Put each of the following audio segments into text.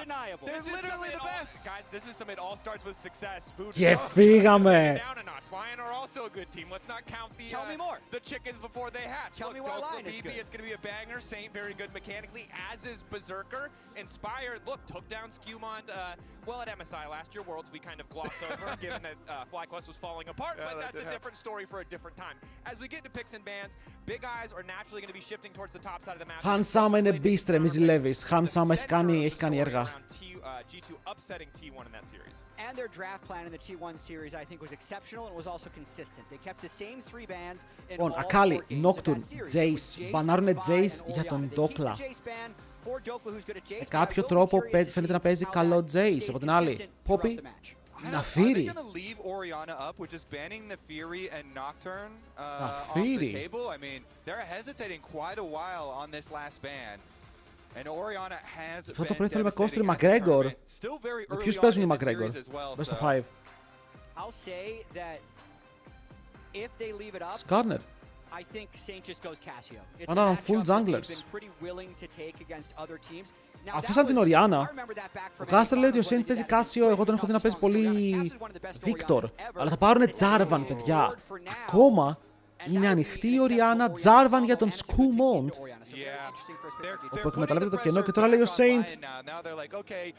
undeniable. They're literally the best. Guys, this is some it all starts with success. Food Και φύγαμε. down a notch. Lion are also a good team. Let's not count Tell me more. the chickens before they hatch. Tell me why Lion is good. It's going to be a banger. Saint very good mechanically, as is Berserker. Inspired, look, took down Skewmont. Well, at MSI last year, Worlds we kind of gloss over, given that FlyQuest was falling apart, but that's a different story for a different time. As we get to picks and bans, big eyes are naturally going to be shifting towards the top side of the map. Χάνσαμα είναι μπίστρε, μη ζηλεύεις. Χάνσαμα έχει κάνει έργα. G2 upsetting T1 in that series. And their draft plan in the T1 series, I think, was exceptional and was also consistent. They kept the same 3 bans in all 4 Ακάλι, games of Nocturne, that series. Jace. Μπανάρουνε Jace για τον Dokla. Με κάποιο τρόπο φαίνεται να παίζει καλό Jace. Από την άλλη, Poppy, Ναφύρι. Ναφύρι. Αυτό το πρωί θέλουμε COSTREAM McGregor. Με ποιους παίζουν οι McGregor μες στο 5? Skarner. Έναν full junglers. Αφήσαν την Orianna. Ο Κάστρε λέει ότι ο Saint παίζει Casio, εγώ τον έχω δει να παίζει πολύ Victor. Αλλά θα πάρουνε Jarvan, παιδιά. Ακόμα είναι ανοιχτή η Orianna, Jarvan για τον Skewmont. Όπου εκμεταλλεύεται το κενό και τώρα λέει ο Saint.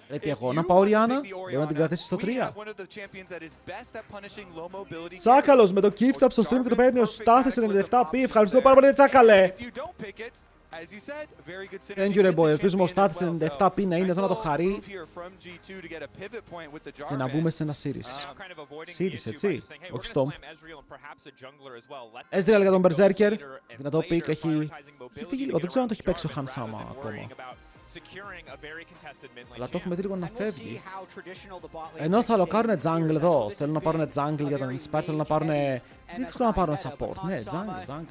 Πρέπει εγώ να πάω Orianna, μπορεί να την κρατήσει στο 3. Τσάκαλος με το gift up στο stream και το παίρνει ο Στάθης 97p. Ευχαριστώ πάρα πολύ, Τσάκαλε. Thank you, ρε boy. Ελπίζουμε ο Στάθης 97p να είναι εδώ να το χαρεί και να μπούμε σε ένα series. Series, έτσι, όχι Stomp. Ezreal για τον Berserker. Δυνατό pick, έχει φύγει λίγο. Δεν ξέρω αν το έχει παίξει ο Χάνσαμα ακόμα. Αλλά το έχουμε δει λίγο να φεύγει. Ενώ θα λοκάρουνε jungle εδώ. Θέλουν να πάρουνε jungle για τον Inspire, θέλουν να πάρουνε... Δεν θέλω να πάρουν support. Ναι, jungle.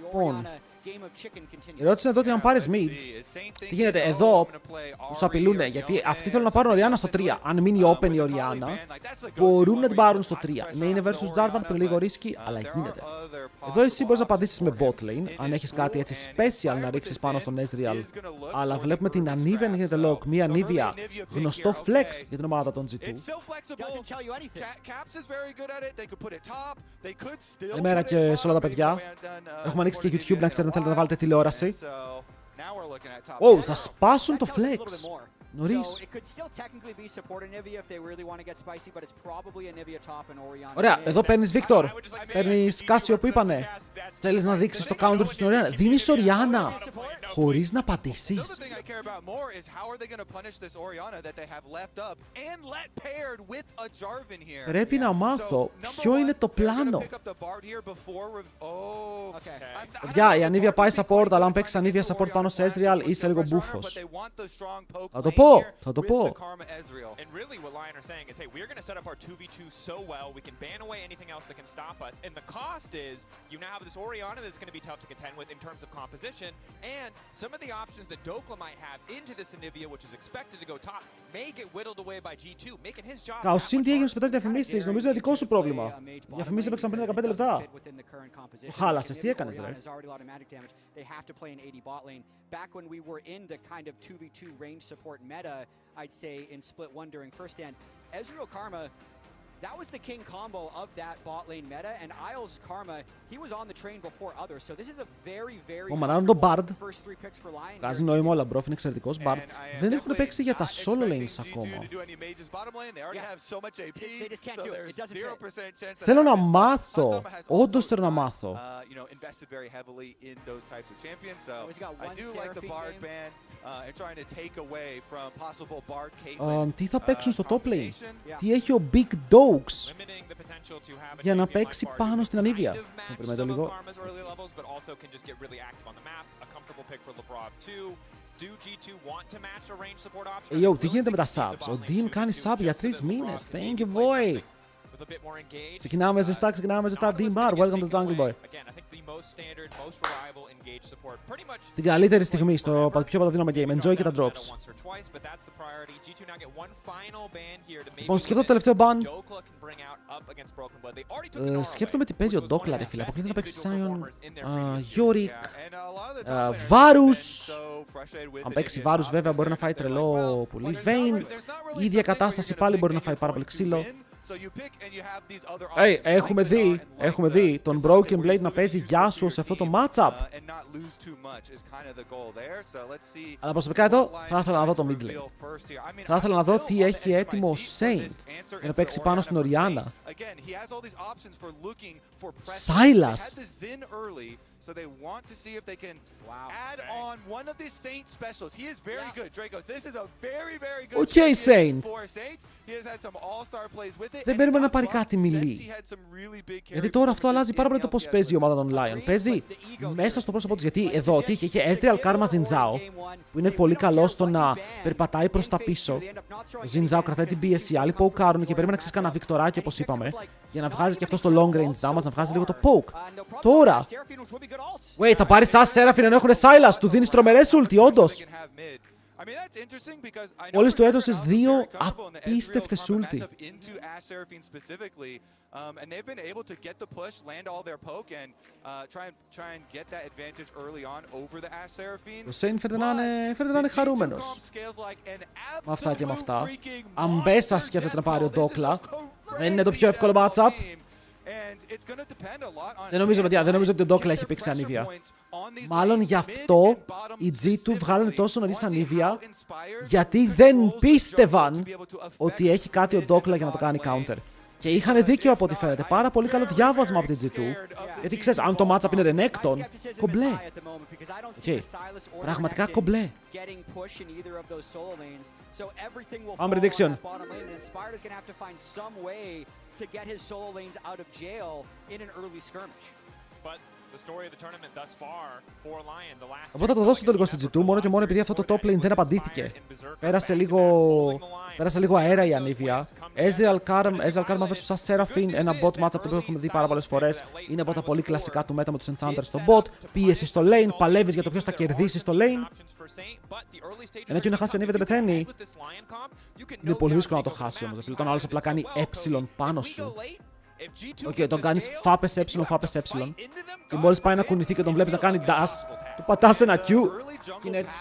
Λοιπόν, η ερώτηση είναι εδώ ότι αν πάρεις mid, τι γίνεται εδώ, τους απειλούνε, γιατί αυτοί θέλουν να πάρουν Orianna στο 3. Αν μείνει open η Orianna, μπορούν να την πάρουν στο 3. Ναι, είναι versus Jarvan, πριν λίγο ρίσκι, αλλά γίνεται. Εδώ εσύ μπορείς να απαντήσεις με bot lane, αν έχεις κάτι έτσι special να ρίξεις πάνω στον Ezreal. Αλλά βλέπουμε την Anivia να γίνεται lock. Μία Anivia, γνωστό flex για την ομάδα των G2. Καλημέρα και σε όλα τα παιδιά. Έχουμε ανοίξει και YouTube, να ξέρετε αν θέλετε να βάλετε τηλεόραση. Θα σπάσουν το flex. Νωρίς. Ωραία, εδώ παίρνεις Victor. Παίρνεις Casio που είπανε. Θέλεις να δείξεις το counter στην Orianna. Δίνεις Orianna χωρίς να πατήσεις. Πρέπει να μάθω ποιο είναι το πλάνο. Παιδιά, η Anivia πάει support, αλλά αν παίξεις Anivia support πάνω σε Ezreal είσαι λίγο μπούφος. Θα το πω. Θα το πω. And really what Lion are saying is, hey, we're going to set up our 2v2 so well, we can ban away anything else that can stop us. And the cost is, you now have this Orianna that's going to be tough to contend with in terms of composition, and some of the options that Dokla might have into this Anivia, which is expected to go top, may get whittled away by G2, making his job... Καοσύν, τι έγινε, σου πετάς διαφημίσεις, νομίζω είναι δικό σου πρόβλημα. Διαφημίσεις έπαιξαν πριν 15 λεπτά. Το χάλασες, τι έκανες, ρε. Back when we were in the kind of 2v2 range support meta, I'd say in split 1 during first stand, Ezreal Karma, that was the king combo of that bot lane meta, and Isles Karma, he was on the train before others, so this is a very first 3 picks for Lion. Βγάζει νόημα όλα, μπροφ, είναι εξαιρετικός Bard. Δεν έχουν παίξει για τα solo lanes ακόμα. Θέλω να μάθω, όντως θέλω να μάθω. Τι θα παίξουν στο top lane, τι έχει ο Big Dogs για να παίξει πάνω στην Anivia. Να περιμένετε λίγο. Τι γίνεται με τα subs, ο Dean κάνει sub για 3 μήνες, thank you boy. Ξεκινάμε ζεστά, Dean Bar, welcome to the Jungle Boy. Στην καλύτερη στιγμή, στο πιο παντοδύναμο game. Enjoy και τα drops. Λοιπόν, σκέφτομαι το τελευταίο ban. Σκέφτομαι τι παίζει ο Dokla, ρε φίλε. Αποκλείται να παίξει Sion, Yorick, Varus. Αν παίξει Varus, βέβαια, μπορεί να φάει τρελό πολύ. Vayne, η ίδια κατάσταση πάλι μπορεί να φάει πάρα πολύ ξύλο. Hey, έχουμε δει τον Broken Blade να παίζει Yasuo σε αυτό το matchup. Αλλά προσωπικά εδώ θα ήθελα να δω το mid lane. Θα ήθελα να δω τι έχει έτοιμο ο Saint για να παίξει πάνω στην Orianna. Sylas. So they want to see if they can add on one of these Saint specials. He is very good, Dracos. This is a very, very good Okay, Saint. for Saint. He has had some all-star plays with it. Δεν περίμενα να πάρει κάτι μιλή. Γιατί τώρα αυτό αλλάζει πάρα πολύ το πώς παίζει η ομάδα των Lyon. Παίζει μέσα στο πρόσωπό τους. Γιατί εδώ είχε Ezreal Karma Xin Zhao, που είναι πολύ καλό στο να περπατάει προς τα πίσω. Ο Xin Zhao κρατάει την πίεση, οι άλλοι pokeάρουν και περίμενα να ξέρεις κανένα βικτοράκι όπως είπαμε, για να βγάζει και αυτό στο long range damage, να βγάζει λίγο το poke. Τώρα. Wait, θα πάρει Sash Seraphine ενώ έχουν Sylas, του δίνεις τρομερές ulti, όντως. Μόλις του έδωσες δύο απίστευτες ulti. Ο Saint φαίνεται να είναι χαρούμενος. Με αυτά και με αυτά. Αμπέσα σκέφτεται να πάρει ο Dokla. Δεν είναι το πιο εύκολο matchup. Δεν νομίζω ότι ο Dokla έχει παίξει ανίβια. Μάλλον γι' αυτό οι G2 βγάλανε τόσο νωρίς ανίβια, γιατί δεν πίστευαν ότι έχει κάτι ο Dokla για να το κάνει counter. Και είχαν δίκιο από ό,τι φαίνεται. Πάρα πολύ καλό διάβασμα από την G2. Γιατί ξέρεις, αν το matchup είναι Renekton, κομπλέ. Okay. Πραγματικά κομπλέ. Πάμε prediction. To get his solo lanes out of jail in an early skirmish. But the story of the tournament thus far for Lyon, the last. Οπότε θα το δώσω το τελικό στο G2 μόνο και μόνο επειδή αυτό το top lane δεν απαντήθηκε. Πέρασε λίγο αέρα η ανίβια. Ezreal Karma vs Sash Seraphine, ένα bot matchup το οποίο έχουμε δει πάρα πολλές φορές. Είναι από τα πολύ κλασικά του μέτα με τους Enchanters στο bot. Πίεση στο lane, παλεύεις για το ποιος θα κερδίσει στο lane. Ενώ και να χάσει ανίβια δεν πεθαίνει. Είναι πολύ δύσκολο να το χάσει όμως. Όταν ο άλλος απλά κάνει πάνω σου. Οκ, τον κάνεις φάπες ε. Και μόλις πάει να κουνηθεί και τον βλέπεις να κάνει dash, του πατάς ένα Q και είναι έτσι.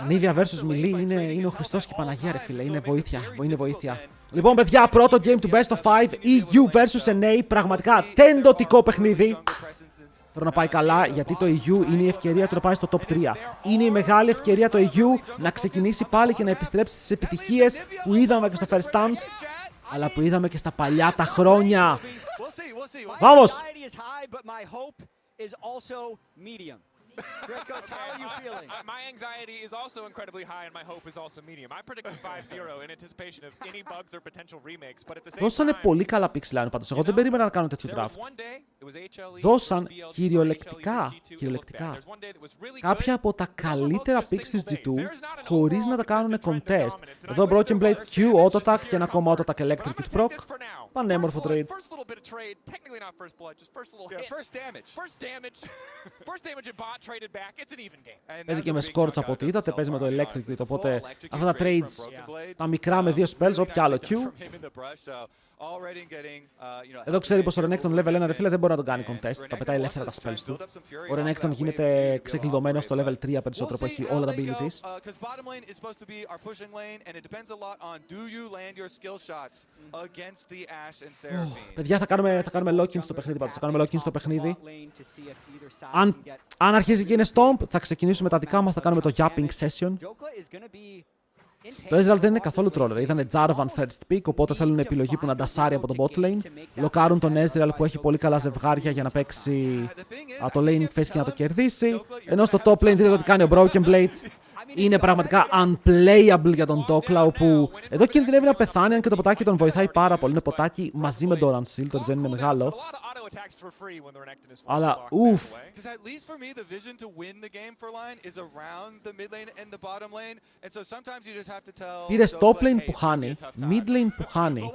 Anivia vs Melee είναι ο Χριστός και η Παναγία, ρε φίλε. Είναι βοήθεια. Λοιπόν, παιδιά, πρώτο game του Best of 5. EU vs NA. Πραγματικά τεντωτικό παιχνίδι. Θέλω να πάει καλά, γιατί το EU είναι η ευκαιρία του να πάει στο top 3. Είναι η μεγάλη ευκαιρία το EU να ξεκινήσει πάλι και να επιστρέψει στις επιτυχίες που είδαμε και στο First Stand, αλλά που είδαμε και στα παλιά τα χρόνια. Vamos! Dracos, how are you feeling? My anxiety is also incredibly high and my hope is also medium. I predicted 5-0 in anticipation of any bugs or potential remakes, but at the same time... Δώσανε πολύ καλά pixel line πάντως. Εγώ δεν περίμενα να κάνω τέτοιο draft. Δώσαν κυριολεκτικά κάποια από τα καλύτερα picks της G2 χωρίς να τα κάνουν contest. Εδώ Broken Blade Q, Auto Attack και ένα ακόμα Auto Attack Electric Kit Proc. Πανέμορφο trade. Παίζει και με Scorch από ό,τι είδατε, παίζει με το Electric Kit, οπότε αυτά τα trades, τα μικρά με δύο spells, όποια άλλο Q. Εδώ ξέρει πως ο Renekton level 1, ρε φίλε, δεν μπορεί να τον κάνει contest, τα πετάει ελεύθερα τα spells του. Ο Renekton γίνεται ξεκλειδωμένο στο level 3 περισσότερο που έχει όλα τα abilities. Παιδιά, θα κάνουμε lock-in στο παιχνίδι πάντως, θα κάνουμε lock-in στο παιχνίδι. Αν αρχίζει και είναι stomp, θα ξεκινήσουμε τα δικά μας, θα κάνουμε το yapping session. Το Ezreal δεν είναι καθόλου troller. Ήταν Jarvan first pick, οπότε θέλουν επιλογή που να ντασάρει από το bot lane. Λοκάρουν τον Ezreal που έχει πολύ καλά ζευγάρια για να παίξει το lane phase και να το κερδίσει. Ενώ στο top lane δείτε ότι κάνει ο Broken Blade. Είναι πραγματικά unplayable για τον Dokla, όπου εδώ κινδυνεύει να πεθάνει, αν και το ποτάκι τον βοηθάει πάρα πολύ. Είναι ποτάκι μαζί με το Orange Shield, το Gen είναι μεγάλο. Αλλά ουφ. Because at least for me, the vision to win the game for Lyon is around the mid lane and the bottom lane, and so sometimes you just have to tell. Πήρες top lane που χάνει, mid lane που χάνει.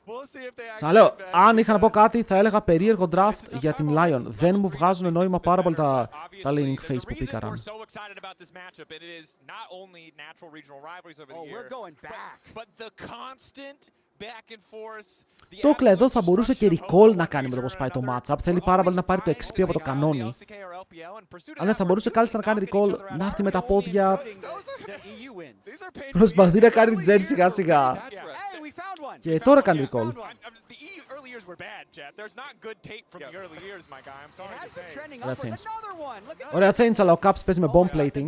We'll see if they actually. Ξαναλέω, αν είχα να πω κάτι, θα έλεγα περίεργο draft για την Lyon. Δεν μου βγάζουν νόημα πάρα πολύ τα laning phase που πήκαραν. Το Όκλα εδώ θα μπορούσε και recall να κάνει με το πώς πάει το matchup. Θέλει πάρα πολύ να πάρει το XP από το κανόνι. Αλλά θα μπορούσε κάλλιστα να κάνει recall, να έρθει με τα πόδια. Προσπαθεί να κάνει την gen σιγά σιγά. Και τώρα κάνει recall. Ωραία change, αλλά ο Caps παίζει με bomb plating.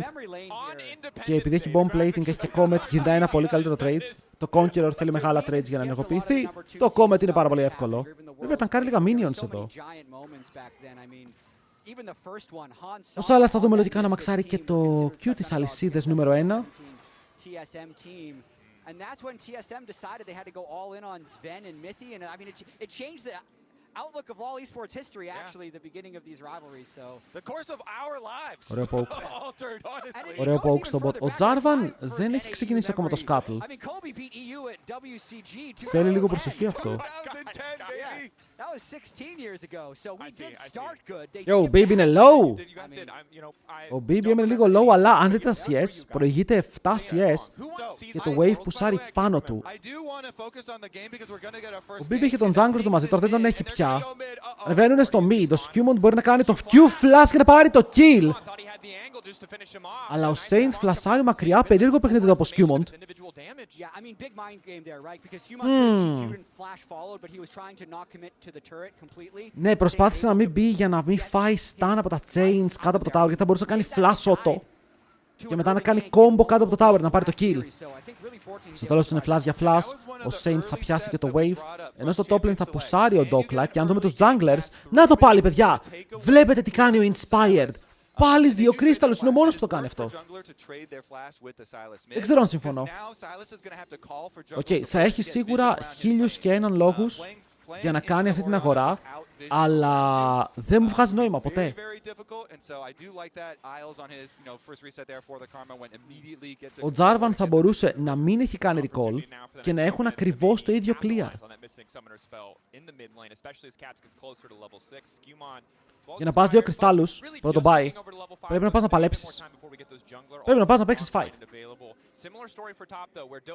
Και επειδή έχει bomb plating, έχει και Comet, γυρνάει ένα πολύ καλύτερο trade. Το Conqueror θέλει μεγάλα trades για να ενεργοποιηθεί. Το Comet είναι πάρα πολύ εύκολο. Βέβαια, ήταν κάνει λίγα minions εδώ. Ο Σάλλας θα δούμε λογικά να μαξάρει και το Q της αλυσίδας νούμερο 1. And that's when TSM decided they had to go all in on Sven and Mythy, and I mean, it changed the outlook of all esports history, actually, the beginning of these rivalries, so... The course of our lives altered, honestly. Ωραίο poke στο bot. Ο Jarvan δεν έχει ξεκινήσει ακόμα το Scuttle. Θέλει λίγο προσοχή αυτό. Yo, Baby είναι low. Ο Baby έμεινε λίγο low, αλλά αν δεν ήταν CS, προηγείται 7 CS και το wave πουσάρει πάνω του. Ο Baby είχε τον jungler του μαζί, τώρα δεν τον έχει πια. Ανεβαίνουνε στο mid, το Skewmon μπορεί να κάνει το Q-flash και να πάρει το kill. Αλλά ο Saint φλασάρει μακριά, περίεργο παιχνίδι εδώ από Skewmon. Ναι, προσπάθησε να μην μπει για να μην φάει stun από τα chains κάτω από το tower, γιατί θα μπορούσε να κάνει flash auto και μετά να κάνει combo κάτω από το tower, να πάρει το kill. Στο τέλος είναι flash για flash, ο Saint θα πιάσει και το wave, ενώ στο top lane θα πουσάρει ο Dokla και αν δούμε τους junglers, να το πάλι παιδιά, βλέπετε τι κάνει ο Inspired. Πάλι δύο κρίσταλους, είναι ο μόνος που το κάνει αυτό. Δεν ξέρω αν συμφωνώ. Οκ, θα έχει σίγουρα 1001 λόγους για να κάνει αυτή την αγορά, αλλά δεν μου βγάζει νόημα ποτέ. Ο Jarvan θα μπορούσε να μην έχει κάνει recall και να έχουν ακριβώς το ίδιο clear. Για να πας δύο κρυστάλλους, πρώτο buy, πρέπει να πας να παλέψεις. Πρέπει να πας να παίξεις fight.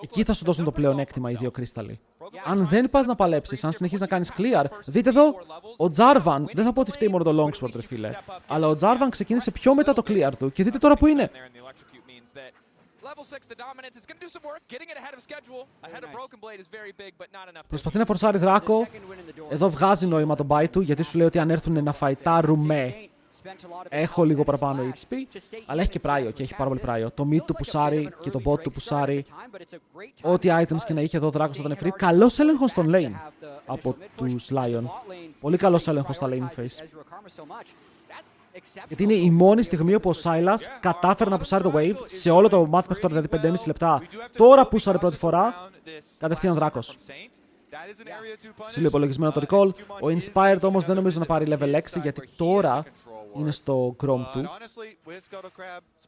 Εκεί θα σου δώσουν το πλεονέκτημα οι δύο κρύσταλλοι. Αν δεν πας να παλέψεις, αν συνεχίσεις να κάνεις clear, δείτε εδώ, ο Jarvan, δεν θα πω ότι φταίει μόνο το Longsword, ρε φίλε, αλλά ο Jarvan ξεκίνησε πιο μετά το clear του και δείτε τώρα που είναι. Προσπαθεί να φορσάρει δράκο. Εδώ βγάζει νόημα το buy του, γιατί σου λέει ότι αν έρθουν να φαϊτάρουμε, έχω λίγο παραπάνω HP, αλλά έχει και πράιο και έχει πάρα πολύ πράιο. Το mid του πουσάρει και το bot του πουσάρει. Ό,τι items και να είχε εδώ ο δράκος θα ήταν free. Καλός έλεγχος στον lane από τους Lyon. Πολύ καλός έλεγχος στα lane phase. Γιατί είναι η μόνη στιγμή όπου ο Silas κατάφερε να πουσάρει το wave σε όλο το match μέχρι τώρα, δηλαδή 5,5 λεπτά. Τώρα πούσαρε πρώτη φορά, κατευθείαν δράκος. Συλλογυπολογισμένο το recall. Ο Inspired όμως δεν νομίζω να πάρει level 6, γιατί τώρα είναι στο Chrome του.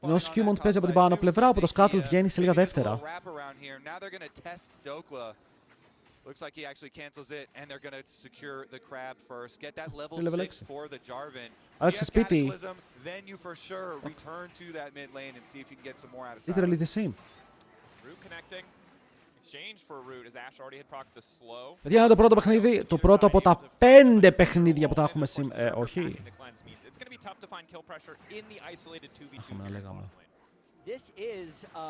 Ενώ ο Skewmon παίζει από την πάνω πλευρά, όπου το Scuttle βγαίνει σε λίγα δεύτερα. Looks like he actually cancels it, and they're going to secure the crab first. Get that level 6 for the Jarvan. Άλεξε σπίτι. Then you for sure return to that mid lane and see if you can get some more out of Literally the same. Root connecting. Exchange for root as Ash already had procced the slow. Παιδιά, είναι το πρώτο παιχνίδι, το πρώτο από τα 5 παιχνίδια που θα έχουμε σήμερα. Όχι. Έχουμε να λέγαμε. This is a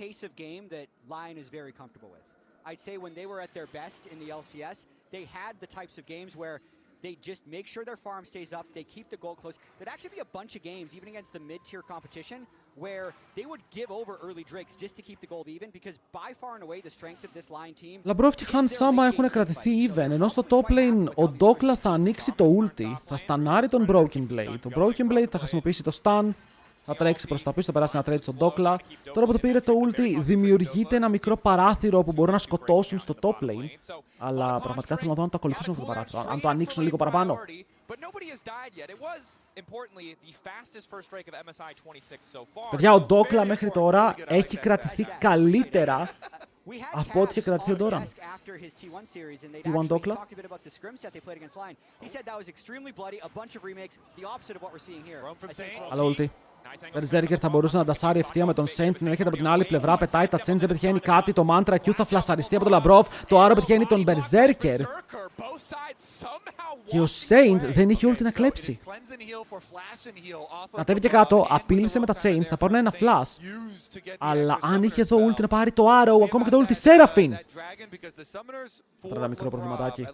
pace of game that Lyon is very comfortable with. I'd say when they were at their best in the LCS, they had the types of games where they just make sure their farm stays up, they keep the goal close. There'd actually be a bunch of games, even against the mid-tier competition, where they would give over early drakes just to keep the gold even, because by far and away the strength of this Lyon team... Λαμπρόφ και Χαν Σάμα έχουν κρατηθεί even, ενώ στο top lane ο Dokla θα ανοίξει το ulti, θα στανάρει τον Broken Blade. Το Broken Blade θα χρησιμοποιήσει το stun, θα Θα τρέξει προς τα πίσω, θα περάσει ένα trade στον Dokla. Τώρα που το πήρε το ulti, δημιουργείται ένα μικρό παράθυρο που μπορούν να σκοτώσουν στο top lane. Αλλά πραγματικά θέλω να δω αν το ακολουθήσουν αυτό το παράθυρο, αν το ανοίξουν λίγο παραπάνω. Παιδιά, ο Dokla μέχρι τώρα έχει κρατηθεί καλύτερα από ό,τι είχε κρατηθεί ο Doran. T1 Dokla. Αλλά ulti. Berserker θα μπορούσε να ντασάρει ευθεία με τον Saint, την έρχεται από την άλλη πλευρά, πετάει τα Chains, δεν πετυχαίνει κάτι, το Mantra Q θα φλασαριστεί από τον Labrov, το Arrow πετυχαίνει τον Berserker και ο Saint δεν είχε ulti να κλέψει. Κατέβηκε κάτω, απείλησε με τα Chains, θα πάρουν ένα flash, αλλά αν είχε εδώ ulti να πάρει το Arrow, ακόμα και το ulti Seraphine. Τώρα ένα μικρό προβληματάκι.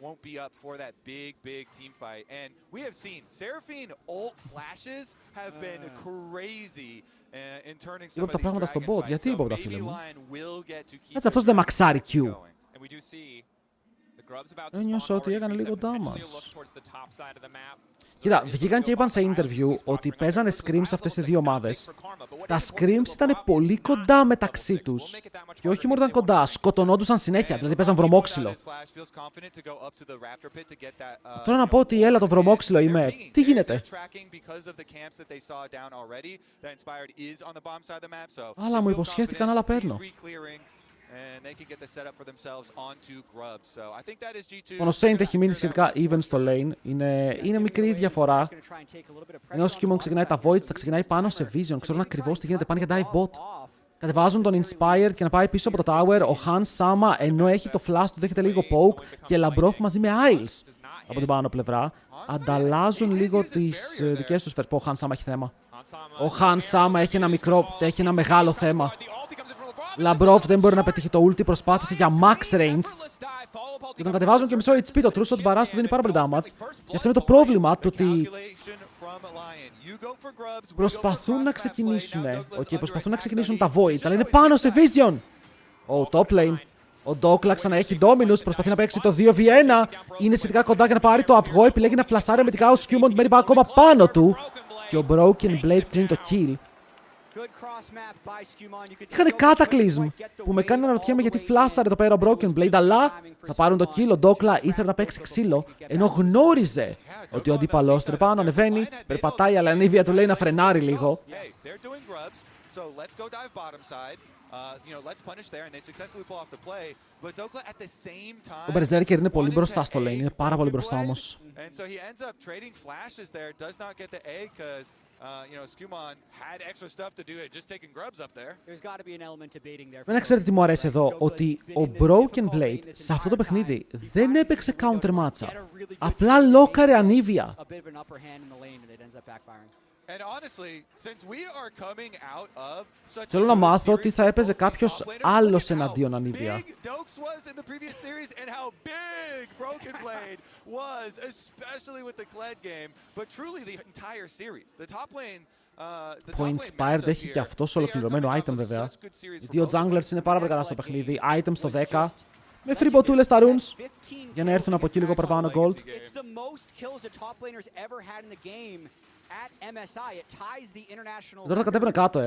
Won't be up for that big team fight. And we have seen Seraphine ult flashes have been crazy in turning some of these πράγματα στον bot, γιατί είπα τα so φίλε μου. έτσι αυτός δεν μαξάρει Q. Ένιωσα ότι έκανε λίγο damage. Κοίτα, βγήκαν και είπαν σε interview ότι παίζανε scrims αυτές οι δύο ομάδες. Τα scrims ήταν πολύ κοντά μεταξύ τους. Και όχι μόνο ήταν κοντά, σκοτωνόντουσαν συνέχεια, δηλαδή παίζαν βρωμόξυλο. Τώρα να πω ότι έλα το βρωμόξυλο είμαι. Τι γίνεται? Άλλα μου υποσχέθηκαν, άλλα παίρνω. Ο Saint έχει μείνει σχετικά even στο lane. Είναι μικρή διαφορά. Ενώ ο Skewman ξεκινάει τα Voids, θα ξεκινάει πάνω σε Vision. Ξέρουν ακριβώς τι γίνεται, πάνε για dive bot. Κατεβάζουν τον Inspired και να πάει πίσω από το tower. Ο Han Sama, ενώ έχει το flash του, δέχεται λίγο poke. Και Labrov μαζί με Isles από την πάνω πλευρά. Ανταλλάζουν λίγο τις δικές τους φέρς. Ο Han Sama έχει θέμα. Ο Han Sama έχει ένα μεγάλο θέμα. Labrov δεν μπορεί να πετύχει το ulti, προσπάθησε για max range. Και τον κατεβάζουν και μισό HP, το true shot barrage του δίνει πάρα πολύ damage. Και αυτό είναι το πρόβλημα, το ότι προσπαθούν να ξεκινήσουν, προσπαθούν να ξεκινήσουν τα Voids, αλλά είναι πάνω σε Vision. Ο top lane, ο Dokla ξαναέχει Dominus, προσπαθεί να παίξει το 2v1. Είναι σχετικά κοντά για να πάρει το αυγό, επιλέγει να φλασάρει με την Chaos Skewman, μένει ακόμα πάνω του. Και ο Broken Blade κλείνει το kill. Είχανε Cataclysm που με κάνει να αναρωτιέμαι γιατί φλάσαρε εδώ πέρα ο Broken Blade, αλλά θα πάρουν το kill. Ο Dokla ήθελε να παίξει ξύλο, ενώ γνώριζε ότι ο αντίπαλός του πάνω ανεβαίνει, περπατάει, αλλά η ανήβια του λέει να φρενάρει λίγο. Ο Berserker είναι πολύ μπροστά στο lane, είναι πάρα πολύ μπροστά όμως. Δεν ξέρετε τι μου αρέσει εδώ, ότι ο Broken Blade σε αυτό το παιχνίδι δεν έπαιξε counter matchup. Απλά λόκαρε ανήβια. Θέλω να μάθω τι θα έπαιζε κάποιος άλλος εναντίον ανήβια. Το Inspired έχει και αυτός ολοκληρωμένο item βέβαια. Οι δύο junglers είναι πάρα πολύ καλά στο παιχνίδι. Item στο 10. Με free botούλες τα runes για να έρθουν από εκεί λίγο παραπάνω gold. Τώρα θα κατέβαινε κάτω,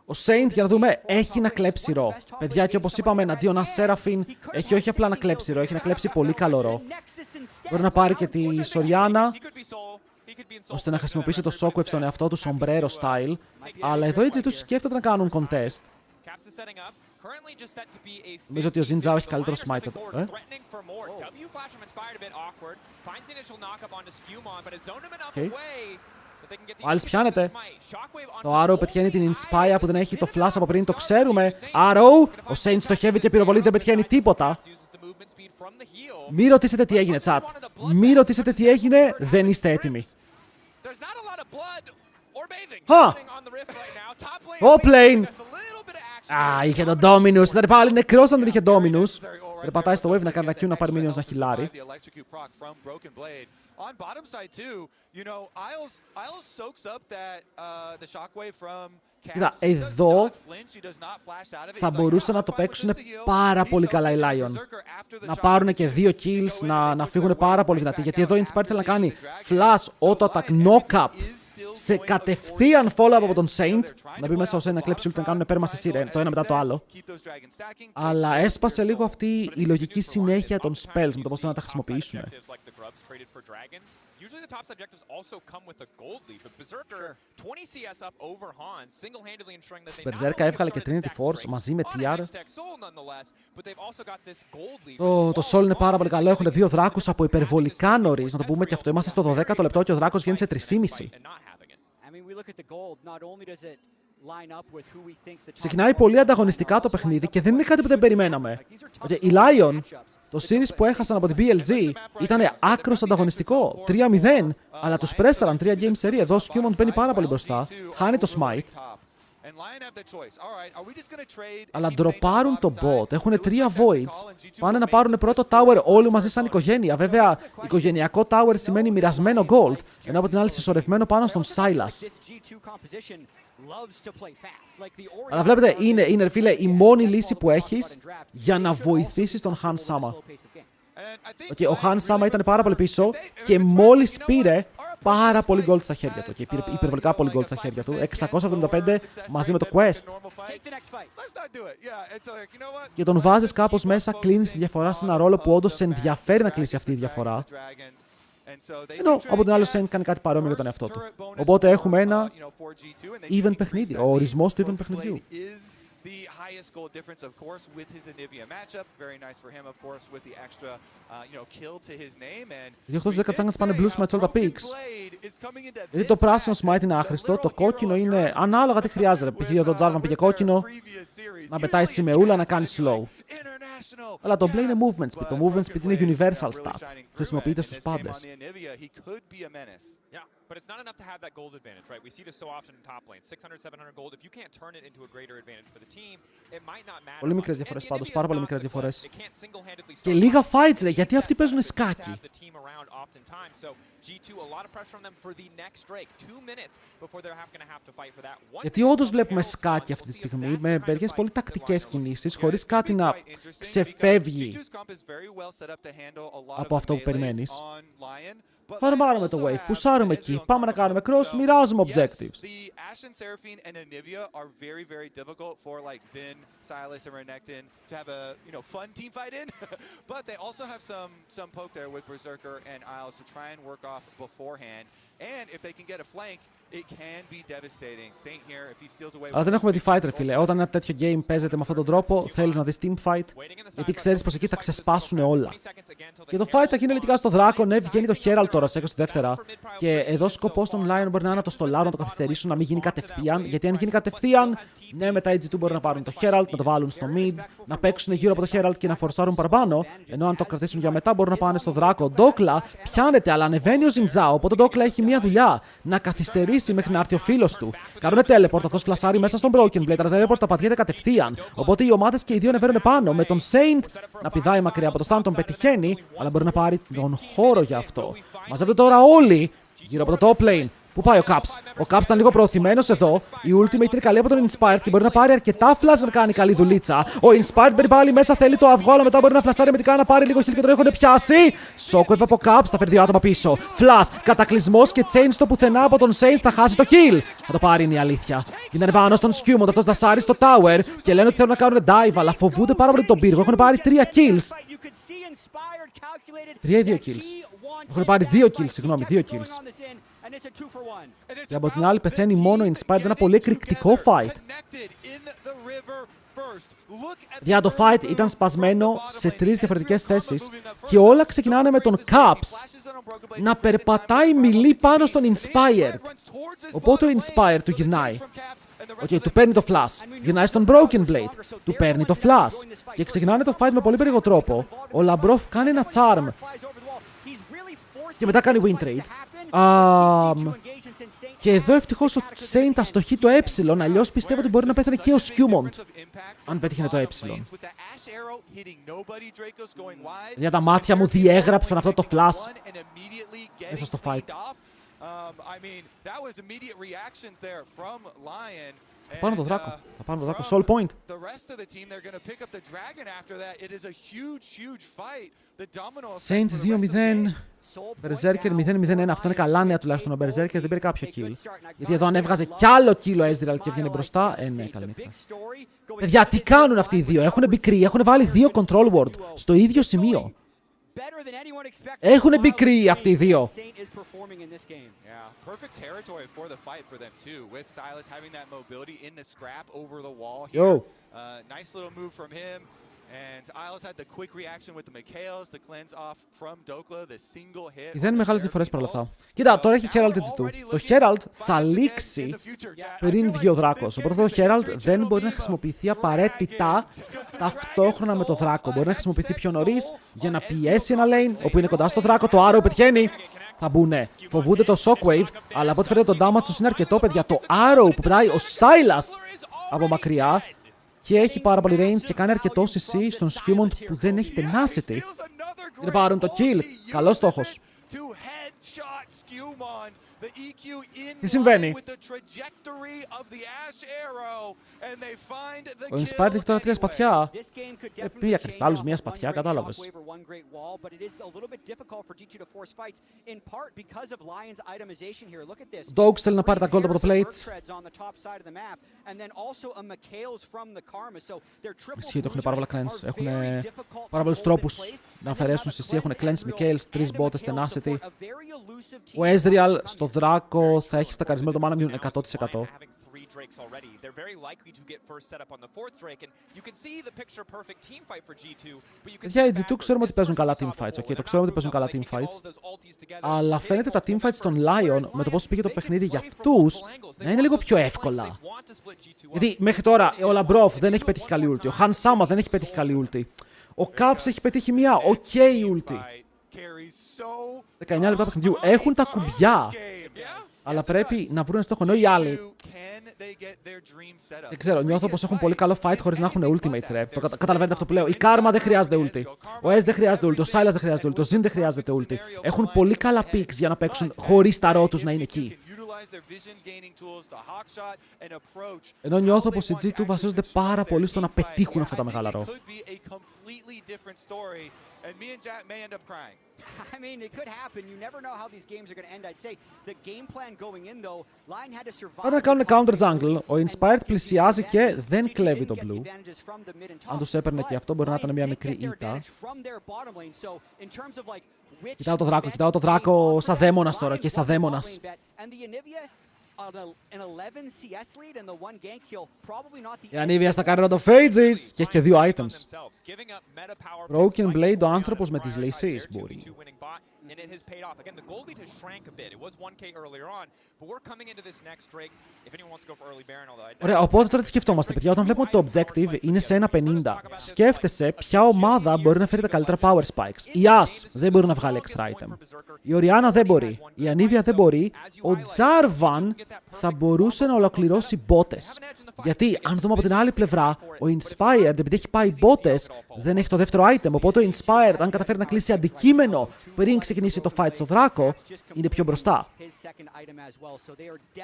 Ο Saint, για να δούμε, έχει να κλέψει ρο. Παιδιά, και όπως είπαμε, εναντίον ένα Seraphine έχει όχι απλά να κλέψει ρο, έχει να κλέψει πολύ καλό ρο. Μπορεί να πάρει και τη Σοριάνα, ώστε να χρησιμοποιήσει το Shockwave στον εαυτό του sombrero style. Αλλά εδώ έτσι τους σκέφτονται να κάνουν contest. Νομίζω ότι ο Xin Zhao έχει καλύτερο smite. Ο Isles πιάνεται. Το Arrow πετυχαίνει την Inspire που δεν έχει το flash από πριν, το ξέρουμε. Arrow, ο Saint στοχεύει και πυροβολεί, δεν πετυχαίνει τίποτα. Μη ρωτήσετε τι έγινε, chat. Μη ρωτήσετε τι έγινε, δεν είστε έτοιμοι. Ο Plane. Είχε τον Dominus. Ήταν πάλι νεκρός αν δεν είχε Dominus. Περπατάει στο wave να κάνει τα Q να πάρει minions να χιλάρει. Κοίτα, εδώ θα μπορούσαν να το παίξουν πάρα πολύ καλά οι Lyon. Να πάρουν και 2 kills, να φύγουν πάρα πολύ δυνατοί. Γιατί εδώ η Inspired θέλει να κάνει flash, auto attack, knock up. σε κατευθείαν follow-up από τον Saint. Να μπει μέσα ο Saint να κλέψει ult, να κάνουν πέρμαση σειρά, το ένα μετά το άλλο. Αλλά έσπασε λίγο αυτή η λογική συνέχεια των spells με το πώς να τα χρησιμοποιήσουν. Usually the top objectives also come with a gold lead, but Berserker 20 CS up over Han, single-handedly ensuring that they not Berserker έβγαλε και Trinity Force μαζί με TR. Το Soul είναι πάρα πολύ καλό. Έχουν δύο δράκους από υπερβολικά νωρίς, να το πούμε και αυτό. Είμαστε στο 12ο λεπτό και ο δράκος βγαίνει σε 3,5. Ξεκινάει πολύ ανταγωνιστικά το παιχνίδι και δεν είναι κάτι που δεν περιμέναμε. Η Lyon, το series που έχασαν από την BLG, ήταν άκρως ανταγωνιστικό. 3-0, αλλά τους πρέσταραν 3 game series. Εδώ ο Skewmon μπαίνει πάρα πολύ μπροστά, χάνει το smite. Αλλά ντροπάρουν το bot, έχουν 3 voids. Πάνε να πάρουν πρώτο tower όλοι μαζί σαν οικογένεια. Βέβαια, οικογενειακό tower σημαίνει μοιρασμένο gold, ενώ από την άλλη συσσωρευμένο πάνω στον Silas. Αλλά βλέπετε, είναι φίλε, η μόνη λύση που έχεις για να βοηθήσεις τον Han Sama. Ο Han Sama ήταν πάρα πολύ πίσω και μόλις πήρε πάρα πολύ gold στα χέρια του. Και πήρε υπερβολικά πολύ gold στα χέρια του. 675 μαζί με το quest. Και τον βάζεις κάπως μέσα, κλείνεις τη διαφορά σε ένα ρόλο που όντως σε ενδιαφέρει να κλείσει αυτή η διαφορά. Ενώ από την άλλη Saint κάνει κάτι παρόμοιο για τον εαυτό του. Οπότε έχουμε ένα even παιχνίδι, ο ορισμός του even παιχνιδιού. Οι 8-10 τσάγκας πάνε blue smite σε όλα τα picks. Γιατί το πράσινο smite είναι άχρηστο, το κόκκινο είναι ανάλογα τι χρειάζεται. Π.χ. εδώ Jarvan πήγε κόκκινο, να πετάει σημεούλα, να κάνει slow. Αλλά το μπλε είναι movement speed. Το movement speed είναι universal stat. Χρησιμοποιείται στους πάντες. But it's not enough to have that gold advantage, right? We see this so often in top lane. 600, 700 gold. If you can't turn it into a greater advantage for the team, it might not matter. Πολύ μικρές διαφορές πάντως, πάρα πολύ μικρές διαφορές. Και λίγα fights, ρε, γιατί αυτοί παίζουν σκάκι. Γιατί όντως βλέπουμε σκάκι αυτή τη στιγμή, με μερικές πολύ τακτικές κινήσεις, χωρίς κάτι να ξεφεύγει από αυτό που περιμένεις. Φαρμάρουμε το wave, πουσάρουμε εκεί, πάμε να κάνουμε cross, μοιράζουμε objectives. Αλλά δεν έχουμε δει fight, ρε φίλε. Όταν ένα τέτοιο game παίζεται με αυτόν τον τρόπο, θέλεις να δεις team fight, γιατί ξέρεις πως εκεί θα ξεσπάσουν όλα. Και το fight θα γίνει λογικά στο δράκο, ναι, βγαίνει το Herald τώρα σε 22. Και εδώ σκοπός των Lyon μπορεί να είναι να το στολάρουν, να το καθυστερήσουν, να μην γίνει κατευθείαν. Γιατί αν γίνει κατευθείαν, ναι, μετά οι G2 μπορεί να πάρουν το Herald, να το βάλουν στο mid, να παίξουν γύρω από το Herald και να φορσάρουν παραπάνω. Ενώ αν το κρατήσουν για μετά, μπορούν να πάνε στο δράκο. Ντόκλα πιάνεται, αλλά ανεβαίνει ο Ζιντζάο, οπότε ο Ντόκλα έχει μία δουλειά. Να καθυστερήσει μέχρι να έρθει ο φίλος του. Κάνουν teleport, αυτός φλασάρει μέσα στον Broken Blade, αλλά teleport τα πατιέται κατευθείαν. Οπότε οι ομάδες και οι δύο ανεβαίνουν πάνω. Με τον Saint να πηδάει μακριά από το stand, τον πετυχαίνει, αλλά μπορεί να πάρει τον χώρο για αυτό. Μαζεύονται τώρα όλοι γύρω από το top lane. Πού πάει ο Caps? Ο Caps ήταν λίγο προωθημένος εδώ. Η Ultimate είναι καλή από τον Inspired και μπορεί να πάρει αρκετά flash να κάνει καλή δουλίτσα. Ο Inspired μπαίνει πάλι μέσα, θέλει το αυγό, αλλά μετά μπορεί να φλασάρει με την κάνα να πάρει λίγο heal και τον έχουν πιάσει. Shockwave από Caps, θα φέρει δύο άτομα πίσω. Flash, κατακλυσμός και chain στο πουθενά από τον Saint, θα χάσει το kill. Θα το πάρει, είναι η αλήθεια. Γίνανε πάνω στον Skewmon, αυτός δασάρει στο tower και λένε ότι θέλουν να κάνουν dive, αλλά φοβούνται πάρα πολύ τον πύργο. Έχουν πάρει 3 kills. 3 ή 2 kills. Έχουν πάρει 2 kills, συγγνώμη, 2 kills. Και από την άλλη πεθαίνει μόνο Inspired, ένα πολύ εκρηκτικό fight. Για το fight ήταν σπασμένο σε 3 διαφορετικές θέσεις και όλα ξεκινάνε με τον Caps να περπατάει μιλή πάνω στον Inspired. Οπότε ο Inspired του γυρνάει. Του παίρνει το flash, γυρνάει στον Broken Blade, του παίρνει το flash και ξεκινάνε το fight με πολύ περίεργο τρόπο. Ο Labrov κάνει ένα charm και μετά κάνει win trade. Και εδώ ευτυχώς ο Saint αστοχεί το ε, αλλιώς πιστεύω ότι μπορεί να πέθανε και ο Skewmon αν πέτυχε το ε. Για τα μάτια μου διέγραψαν αυτό το flash μέσα στο fight. Θα πάρουν το δράκο. Θα πάρουν το δράκο. Soul point. Saint 2-0. Berserker 0-0-1. Αυτό είναι καλά νέα τουλάχιστον. Ο Berserker δεν πήρε κάποιο kill. Γιατί εδώ αν έβγαζε κι άλλο kill ο Ezreal και έβγαινε μπροστά. Ναι, καλή νύχτα. Παιδιά, τι κάνουν αυτοί οι δύο. Έχουν μπει κρύοι. Έχουν βάλει 2 control ward στο ίδιο σημείο. Έχουν μπει κρύοι αυτοί οι δύο. Yo. Δεν είναι μεγάλες διαφορές παρ' όλα αυτά. Κοίτα, τώρα έχει Herald G2. Το Herald θα λήξει πριν βγει ο δράκος. Οπότε το Herald δεν μπορεί να χρησιμοποιηθεί απαραίτητα ταυτόχρονα με το δράκο. Μπορεί να χρησιμοποιηθεί πιο νωρίς για να πιέσει ένα lane όπου είναι κοντά στο δράκο. Το Arrow πετυχαίνει. Θα μπουνε. Φοβούνται το Shockwave, αλλά από ό,τι φαίνεται το damage τους είναι αρκετό, παιδιά. Το Arrow που πετάει ο Silas από μακριά. Και έχει πάρα πολύ range και κάνει αρκετό CC στον Skewmont που δεν έχει tenacity. Είναι πάρουν το kill. Καλός στόχος. Τι συμβαίνει? Ο Inspired έχει τώρα 3 σπαθιά. Πήγα κρυστάλλους, μία σπαθιά, κατάλαβες. Dogs θέλει να πάρει τα gold από το plate. Ισχύει ότι έχουν πάρα πολλά cleanse. Έχουν πάρα πολλούς τρόπους να αφαιρέσουν CC. Έχουν cleanse, Mikaels, 3 botes, tenacity. Ο Ezreal στο δράκο θα έχει στακαρισμένο το mana μείον 100%. Παιδιά, οι G2 ξέρουμε ότι παίζουν καλά teamfights. Okay, το ξέρουμε ότι παίζουν καλά teamfights. Αλλά φαίνεται τα teamfights των Lyon, με το πώς πήγε το παιχνίδι για αυτούς, να είναι λίγο πιο εύκολα. Γιατί μέχρι τώρα ο Labrov δεν έχει πετύχει καλή ulti. Ο Han Sama δεν έχει πετύχει καλή ulti. Ο Caps έχει πετύχει μια ok ulti. 19 λεπτά παιχνιδιού. Έχουν τα κουμπιά. Αλλά πρέπει να βρουν στόχο, ενώ οι άλλοι. Δεν ξέρω, νιώθω πως έχουν πολύ καλό fight χωρίς να έχουν ultimates, ρε. Καταλαβαίνετε αυτό που λέω. Η Karma δεν χρειάζεται ulti. Ο S δεν χρειάζεται ulti. Ο Silas δεν χρειάζεται ulti. Ο Zin δεν χρειάζεται ulti. Έχουν πολύ καλά picks για να παίξουν χωρίς τα ρο τους να είναι εκεί. Ενώ νιώθω πως οι G2 βασίζονται πάρα πολύ στο να πετύχουν αυτά τα μεγάλα ρο. And me and Jack may end up crying. I mean, it could happen. You never know how these games are going to end. I'd say the game plan going in, though, Lyon had to survive. Τώρα κάνουν counter jungle. Ο Inspired πλησιάζει και δεν κλέβει το blue. Αν τους έπαιρνε και αυτό, μπορεί να ήταν μια μικρή ήττα. Κοιτάω το δράκο σαν δαίμονας τώρα και σαν δαίμονας. Η Anivia στα κάνει το Phages και έχει και 2 items. Broken Blade ο άνθρωπος με τις λύσεις μπορεί. Ωραία, οπότε τώρα τι σκεφτόμαστε, παιδιά, όταν βλέπουμε το objective είναι σε 1.50. Σκέφτεσαι ποια ομάδα μπορεί να φέρει τα καλύτερα power spikes. Η As δεν μπορεί να βγάλει extra item. Η Orianna δεν μπορεί. Η Anivia δεν μπορεί. Ο Jarvan θα μπορούσε να ολοκληρώσει μπότες. Γιατί αν δούμε από την άλλη πλευρά, ο Inspired επειδή έχει πάει μπότες δεν έχει το δεύτερο item. Οπότε ο Inspired, αν καταφέρει να κλείσει αντικείμενο πριν ξεκινήσει το fight στο δράκο, είναι πιο μπροστά.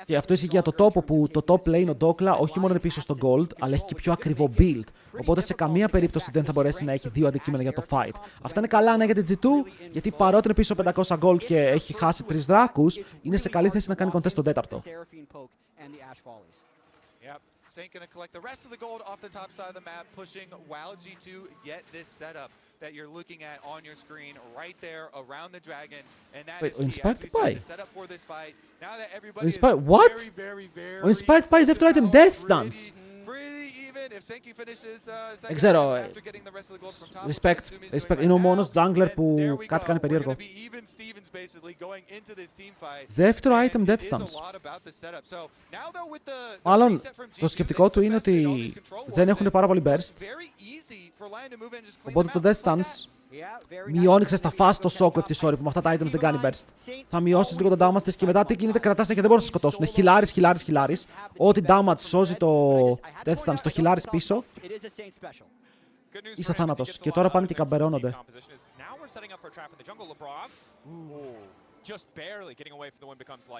Και αυτό ισχύει για το top, που το top lane ο Dokla όχι μόνο είναι πίσω στο gold, αλλά έχει και πιο ακριβό build. Οπότε σε καμία περίπτωση δεν θα μπορέσει να έχει 2 αντικείμενα για το fight. Αυτά είναι καλά νέα για την G2, γιατί παρότι είναι πίσω 500 gold και έχει χάσει 3 δράκους, είναι σε καλή θέση να κάνει contest στον τέταρτο. Saint gonna collect the rest of the gold off the top side of the map, pushing while G2 get this setup that you're looking at on your screen right there around the dragon, and that is the setup for this fight. Now that everybody is very, Ο Inspired πάει δεύτερο item Death Dance. Δεν ξέρω. Respect. Είναι ο μόνος jungler που κάτι κάνει περίεργο. Δεύτερο item Death Stance. Μάλλον το σκεπτικό του είναι ότι δεν έχουν πάρα πολύ burst. Οπότε το Death Stance μειώνει στα fast το shockwave της sorry που με αυτά τα items δεν κάνει burst. Θα μειώσεις λίγο το damage της και μετά τι γίνεται, κρατάς και δεν μπορούν να σε σκοτώσουν. Χιλάρις. Ό,τι damage σώζει το Death Stance, το χιλάρις πίσω. Είσαι θάνατος. Και τώρα πάνε και καμπερώνονται.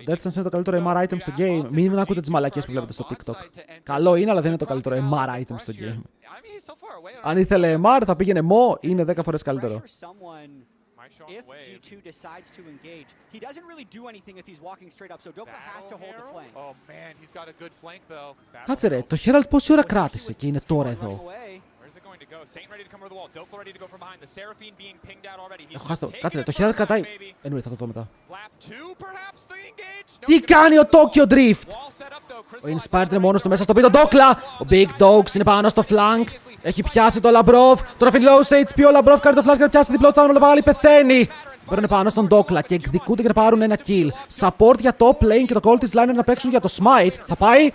Death Sense είναι το καλύτερο MR item στο game. Μην ακούτε τις μαλακίες που βλέπετε στο TikTok. Καλό είναι, αλλά δεν είναι το καλύτερο MR item στο game. Αν ήθελε MR, θα πήγαινε Mo, είναι 10 φορές καλύτερο. If G2 decides to engage, he doesn't really do anything if he's walking straight up, so Doka has to hold the flank. Oh man, he's got a good flank though. Κάτσε ρε, το Herald πόση ώρα κράτησε και είναι τώρα εδώ. Έχω χάσει το... Κάτσε ρε, το Herald κρατάει... Anyway, θα το δω μετά. Τι κάνει ο Tokyo Drift! Ο Inspired είναι μόνος του μέσα στο πίτο Dokla! Ο Big Dogs είναι πάνω στο flank. Έχει πιάσει το Labrov. Τώρα αφήνει low σε HP. Ο Labrov κάνει το flash για να πιάσει διπλό τσάνο. Αλλά πάλι πεθαίνει. Μπαίνουν πάνω στον Dokla και εκδικούνται για να πάρουν ένα kill. Support για το lane και το call της Liner να παίξουν για το smite. Θα πάει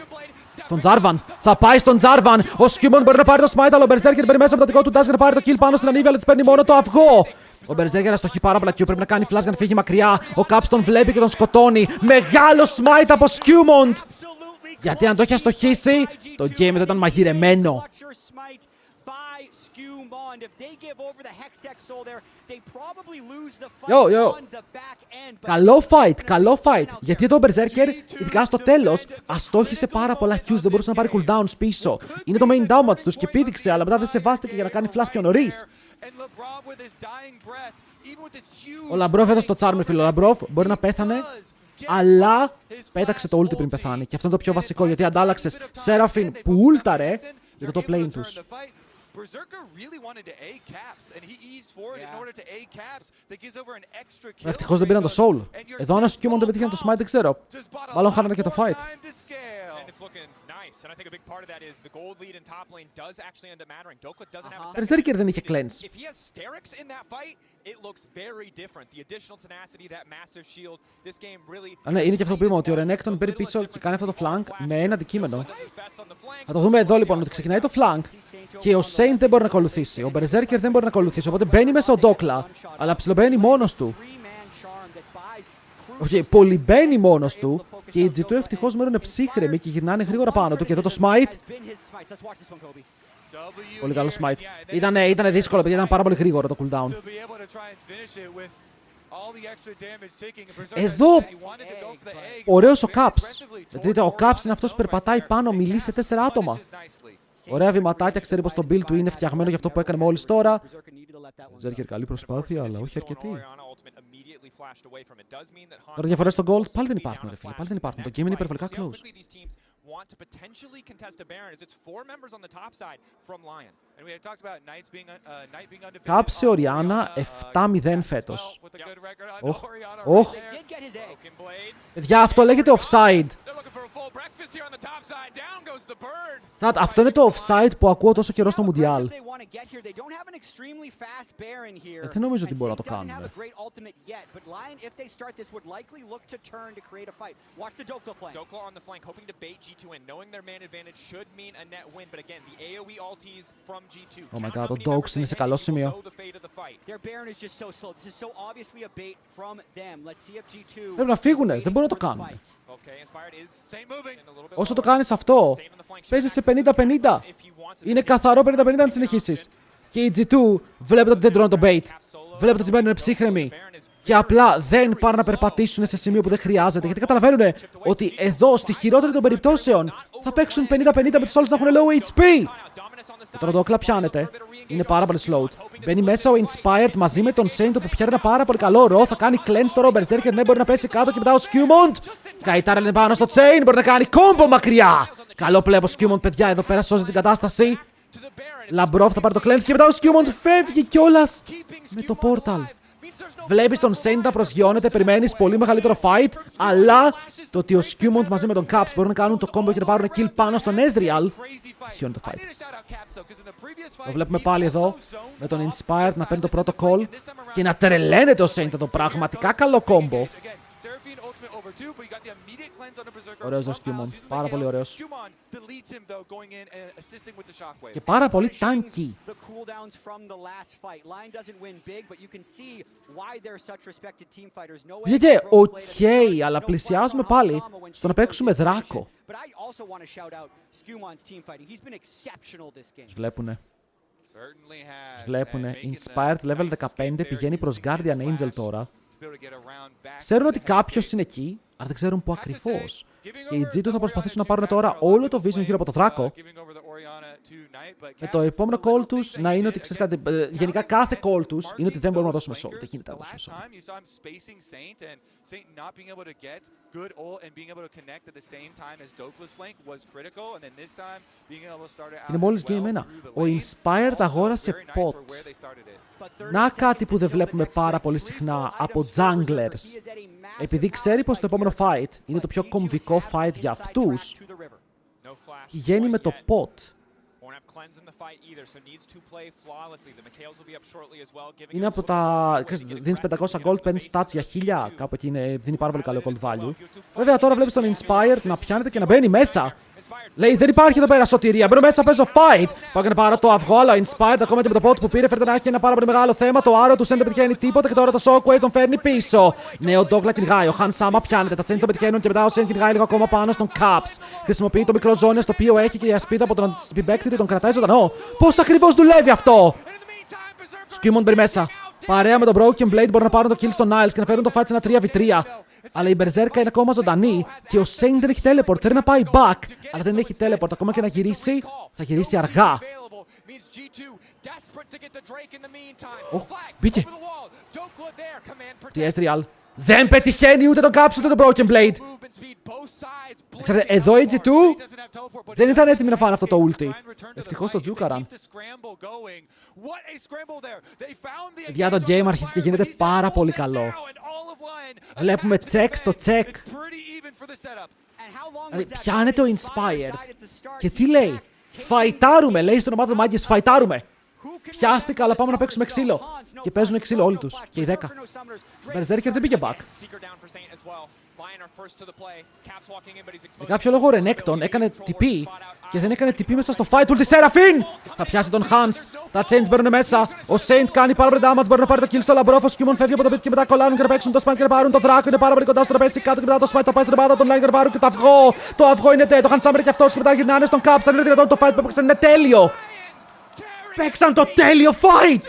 στον Jarvan. Θα πάει στον Jarvan. Ο Skewmon μπορεί να πάρει το smite, αλλά ο Berserker μπαίνει μέσα από το δικό του dash για να πάρει το kill πάνω στην Anivia, αλλά της παίρνει μόνο το αυγό. Ο Berserker αστοχεί πάρα πολλά Q. Πρέπει να κάνει flash για να φύγει μακριά. Ο Caps τον βλέπει και τον σκοτώνει. Μεγάλο smite από Skewmon. Γιατί αν το έχει αστοχήσει, το game δεν ήταν μαγειρεμένο. Καλό fight. Γιατί εδώ ο Berserker, ειδικά στο τέλος, αστόχησε πάρα πολλά Qs. Δεν μπορούσε να πάρει cooldowns πίσω. Είναι το main damage τους και πήδηξε, αλλά μετά δεν σεβάστηκε για να κάνει flash πιο νωρίς. Ο Labrov έδωσε το charm, φίλο. Ο Labrov μπορεί να πέθανε, αλλά πέταξε το ulti πριν πεθάνει. Και αυτό είναι το πιο βασικό, γιατί αντάλλαξες Seraphine που ούλταρε για το top lane τους. Ευτυχώς δεν πήραν το soul. Εδώ αν ο Skewmon δεν πετύχανε το smite δεν ξέρω. Μάλλον χάνανε και το fight. Berserker δεν είχε cleanse. Ναι, είναι και αυτό που είπαμε, ότι ο Renekton παίρνει πίσω και κάνει αυτό το flank με ένα αντικείμενο. Θα το δούμε εδώ λοιπόν, ότι ξεκινάει το flank και ο Saint δεν μπορεί να ακολουθήσει. Ο Berserker δεν μπορεί να ακολουθήσει, οπότε μπαίνει μέσα ο Dokla, αλλά ψιλομπαίνει μόνος του. Πολυμπαίνει μόνος του και οι G2 ευτυχώς μένουν ψύχρεμοι και γυρνάνε γρήγορα πάνω του. Και εδώ το smite. Πολύ καλό smite. Ήτανε δύσκολο, γιατί ήταν πάρα πολύ γρήγορο το cooldown. Εδώ, ωραίος ο Caps. Δείτε, ο Caps είναι αυτός που περπατάει πάνω, μιλεί σε 4 άτομα. Ωραία βηματάκια, ξέρει πως το build του είναι φτιαγμένο για αυτό που έκανε μόλις τώρα. Berserker καλή προσπάθεια, αλλά όχι αρκετή. Τώρα διαφορές στο gold πάλι δεν υπάρχουν, ρε φίλε. Πάλι δεν υπάρχουν. Το game είναι υπερβολικά close. Caps σε Orianna 7-0 φέτος. Οχ. Παιδιά, αυτό λέγεται offside. Αυτό είναι το offside που ακούω τόσο καιρό στο Mundial. Δεν νομίζω ότι μπορούν να το κάνουν. Oh my god, το Dogs είναι σε καλό σημείο. Πρέπει να φύγουνε, δεν μπορούν να το κάνουν. Όσο το κάνεις αυτό, παίζεις σε 50-50. Είναι καθαρό 50-50 αν συνεχίσεις. Και οι G2 βλέπετε ότι δεν τρώνε το bait. Βλέπετε ότι μένουν ψύχρεμοι. Και απλά δεν πάνε να περπατήσουν σε σημείο που δεν χρειάζεται. Γιατί καταλαβαίνουν ότι εδώ, στη χειρότερη των περιπτώσεων, θα παίξουν 50-50 με τους άλλους να έχουν low HP. Τώρα το Dokla πιάνεται. Είναι πάρα πολύ slowed. Μπαίνει μέσα ο Inspired μαζί με τον Saint που πιάνει ένα πάρα πολύ καλό ρο. Θα κάνει cleanse τώρα ο Berserker. Ναι, μπορεί να πέσει κάτω και μετά ο Skewmon. Καϊτάρα είναι πάνω στο chain. Μπορεί να κάνει combo μακριά. Καλό πλέον ο Skewmon, παιδιά. Εδώ πέρα σώζει την κατάσταση. Labrov θα πάρει το cleanse και μετά ο Skewmon φεύγει κιόλας με το portal. Βλέπεις τον Saint να προσγειώνεται, περιμένεις πολύ μεγαλύτερο fight, αλλά το ότι ο Skewmon μαζί με τον Caps μπορούν να κάνουν το combo και να πάρουν kill πάνω στον Ezreal, ισχύουν το fight. Το βλέπουμε πάλι εδώ, με τον Inspired να παίρνει το πρώτο call και να τρελαίνεται ο Saint, το πραγματικά καλό combo. Ωραίος ο Skewmon, πάρα πολύ ωραίος. Και πάρα πολύ tanky. Βγήκε οκ, αλλά πλησιάζουμε πάλι στο να παίξουμε δράκο. Τους βλέπουνε. Τους βλέπουνε. Inspired level 15 πηγαίνει προς Guardian Angel τώρα. Ξέρουν ότι κάποιος είναι εκεί, αλλά δεν ξέρουν πού ακριβώς. Και οι G2 θα προσπαθήσουν να πάρουν τώρα όλο το vision γύρω από το Δράκο. Με το επόμενο call τους να είναι ότι ξέρεις κάτι. Γενικά κάθε call τους είναι ότι δεν μπορούμε να δώσουμε soul. Δεν γίνεται να δώσουμε soul. Είναι μόλις game 1. Ο Inspired αγόρασε pot. Να κάτι που δεν βλέπουμε πάρα πολύ συχνά από junglers. Επειδή ξέρει πως το επόμενο fight είναι το πιο κομβικό fight για αυτούς, πηγαίνει με το pot. Είναι από τα... δίνεις 500 gold, παίρνεις stats για 1000, κάπου εκεί είναι, δίνει πάρα πολύ καλό gold value. Βέβαια τώρα βλέπεις τον Inspired να πιάνεται και να μπαίνει μέσα. Λέει δεν υπάρχει εδώ πέρα σωτηρία. Μπαίνω μέσα, παίζω fight. Πάω και να πάρω το αυγό, αλλά Inspired ακόμα και με το pot που πήρε φέρεται να έχει ένα πάρα πολύ μεγάλο θέμα. Το arrow του δεν πετυχαίνει τίποτα και τώρα το shockwave τον φέρνει πίσω. Ναι, ο Dogla κυνηγάει. Ο Han Sama πιάνεται. Τα chain τον πετυχαίνουν και μετά ο Sen κυνηγάει λίγο ακόμα πάνω στον Caps. Χρησιμοποιεί το μικρό ζώνιο στο οποίο έχει και η ασπίδα από τον παίκτη του τον κρατάει ζωντανό. Πώς ακριβώς δουλεύει αυτό! Skimon μπαίνει μέσα. Παρέα με τον Broken Blade μπορούν να πάρουν το kill στον Niles και να φέρουν το fight σε ένα 3v3. Αλλά η Berserker είναι ακόμα ζωντανή και ο Saint δεν έχει teleport. Θέλει να πάει back, αλλά δεν έχει teleport. Ακόμα και να γυρίσει, θα γυρίσει αργά. Μπήκε. Τι Ezreal. Δεν πετυχαίνει ούτε τον Caps ούτε τον Broken Blade. Ξέρετε, εδώ η G2 δεν ήταν έτοιμοι να φάνε αυτό το ulti. Ευτυχώς το τζούκαραν. Για το game αρχίζει και γίνεται πάρα πολύ καλό. Βλέπουμε check στο check. Δηλαδή πιάνεται ο Inspired και τι λέει? Φαϊτάρουμε, λέει στον ομάδα του μάγκες, φαϊτάρουμε. Πιάστηκα, αλλά πάμε να παίξουμε ξύλο. Και παίζουν ξύλο όλοι τους. Και οι 10. Berserker δεν πήγε back. Για κάποιο λόγο ο Renekton έκανε TP και δεν έκανε TP μέσα στο fight. Ulti Seraphine! Θα πιάσει τον Hans. Τα chains μπαίνουν μέσα. Ο Saint κάνει πάρα πολύ damage. Μπορεί να πάρει το kill στο Labrov. Ο Skimon φεύγει από το pit και μετά κολλάνουν και να παίξουν το smite και να πάρουν το Δράκο. Είναι πάρα πολύ κοντά στο να πέσει κάτω και μετά το smite θα πάει στην ομάδα των Line και να πάρουν και το αυγό. Το αυγό είναι dead. Το Hans Summer και αυτός και μετά γυρνάνε στον Caps. Αν είναι δυνατόν το fight που έπαιξαν είναι τέλειο. Παίξαν το τέλειο fight!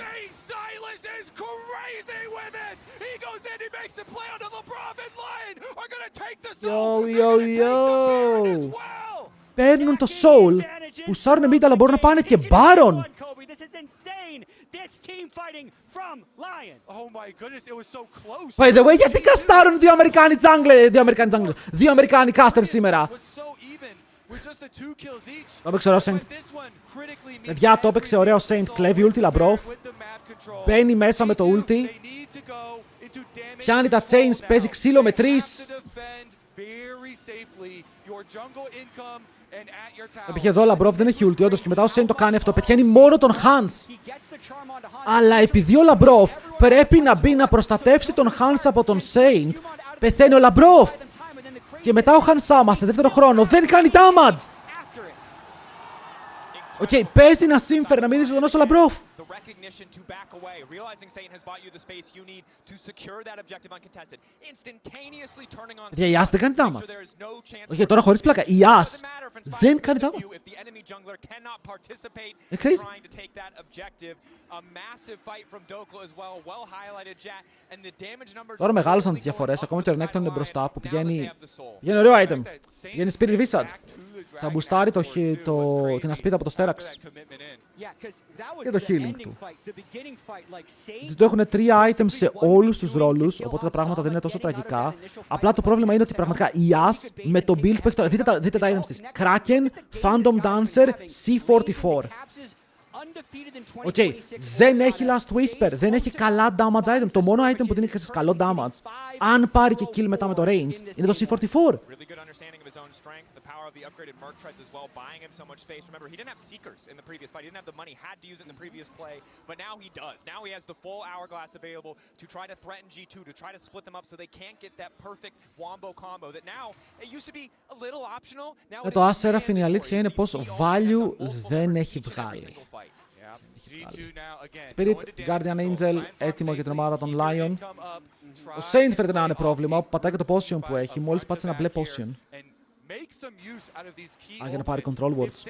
Yo. Παίρνουν το soul, πουσάρουν mid αλλά μπορούν να πάνε και Baron. By the way, γιατί καστάρουν δύο Αμερικάνοι jungle, δύο Αμερικάνοι caster σήμερα? Το έπαιξε ωραίο Saint. Παιδιά, το έπαιξε ωραίο Saint. Κλέβει ulti Labrov. Μπαίνει μέσα με το ulti. Πιάνει τα chains, παίζει ξύλο με 3. Επειδή εδώ ο Labrov δεν έχει ulti όντως και μετά ο Saint το κάνει αυτό. Πετυχαίνει μόνο τον Hans. Αλλά επειδή ο Labrov πρέπει να μπει να προστατεύσει τον Hans από τον Saint, πεθαίνει ο Labrov. Και μετά ο Han Sama σε δεύτερο χρόνο δεν κάνει damage. Οκ, παίζει να σύμφερε να μείνει ζωντανός ο Labrov. Για η As δεν κάνει damage. Όχι, τώρα χωρίς πλάκα. Η As δεν κάνει damage. Crazy. Τώρα μεγάλωσαν τις διαφορές. Ακόμα και ο Renekton είναι μπροστά που πηγαίνει ωραίο item. Πηγαίνει Spirit Visage. Θα μπουστάρει την ασπίδα από το Sterax. Και το healing του. Του έχουν 3 items σε όλους τους ρόλους, οπότε τα πράγματα δεν είναι τόσο τραγικά. Απλά το πρόβλημα είναι ότι πραγματικά η As με το build που έχει τώρα. Δείτε τα items της. Kraken, Phantom Dancer, C44. Οκ, δεν έχει Last Whisper, δεν έχει καλά damage item. Το μόνο item που δίνει και σε καλό damage, αν πάρει και kill μετά με το range, είναι το C44. The upgraded Merc Treads as well, buying him so much space. Remember, he didn't have Seekers in the previous fight. He didn't have the money, had to use it in the previous play, but now he does. Now he has the full Hourglass available to try to threaten G2, to try to split them up so they can't get that perfect wombo combo that now, it used to be a little optional. Now το Seraphine η αλήθεια είναι πως value δεν έχει βγάλει. Spirit, Guardian Angel, έτοιμο για την ομάδα των Lyon. Ο Saint φέρεται να είναι πρόβλημα, πατάει και το potion που έχει, μόλις πάτησε ένα μπλε potion. Για να πάρει control words.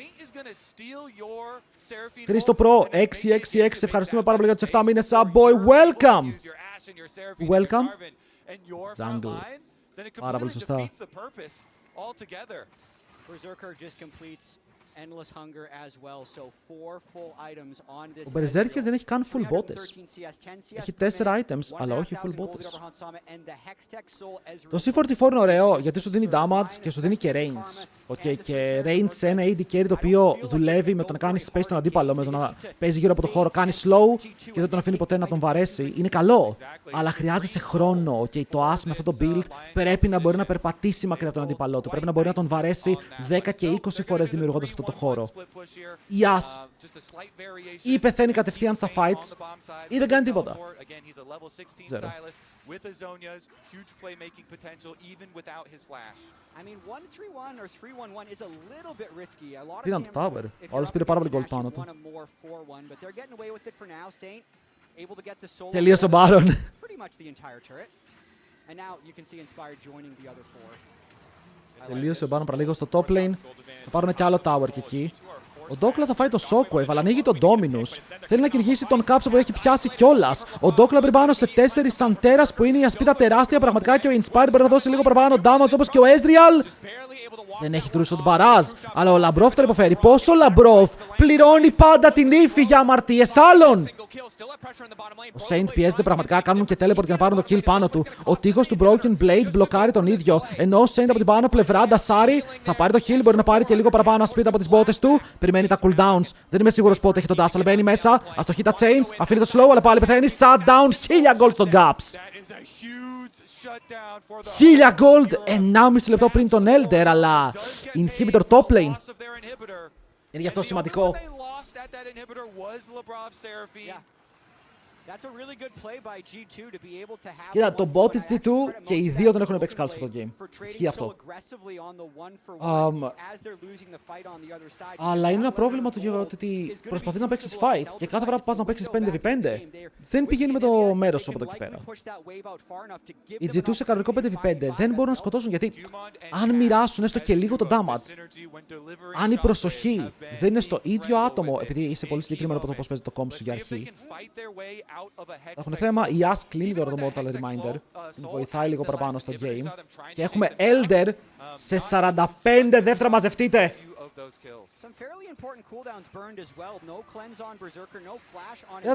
Χρήστο Pro 666, ευχαριστούμε πάρα πολύ για τους 7 μήνες. Subboy, welcome! Welcome. Jungle. Πάρα πολύ σωστά. Ο Berserker δεν έχει καν full bottles. Έχει 4 items, αλλά όχι full bottles. Το C44 είναι ωραίο γιατί σου δίνει damage και σου δίνει και range. Okay, και range σε ένα AD carry το οποίο δουλεύει με το να κάνει space τον αντίπαλο, με το να παίζει γύρω από το χώρο, κάνει slow και δεν τον αφήνει ποτέ να τον βαρέσει. Είναι καλό, αλλά χρειάζεσαι χρόνο. Okay, το As με αυτό το build πρέπει να μπορεί να περπατήσει μακριά από τον αντίπαλό του. Πρέπει να μπορεί να τον βαρέσει 10 και 20 φορές δημιουργώντας αυτό το χώρο. Η As ή πεθαίνει κατευθείαν στα fights ή δεν κάνει τίποτα. Zero. Πήραν το tower. Όλος πήρε πάρα πολύ gold πάνω του. Τελείωσε ο Baron. Τελείωσε ο Baron παραλίγο στο top lane. Θα πάρουν κι άλλο tower και εκεί. Ο Ντόκλα θα φάει το Shockwave, αλλά ανοίγει τον Dominus. Θέλει να κυνηγήσει τον Κάψο που έχει πιάσει κιόλας. Ο Ντόκλα πριν πάνω σε 4 Σαντέρας που είναι η ασπίδα τεράστια πραγματικά και ο Inspired μπορεί να δώσει λίγο παραπάνω damage όπως και ο Ezreal. Δεν έχει true shot barrage, αλλά ο Λαμπρόφ τον υποφέρει. Πόσο ο Λαμπρόφ πληρώνει πάντα την ύφη για αμαρτίες άλλων. Ο Saint πιέζεται πραγματικά, κάνουν και teleport για να πάρουν το kill πάνω του. Ο τείχος του Broken Blade μπλοκάρει τον ίδιο. Ενώ ο Saint από την πάνω πλευρά ντασάρει, θα πάρει το kill, μπορεί να πάρει και λίγο παραπάνω ασπίδα από τις μπότες του. Περιμένει τα cooldowns. Δεν είμαι σίγουρος πότε έχει τον dash, αλλά μπαίνει μέσα. Ας το hit τα chains, αφήνει το slow, αλλά πάλι πεθαίνει. Shutdown, 1000 gold στο gaps. 1000 gold, 1,5 λεπτό πριν τον Elder, αλλά inhibitor top lane. Είναι γι' αυτό σημαντικό. Κοίτα, το bot της G2 και οι δύο δεν έχουν παίξει καλά σε αυτό το game. Ισχύει αυτό. Αλλά είναι ένα πρόβλημα το γεγονός ότι προσπαθείς να παίξεις fight και κάθε φορά που πας να παίξεις 5v5 δεν πηγαίνει με το μέρος σου από εδώ και πέρα. Οι G2 σε κανονικό 5v5 δεν μπορούν να σκοτώσουν γιατί αν μοιράσουν έστω και λίγο το damage, αν η προσοχή δεν είναι στο ίδιο άτομο, επειδή είσαι πολύ συγκεκριμένο από το πώς παίζει το comp σου για αρχή, έχουν θέμα. Η As κλείνει τώρα το Mortal Reminder. Βοηθάει λίγο παραπάνω στο game. Και έχουμε Elder σε 45 δεύτερα. Μαζευτείτε!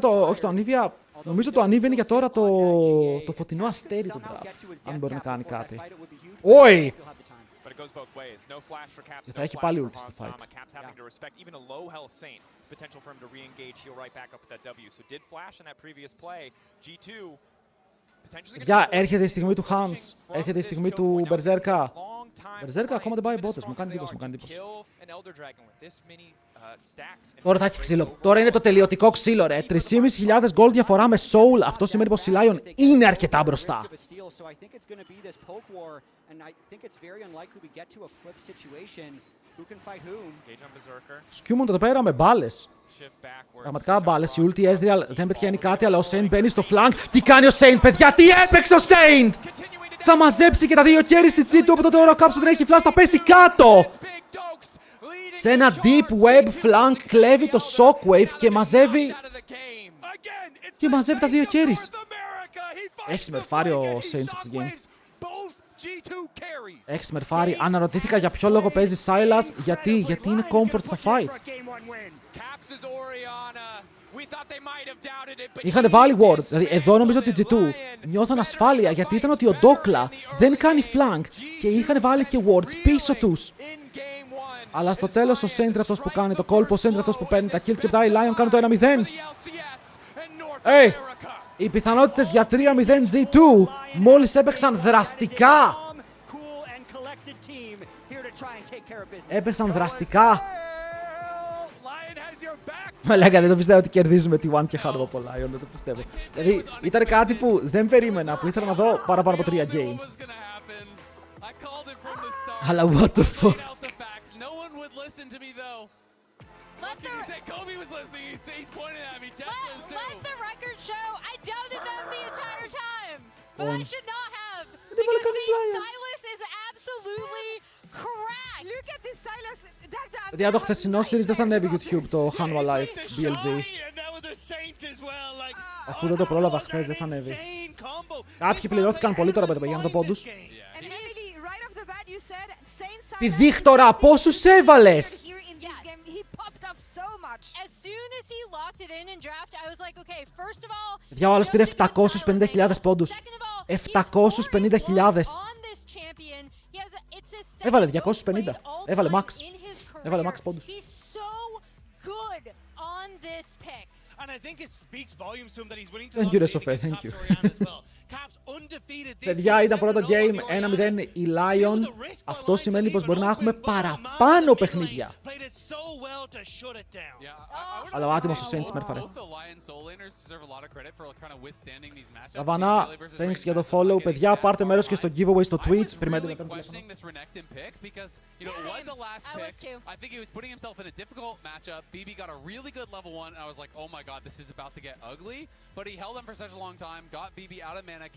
Όχι το Anivia. Νομίζω το Anivia είναι για τώρα το φωτεινό αστέρι του draft. Αν μπορεί να κάνει κάτι. Όχι! Και θα έχει πάλι ulti στο fight. Παιδιά, έρχεται η στιγμή του Hans. Έρχεται η στιγμή του Berserker. Berserker ακόμα δεν πάει μπότες. Μου κάνει εντύπωση. Τώρα θα έχει ξύλο. Τώρα είναι το τελειωτικό ξύλο, ρε. 3.500 gold διαφορά με soul. Αυτό σημαίνει πως η Lyon είναι αρκετά μπροστά. Σκιούμον το πέρα με μπάλες. Πραγματικά μπάλες. Η ulti Ezreal δεν πετυχαίνει κάτι, αλλά ο Saint μπαίνει στο flank. Τι κάνει ο Saint, παιδιά, τι έπαιξε ο Saint! Θα μαζέψει και τα δύο χέρι στη G2 από τότε ώρα ο Κάψο δεν έχει flash, θα πέσει κάτω! Σε ένα deep web flank κλέβει το shockwave και μαζεύει... τα δύο χέρι. Έχει συμμερφάρει ο Saint σε αυτό το game. Έχει συμμερφάρει. Αναρωτήθηκα για ποιο λόγο παίζει Silas, γιατί είναι comfort στα fights. Είχαν βάλει wards, δηλαδή εδώ νομίζω ότι G2 νιώθαν ασφάλεια γιατί ήταν ότι ο Ντόκλα δεν κάνει flank και είχαν βάλει και wards πίσω τους. Αλλά στο τέλος ο Saint αυτός που κάνει το κόλπο, ο Saint αυτός που παίρνει τα kill και μετά οι Lyon κάνουν το 1-0. Οι πιθανότητες για 3-0 G2 μόλις έπαιξαν δραστικά. Μαλάκα, δεν το πιστεύω ότι κερδίζουμε τη One και χάνουμε από Lyon, δεν το πιστεύω. Δηλαδή, ήταν κάτι που δεν περίμενα, που ήθελα να δω παραπάνω από 3 games. Αλλά what the fuck. Δηλαδή, το χθεσινό series δεν θα ανέβει YouTube, το Hanwha Live BLG. Αφού δεν το πρόλαβα χθες, δεν θα ανέβει. Κάποιοι πληρώθηκαν πολύ τώρα για να το πόντους. Πηδήχτορα, πόσους έβαλες! Παιδιά, ο άλλος πήρε 750.000 πόντους. 750.000. Έβαλε 250. Έβαλε Max. Έβαλε Max πόντους. Thank you, Resofé, thank you. Παιδιά, ήταν πρώτο game, 1-0 η Lyon. Αυτό σημαίνει πως μπορεί να έχουμε παραπάνω παιχνίδια. Αλλά ο άτιμος ο Saints με έφαρε. Λαβανά, thanks για το follow. Παιδιά, πάρτε μέρος και στο giveaway στο Twitch. Περιμένετε να κάνετε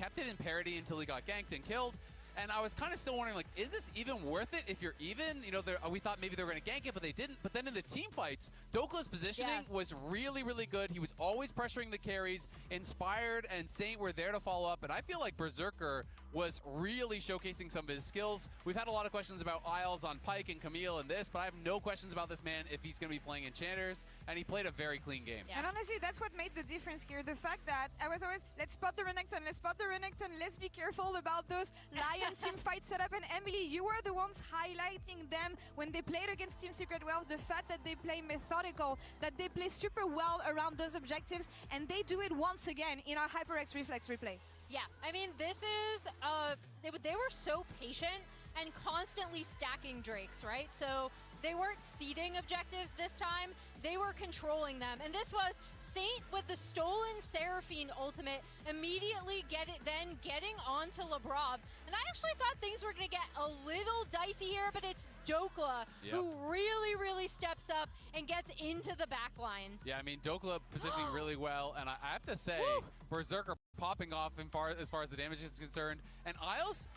kept it in parity until he got ganked and killed. And I was kind of still wondering, like, is this even worth it if you're even? You know, we thought maybe they were going to gank it, but they didn't. But then in the team fights, Dokla's positioning was really, really good. He was always pressuring the carries. Inspired and Saint were there to follow up. And I feel like Berserker was really showcasing some of his skills. We've had a lot of questions about Isles on Pyke and Camille and this, but I have no questions about this man if he's going to be playing Enchanters. And he played a very clean game. Yeah. And honestly, that's what made the difference here. The fact that I was always, let's spot the Renekton, let's be careful about those Lion team fight setup. And Emily, you were the ones highlighting them when they played against Team Secret Wells. The fact that they play methodical, that they play super well around those objectives, and they do it once again in our HyperX Reflex replay. Yeah, I mean, this is, they were so patient and constantly stacking Drakes, right? So they weren't seeding objectives this time, they were controlling them. And this was Saint with the stolen Seraphine ultimate, immediately getting onto Labrov. And I actually thought things were going to get a little dicey here, but it's Dokla who really, really steps up and gets into the back line. Yeah, I mean, Dokla positioning really well, and I have to say, Berserker popping off as far as the damage is concerned. And Isles,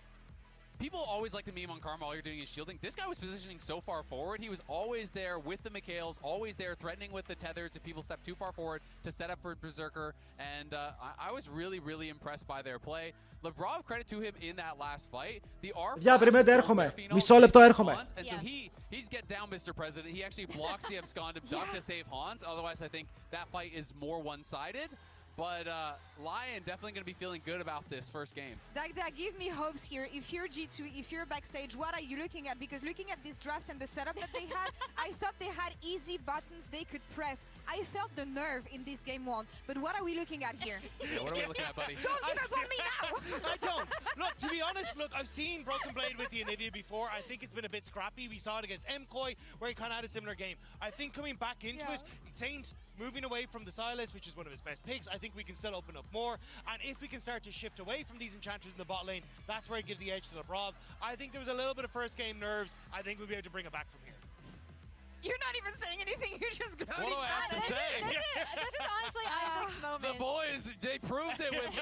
people always like to meme on Karma, all you're doing is shielding. This guy was positioning so far forward. He was always there with the Mikhails, always there threatening with the tethers if people step too far forward to set up for Berserker. And I was really, really impressed by their play. Labrov, credit to him in that last fight. The R. Yeah, περιμένετε, έρχομαι. Μισό λεπτό, έρχομαι. And so he's get down, Mr. President. He actually blocks the abscond of Duck to save Hans. Otherwise, I think that fight is more one-sided. But Lyon definitely going to be feeling good about this first game. Dagda, give me hopes here. If you're G2, if you're backstage, what are you looking at? Because looking at this draft and the setup that they had, I thought they had easy buttons they could press. I felt the nerve in this game one. But what are we looking at here? Yeah, what are we looking at, buddy? Don't give up on me now! I don't. Look, to be honest, I've seen Broken Blade with the Anivia before. I think it's been a bit scrappy. We saw it against MKOI, where he kind of had a similar game. I think coming back into it, Saint moving away from the Silas, which is one of his best picks, I think we can still open up more. And if we can start to shift away from these enchanters in the bot lane, that's where I give the edge to Labrov. I think there was a little bit of first game nerves. I think we'll be able to bring it back from here. You're not even saying anything, you're just gloating. What do I have to say? This is honestly Isaac's moment. The boys, they proved it with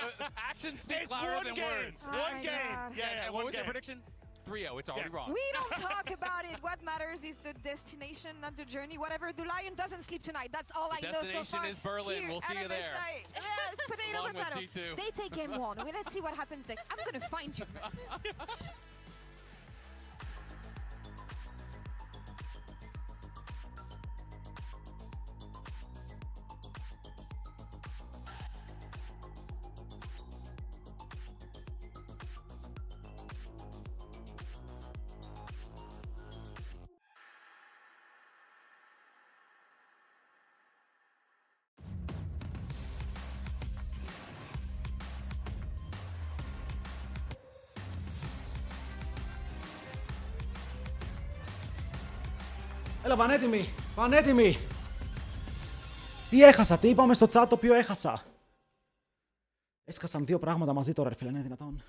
actions speak louder than words. One game. Yeah, and what was your prediction? 3-0, it's already wrong. We don't talk about it. What matters is the destination, not the journey. Whatever, the Lion doesn't sleep tonight. That's all I know so far. Destination is Berlin. Here, we'll see you there. Potato, potato. They take game one. Let's see what happens next. I'm going to find you. Έλα, πανέτοιμοι, πανέτοιμοι. Τι έχασα, τι είπαμε στο chat το οποίο έχασα. Έσκασαν δύο πράγματα μαζί τώρα, ρε φίλε, είναι δυνατόν.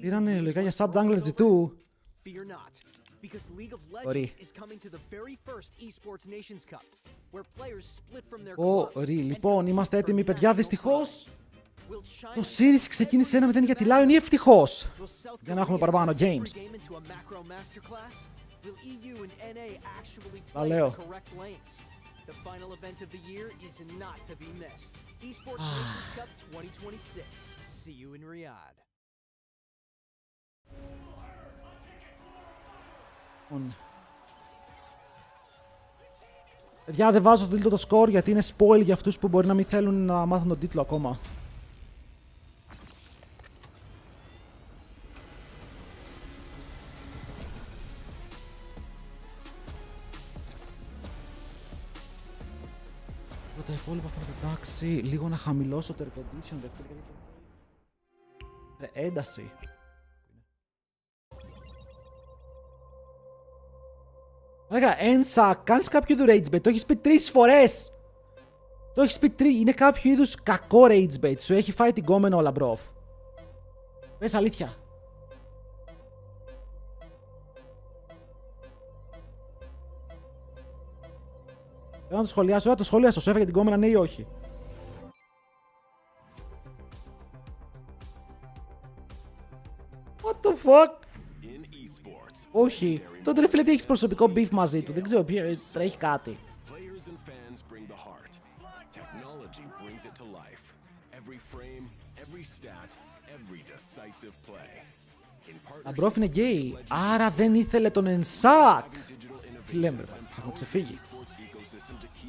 Πήρανε λογικά για sub jungler G2. Ωρί. Ωρί, λοιπόν, είμαστε έτοιμοι, παιδιά, δυστυχώς. Το series ξεκίνησε 1-0 για τη Lyon ή ευτυχώς. Για να έχουμε παραπάνω games. Will EU and NA actually Τα play λέω. the correct lanes? The final event of the year is not to be missed. Esports Nations Cup 2026. See you in Riyadh. Παιδιά, δεν βάζω το τίτλο το score γιατί είναι spoil για αυτούς που μπορεί να μην θέλουν να μάθουν τον τίτλο ακόμα. Τα υπόλοιπα φαίνεται εντάξει, λίγο να χαμηλώσω το air condition. Ένταση. Λέγα, Ένσα, κάνεις κάποιο είδου rage bait. Το έχεις πει 3 φορές. Το έχεις πει 3. Είναι κάποιο είδους κακό rage bait. Σου έχει φάει την κόμενο ο Λαμπρόφ. Πες αλήθεια. Θέλω να το σχολιάσω. Ωραία, το σχολιάσω. Σου έφαγε την κόμενα, ναι ή όχι. What the fuck. Όχι. Τότε ρε φίλε τι έχεις προσωπικό beef μαζί του. Δεν ξέρω ποιο τρέχει κάτι. Αμπρόφ είναι γκέι. Άρα δεν ήθελε τον Ενσάκ. Τι λέμε ρε πάλι, έχουμε ξεφύγει.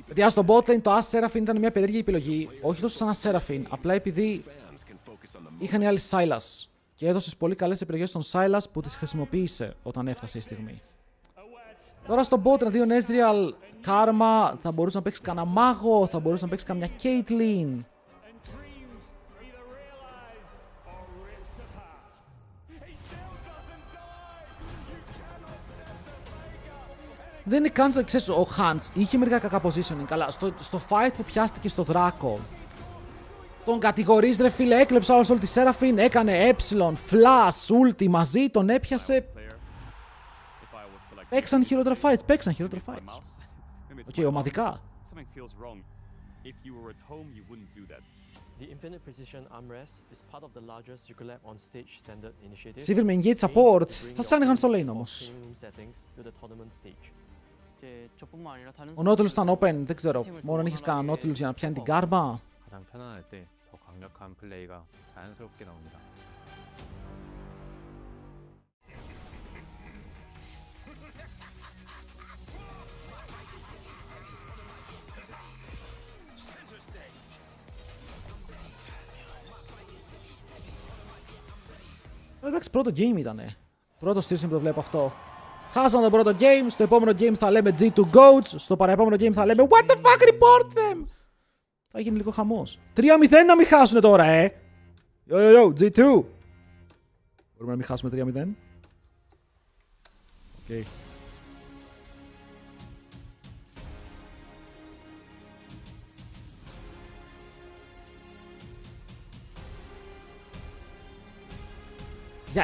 Παιδιά στο botlane το As Seraphine ήταν μια περίεργη επιλογή. Όχι τόσο σαν As Seraphine, απλά επειδή είχαν οι άλλοι Sylas. Και έδωσες πολύ καλές επιλογές στον Sylas που τις χρησιμοποίησε όταν έφτασε η στιγμή. Τώρα στο bot αντίον Ezreal, Karma, θα μπορούσε να παίξει κανένα μάγο, θα μπορούσε να παίξει καμιά Caitlyn. Δεν είναι καν το ξέρεις, ο Hans είχε μερικά κακά positioning, αλλά στο fight που πιάστηκε στο Δράκο, τον κατηγορείς ρε φίλε, έκλεψε όλος όλη τη Seraphine, έκανε flash, ulti μαζί, τον έπιασε. Παίξαν χειρότερα fights, Οκ, ομαδικά. Civil με engage support, θα σ' άνοιγαν στο lane όμως. Ο Nautilus ήταν open, δεν ξέρω, μόνο αν είχες κανένα Nautilus για να πιάνει την κάρμα. Εντάξει, πρώτο game ήτανε. Πρώτο stream που το βλέπω αυτό. Χάσαμε το πρώτο game, στο επόμενο game θα λέμε G2 Goats, στο παραεπόμενο game θα λέμε What the fuck, report them! Θα γίνει λίγο χαμός. 3-0 να μην χάσουνε τώρα, Yo, G2! Μπορούμε να μην χάσουμε 3-0. Οκ.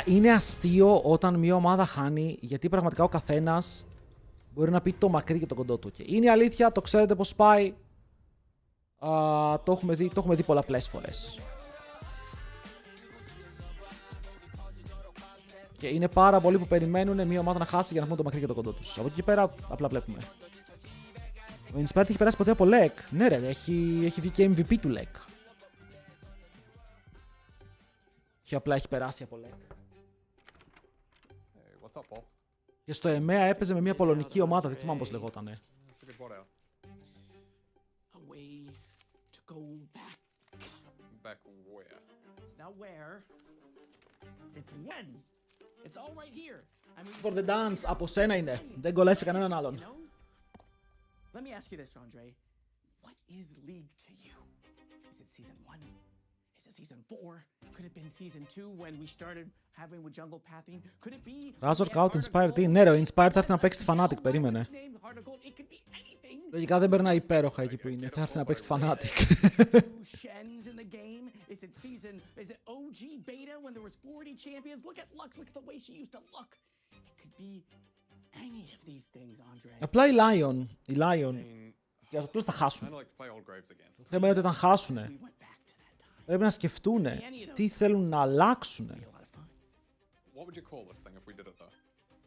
Είναι αστείο όταν μια ομάδα χάνει, γιατί πραγματικά ο καθένας μπορεί να πει το μακρύ και το κοντό του. Και είναι αλήθεια, το ξέρετε πώς πάει. Το έχουμε δει πολλαπλές φορές. Και είναι πάρα πολλοί που περιμένουν μια ομάδα να χάσει για να πούμε το μακρύ και το κοντό τους. Από εκεί πέρα απλά βλέπουμε. Ο Inspired έχει περάσει ποτέ από LEC. Ναι ρε, έχει βγει και MVP του LEC. Και απλά έχει περάσει από LEC. Και στο EMEA έπαιζε με μια πολωνική ομάδα, δεν θυμάμαι πώς λεγότανε. For the dance, από σένα είναι. Δεν κολλάει σε κανέναν άλλον. Let me ask you this, Andre. What is League to you? Is it season 1? Is it season 4? Could it have been season 2 when we started having with jungle pathing? Could it be... Razor Scout Inspired Team. Ναι ρε, ο Inspired θα έρθει να παίξει τη Fnatic, περίμενε. Λογικά δεν περνάει υπέροχα εκεί που είναι. Θα έρθει να παίξει τη Fnatic. Απλά η Lyon. Για αυτούς θα χάσουν. Το θέμα είναι ότι όταν χάσουνε, πρέπει να σκεφτούνε τι θέλουν να αλλάξουνε.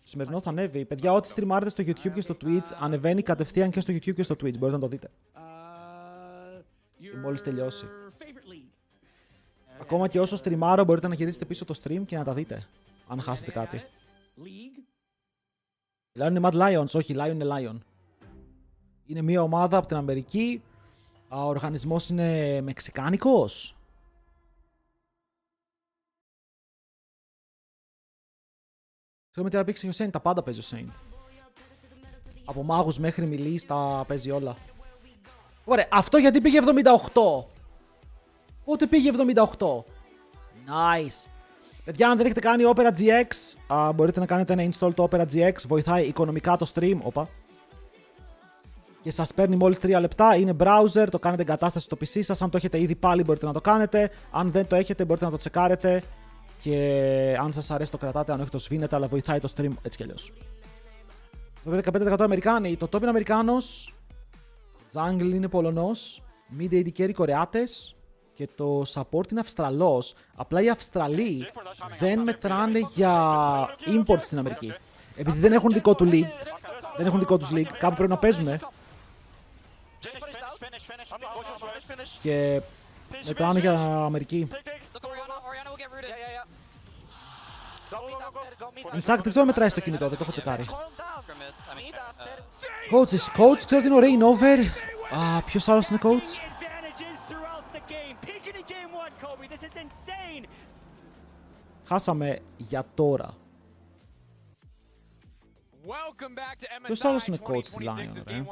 Το σημερινό θα ανέβει. Παιδιά, ό,τι στριμάρετε στο YouTube και στο Twitch ανεβαίνει κατευθείαν και στο YouTube και στο Twitch. Μπορείτε να το δείτε. Μόλις τελειώσει. Ακόμα και όσο στριμάρω μπορείτε να γυρίσετε πίσω το stream και να τα δείτε. Αν χάσετε κάτι. Lion είναι Mad Lions. Όχι, Lion είναι Lion. Είναι μια ομάδα από την Αμερική. Ο οργανισμός είναι μεξικάνικος. Ξέρουμε τι να παίξει ο Saint. Τα πάντα παίζει ο Saint. Από μάγους μέχρι μιλείς τα παίζει όλα. Ωραία, αυτό γιατί πήγε 78. Πότε πήγε 78. Nice. Παιδιά, αν δεν έχετε κάνει Opera GX, μπορείτε να κάνετε ένα install το Opera GX. Βοηθάει οικονομικά το stream. Όπα. Και σας παίρνει μόλις 3 λεπτά. Είναι browser, το κάνετε εγκατάσταση στο PC σας. Αν το έχετε ήδη πάλι μπορείτε να το κάνετε. Αν δεν το έχετε μπορείτε να το τσεκάρετε. Και αν σας αρέσει το κρατάτε, αν όχι το σβήνετε, αλλά βοηθάει το stream έτσι κι αλλιώς. Βέβαια 15% Αμερικάνοι. Το top είναι Αμερικάνος. Jungle είναι Πολωνός. Mid AD carry Κορεάτες. Και το support είναι Αυστραλός. Απλά οι Αυστραλοί δεν μετράνε για import στην Αμερική. Επειδή δεν έχουν δικό του league. Δεν έχουν δικό τους league. Κάπου πρέπει να παίζουνε. Και μετράνε για Αμερική. Ενσάκ, δεν ξέρω μετράει στο κινητό, δεν το έχω τσεκάρει. Coach, ξέρω ότι είναι ο Rain Over. Ποιος άλλος είναι coach? Χάσαμε για τώρα. Ποιος άλλος είναι coach στη Lyon, ρε?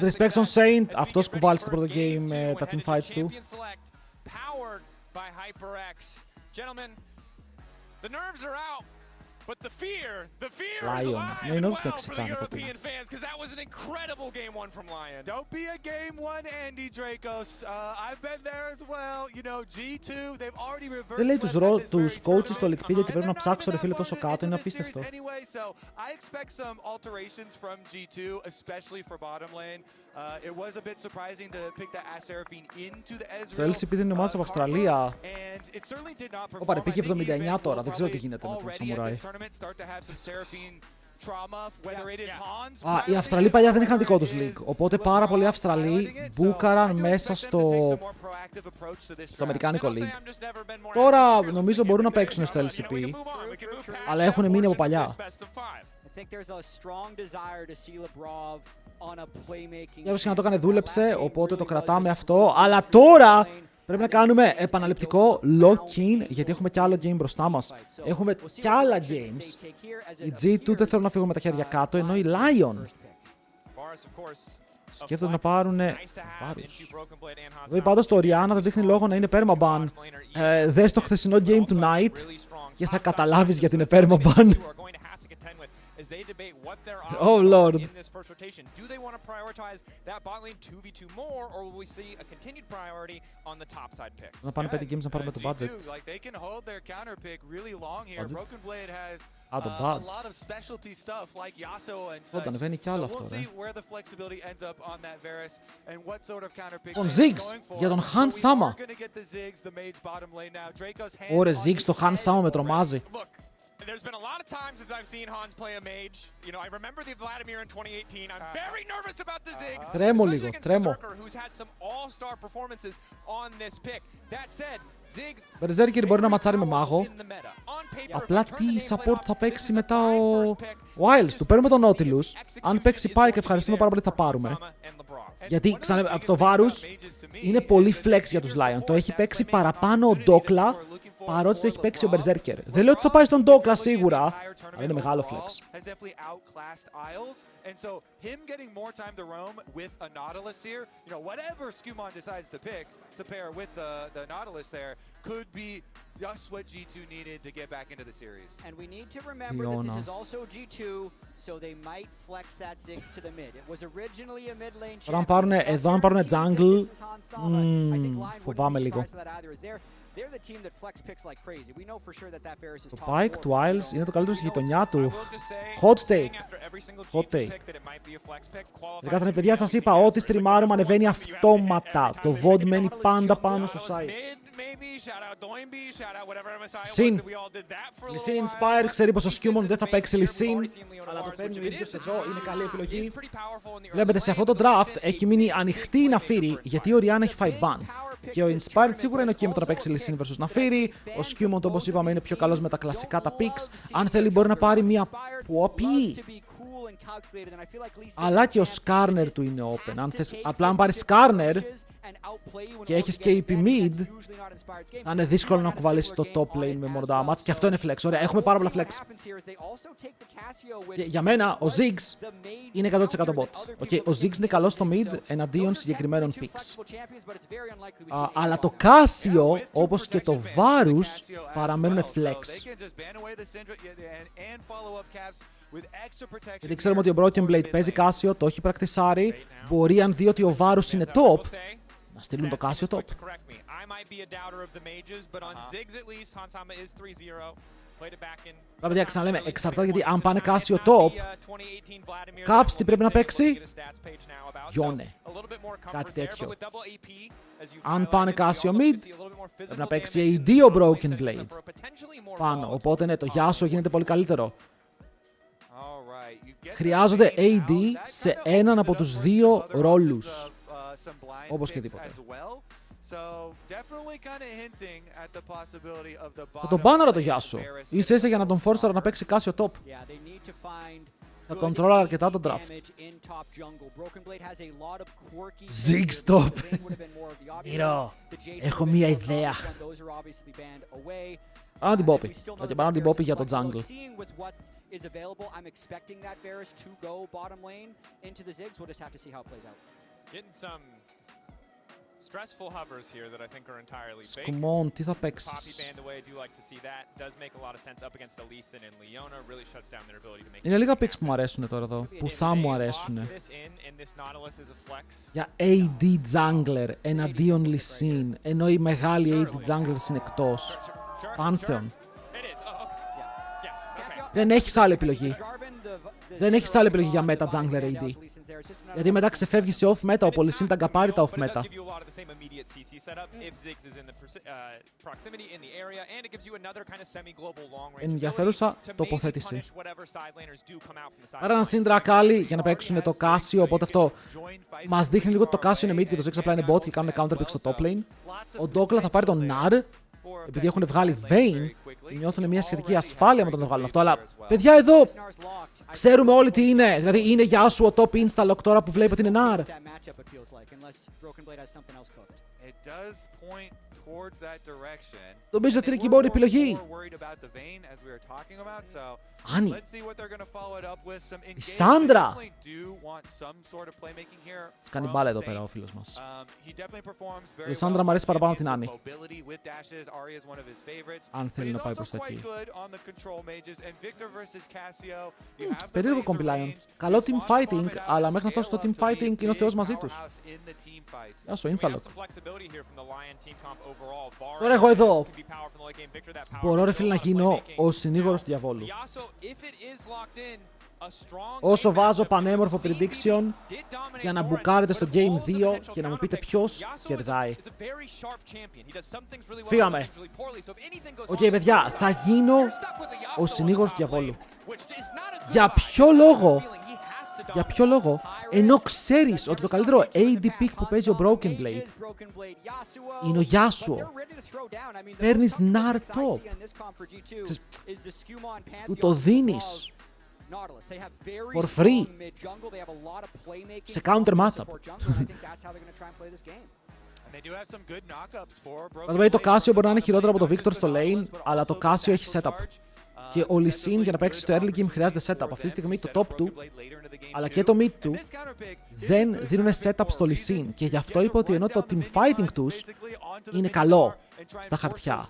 Respect on Saint. Αυτός κουβάλει στο πρώτο game τα team fights του. But the fear Lyon. is alive Ναι, είναι and όντως well for the μεξικάνικο European fans because that was an incredible game one from Lyon. Don't be a game one, Andy Dracos. I've been there as well. You know, G2, they've already reversed. Δεν λέει τους coaches στο Wikipedia και πρέπει να ψάξω ρε φίλε τόσο κάτω, είναι απίστευτο. So I expect some alterations from G2, especially for bottom lane. It was a bit surprising to pick the Ash Seraphine into the Ezreal. Στο LCP δεν είναι ομάδες από Αυστραλία. Ωπα, πήγε 79 τώρα, δεν ξέρω τι γίνεται με τον Σαμουράι. Οι Αυστραλοί παλιά δεν είχαν δικό τους league, οπότε πάρα πολλοί Αυστραλοί μπούκαραν μέσα στο αμερικάνικο league. Τώρα νομίζω μπορούν να παίξουν στο LCP, αλλά έχουν μείνει από παλιά. Για όσοι να το έκανε δούλεψε, οπότε το κρατάμε αυτό, αλλά τώρα πρέπει να κάνουμε επαναληπτικό lock-in, γιατί έχουμε κι άλλο game μπροστά μας. Έχουμε κι άλλα games. Η G2 δεν θέλουν να φύγουν με τα χέρια κάτω, ενώ η Lyon σκέφτονται να πάρουν βάρους. Εδώ πάντως το Orianna δεν δείχνει λόγο να είναι permaban. Δες το χθεσινό game του Night και θα καταλάβεις γιατί είναι permaban. Oh Lord. In this first rotation, do they want to prioritize that bot lane 2v2 more, or will we see a continued priority on the top side picks? Να πάνε 5 games να πάρουμε το budget. Το budget. Όταν ανεβαίνει κι άλλο αυτό, ρε. Τον Ziggs για τον Han Sama. Ωραία, Ziggs το Han Sama με τρομάζει. There's been a lot of times since I've seen Hans play a mage. You know, I remember the Vladimir in 2018. I'm very nervous about the Ziggs. Τρέμω λίγο, τρέμω. Who's had some all-star performances on this pick. That said, Ziggs Berserker μπορεί να ματσάρει με μάγο. Απλά τι support θα παίξει μετά ο Wiles. Του παίρνουμε τον Nautilus. Αν παίξει Pike, ευχαριστούμε πάρα πολύ, θα πάρουμε. Γιατί από το βάρους είναι πολύ flex για τους Lion. Το έχει παίξει παραπάνω ο Dokla, παρότι το έχει παίξει ο Berserker. Δεν λέω ότι θα πάει στον Dokla σίγουρα, αλλά είναι μεγάλο flex. And so him getting more time to roam with a Nautilus here, you know, whatever Skumon decides to pick to pair with the Nautilus there could be just what G2 needed to get back into the series. And we need to remember that this is also G2, so they might flex that Ziggs to the mid. It was originally a mid lane champion. Εδώ αν πάρουν jungle, φοβάμαι λίγο. Το Pike του Wiles είναι το καλύτερο στη γειτονιά του. Hot take. Hot take. Δεκάτανε παιδιά, σας είπα, ό,τι στριμάρουμε ανεβαίνει αυτόματα. Το VOD μένει πάντα πάνω στο site. Συν. Λυσίν Inspire ξέρει πως ο Σκιούμον δεν θα παίξει Λυσίν, αλλά το παίρνει ο ίδιος εδώ, είναι καλή επιλογή. Βλέπετε σε αυτό το draft έχει μείνει ανοιχτή η Ναφίρι, γιατί ο Ριάννα έχει φάει ban. Και ο Inspired σίγουρα είναι ok με το να παίξει Λυσίν versus Ναφίρι. Ο Σκιούμον, όπως είπαμε, είναι πιο καλός με τα κλασικά τα picks. Αν θέλει μπορεί να πάρει μια Poppy. Αλλά και ο Skarner του είναι open. Αν θες απλά να πάρεις Skarner και έχεις και AP mid, θα είναι δύσκολο να κουβαλήσεις το top lane με μόνο damage. Και αυτό είναι flex. Ωραία, έχουμε πάρα πολλά flex. Και για μένα ο Ziggs είναι 100% bot. Okay, ο Ziggs είναι καλός στο mid εναντίον συγκεκριμένων picks. Αλλά το Casio, όπως και το Varus, παραμένουν flex. Γιατί ξέρουμε ότι ο Broken Blade παίζει Casio, το έχει πρακτισάρει. Μπορεί, αν δει ότι ο Varus είναι top, να στείλουν το Casio top. Παιδιά, ξαναλέμε, εξαρτάται γιατί αν πάνε Casio top, Caps τι πρέπει να παίξει? Γιόνε. Κάτι τέτοιο. Αν πάνε Casio mid, πρέπει να παίξει AD ο Broken Blade πάνω. Οπότε ναι, το Yasuo γίνεται πολύ καλύτερο. Χρειάζονται AD σε έναν από τους δύο ρόλους. Όπως και τίποτα. Θα τον μπάναρα το Yasuo. Ίσα ίσα για να τον φόρσαρα να παίξει Casio top. Θα controller αρκετά το draft. Ziggs top. Μύρο, έχω μία ιδέα. Πάνω την Poppy. Και πάνω την Poppy για το jungle. Is available. I'm expecting that Varus to go bottom lane into the Ziggs. We'll just have to see how it plays out. Getting some stressful hovers here that I think are entirely fake. Σκουμόν, τι θα παίξεις? Poppy banned away. I do like to see that. Does make a lot of sense up against the Lee Sin and Leona. Really shuts down their ability to make. Είναι λίγα picks που μου αρέσουν τώρα εδώ. Που θα μου αρέσουν. Για AD jungler εναντίον Lee Sin. Ενώ οι μεγάλοι AD junglers είναι εκτός. Pantheon. Δεν έχεις άλλη επιλογή. Δεν έχεις άλλη επιλογή για meta jungler AD. Γιατί μετά ξεφεύγει σε off meta, ο Πολυσύν τα γκαπάρει τα off meta. Ενδιαφέρουσα τοποθέτηση. Άρα ένα Syndra Akali για να παίξουν το Casio, οπότε αυτό μας δείχνει λίγο ότι το Casio είναι mid και το Ziggs απλά είναι bot και κάνουν counter pick στο top lane. Ο Dokla θα πάρει τον Nar, επειδή έχουν βγάλει Vayne και νιώθουν μια σχετική ασφάλεια με τον βγάλουν αυτό. Αλλά παιδιά, εδώ ξέρουμε όλοι τι είναι. Δηλαδή είναι Yasuo top insta-lock τώρα που βλέπει ότι είναι Nar. Νομίζω ότι είναι και η μόνη επιλογή. Άνι. Η Σάντρα. Της κάνει μπάλα εδώ πέρα ο φίλος μας. Η Σάντρα μου αρέσει παραπάνω από την Άνι. Αν θέλει να πάει προς τα εκεί. Περίεργο κόμπι Lyon. Καλό team fighting, αλλά μέχρι να φτάσει στο team fighting είναι ο Θεός μαζί τους. Γεια σου, Instalock. Τώρα εγώ εδώ μπορώ ρε φίλε να γίνω ο συνήγορος του διαβόλου. Όσο βάζω πανέμορφο prediction για να μπουκάρετε στο Game 2 και να μου πείτε ποιος κερδάει. Φύγαμε. Οκ, παιδιά, θα γίνω ο συνήγορος του διαβόλου. Για ποιο λόγο? Για ποιο λόγο? Ενώ ξέρεις ότι το καλύτερο AD pick που παίζει ο Broken Blade είναι ο Yasuo. Παίρνεις Nar top. Του το δίνεις for free σε counter matchup. Βέβαια το Casio μπορεί να είναι χειρότερο από το Victor στο lane, αλλά το Casio έχει setup. Και ο Lee Sin για να παίξει στο early game χρειάζεται setup. Αυτή τη στιγμή το top του, αλλά και το mid του, δεν δίνουν setup στο Lee Sin. Και γι' αυτό είπα ότι ενώ το team fighting τους είναι καλό στα χαρτιά,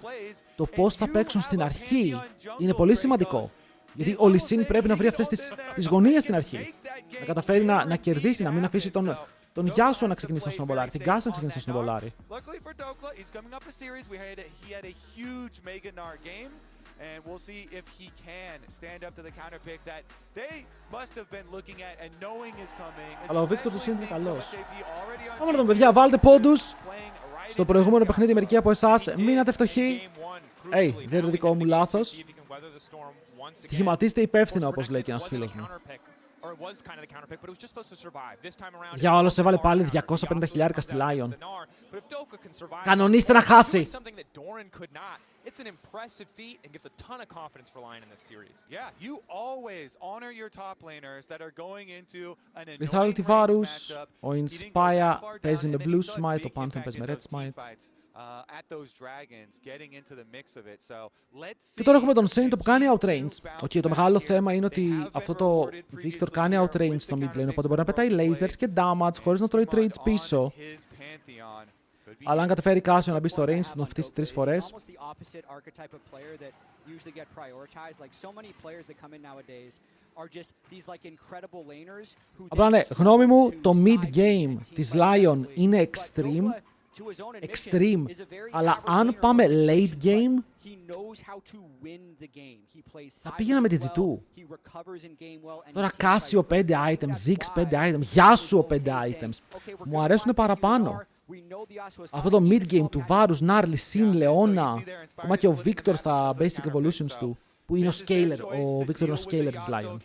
το πώς θα παίξουν στην αρχή είναι πολύ σημαντικό. Γιατί ο Lee Sin πρέπει να βρει αυτές τις γωνίες στην αρχή. Να καταφέρει να κερδίσει, να μην αφήσει τον Yasuo να ξεκινήσει να σνομπολάρει, την Casio να ξεκινήσει να σνομπολάρει. and we'll see if he can stand up to the counter pick that they must have been looking at and knowing is coming. Αλλά ο Βίκτορ τους είναι καλός. Πάμε να δούμε, παιδιά, βάλτε πόντους. Στο προηγούμενο παιχνίδι μερικοί από εσάς μείνατε φτωχοί. Δεν είναι το δικό μου λάθος. Στοιχηματίστε υπεύθυνα, όπως λέει και ένας φίλος μου. Για όλος έβαλε πάλι 250.000 στη Lyon. Κανονίστε να χάσει. It's an impressive feat and gives a ton of confidence for Lyon in this series. Yeah, you always honor your top laners that are going into an Lethality Varus, ο Inspire παίζει με Blue Smite, ο Pantheon παίζει με Red Smite. Και τώρα έχουμε τον Saint που κάνει outrange. Το μεγάλο θέμα είναι ότι αυτό το Victor κάνει outrange στο mid lane, οπότε μπορεί να πετάει lasers και damage χωρίς να τρώει trades πίσω. Αλλά αν καταφέρει Κάσιο να μπει στο range, τον φτύσει 3 φορές. Απλά ναι, γνώμη μου, το mid game της Lyon είναι extreme, αλλά αν πάμε late game, θα πήγαινα με τη G2. Τώρα Κάσιο 5 items, Ziggs 5 items, Yasuo 5 items. Μου αρέσουν παραπάνω. Αυτό το mid-game του Varus, Gnarly, Sin, Leona, ακόμα και ο Victor στα basic evolutions του, που είναι ο scaler, ο Victor είναι ο scaler της Lyon.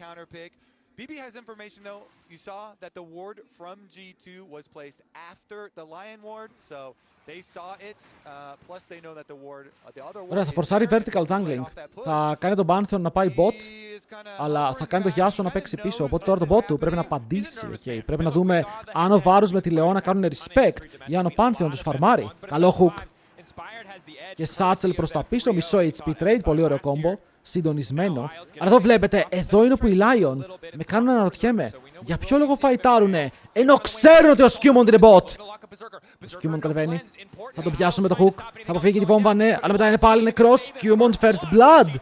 BB has information though. You saw that the ward from G2 was placed after the Lion ward, so they saw it. Plus they know that the ward, the other ward. Ωραία, θα φορσάρει vertical jungling. Θα κάνει τον Pantheon να πάει bot, αλλά θα κάνει το Yasuo να παίξει πίσω. Οπότε τώρα το bot του πρέπει να απαντήσει. Okay. Πρέπει να δούμε αν ο Varus με τη Leona κάνουν respect ή αν ο Pantheon τους φαρμάρει. Καλό hook. Και Satchel προς τα πίσω, μισό HP trade, πολύ ωραίο combo. Συντονισμένο. Αλλά εδώ βλέπετε, εδώ είναι που οι Lyon με κάνουν να αναρωτιέμαι για ποιο λόγο φαϊτάρουνε ενώ ξέρουν ότι ο Skewmond είναι bot. Ο Skewmond κατεβαίνει. Θα τον πιάσουν με το hook. Θα αποφύγει τη βόμβα, ναι, αλλά μετά είναι πάλι νεκρός. Skewmond first blood.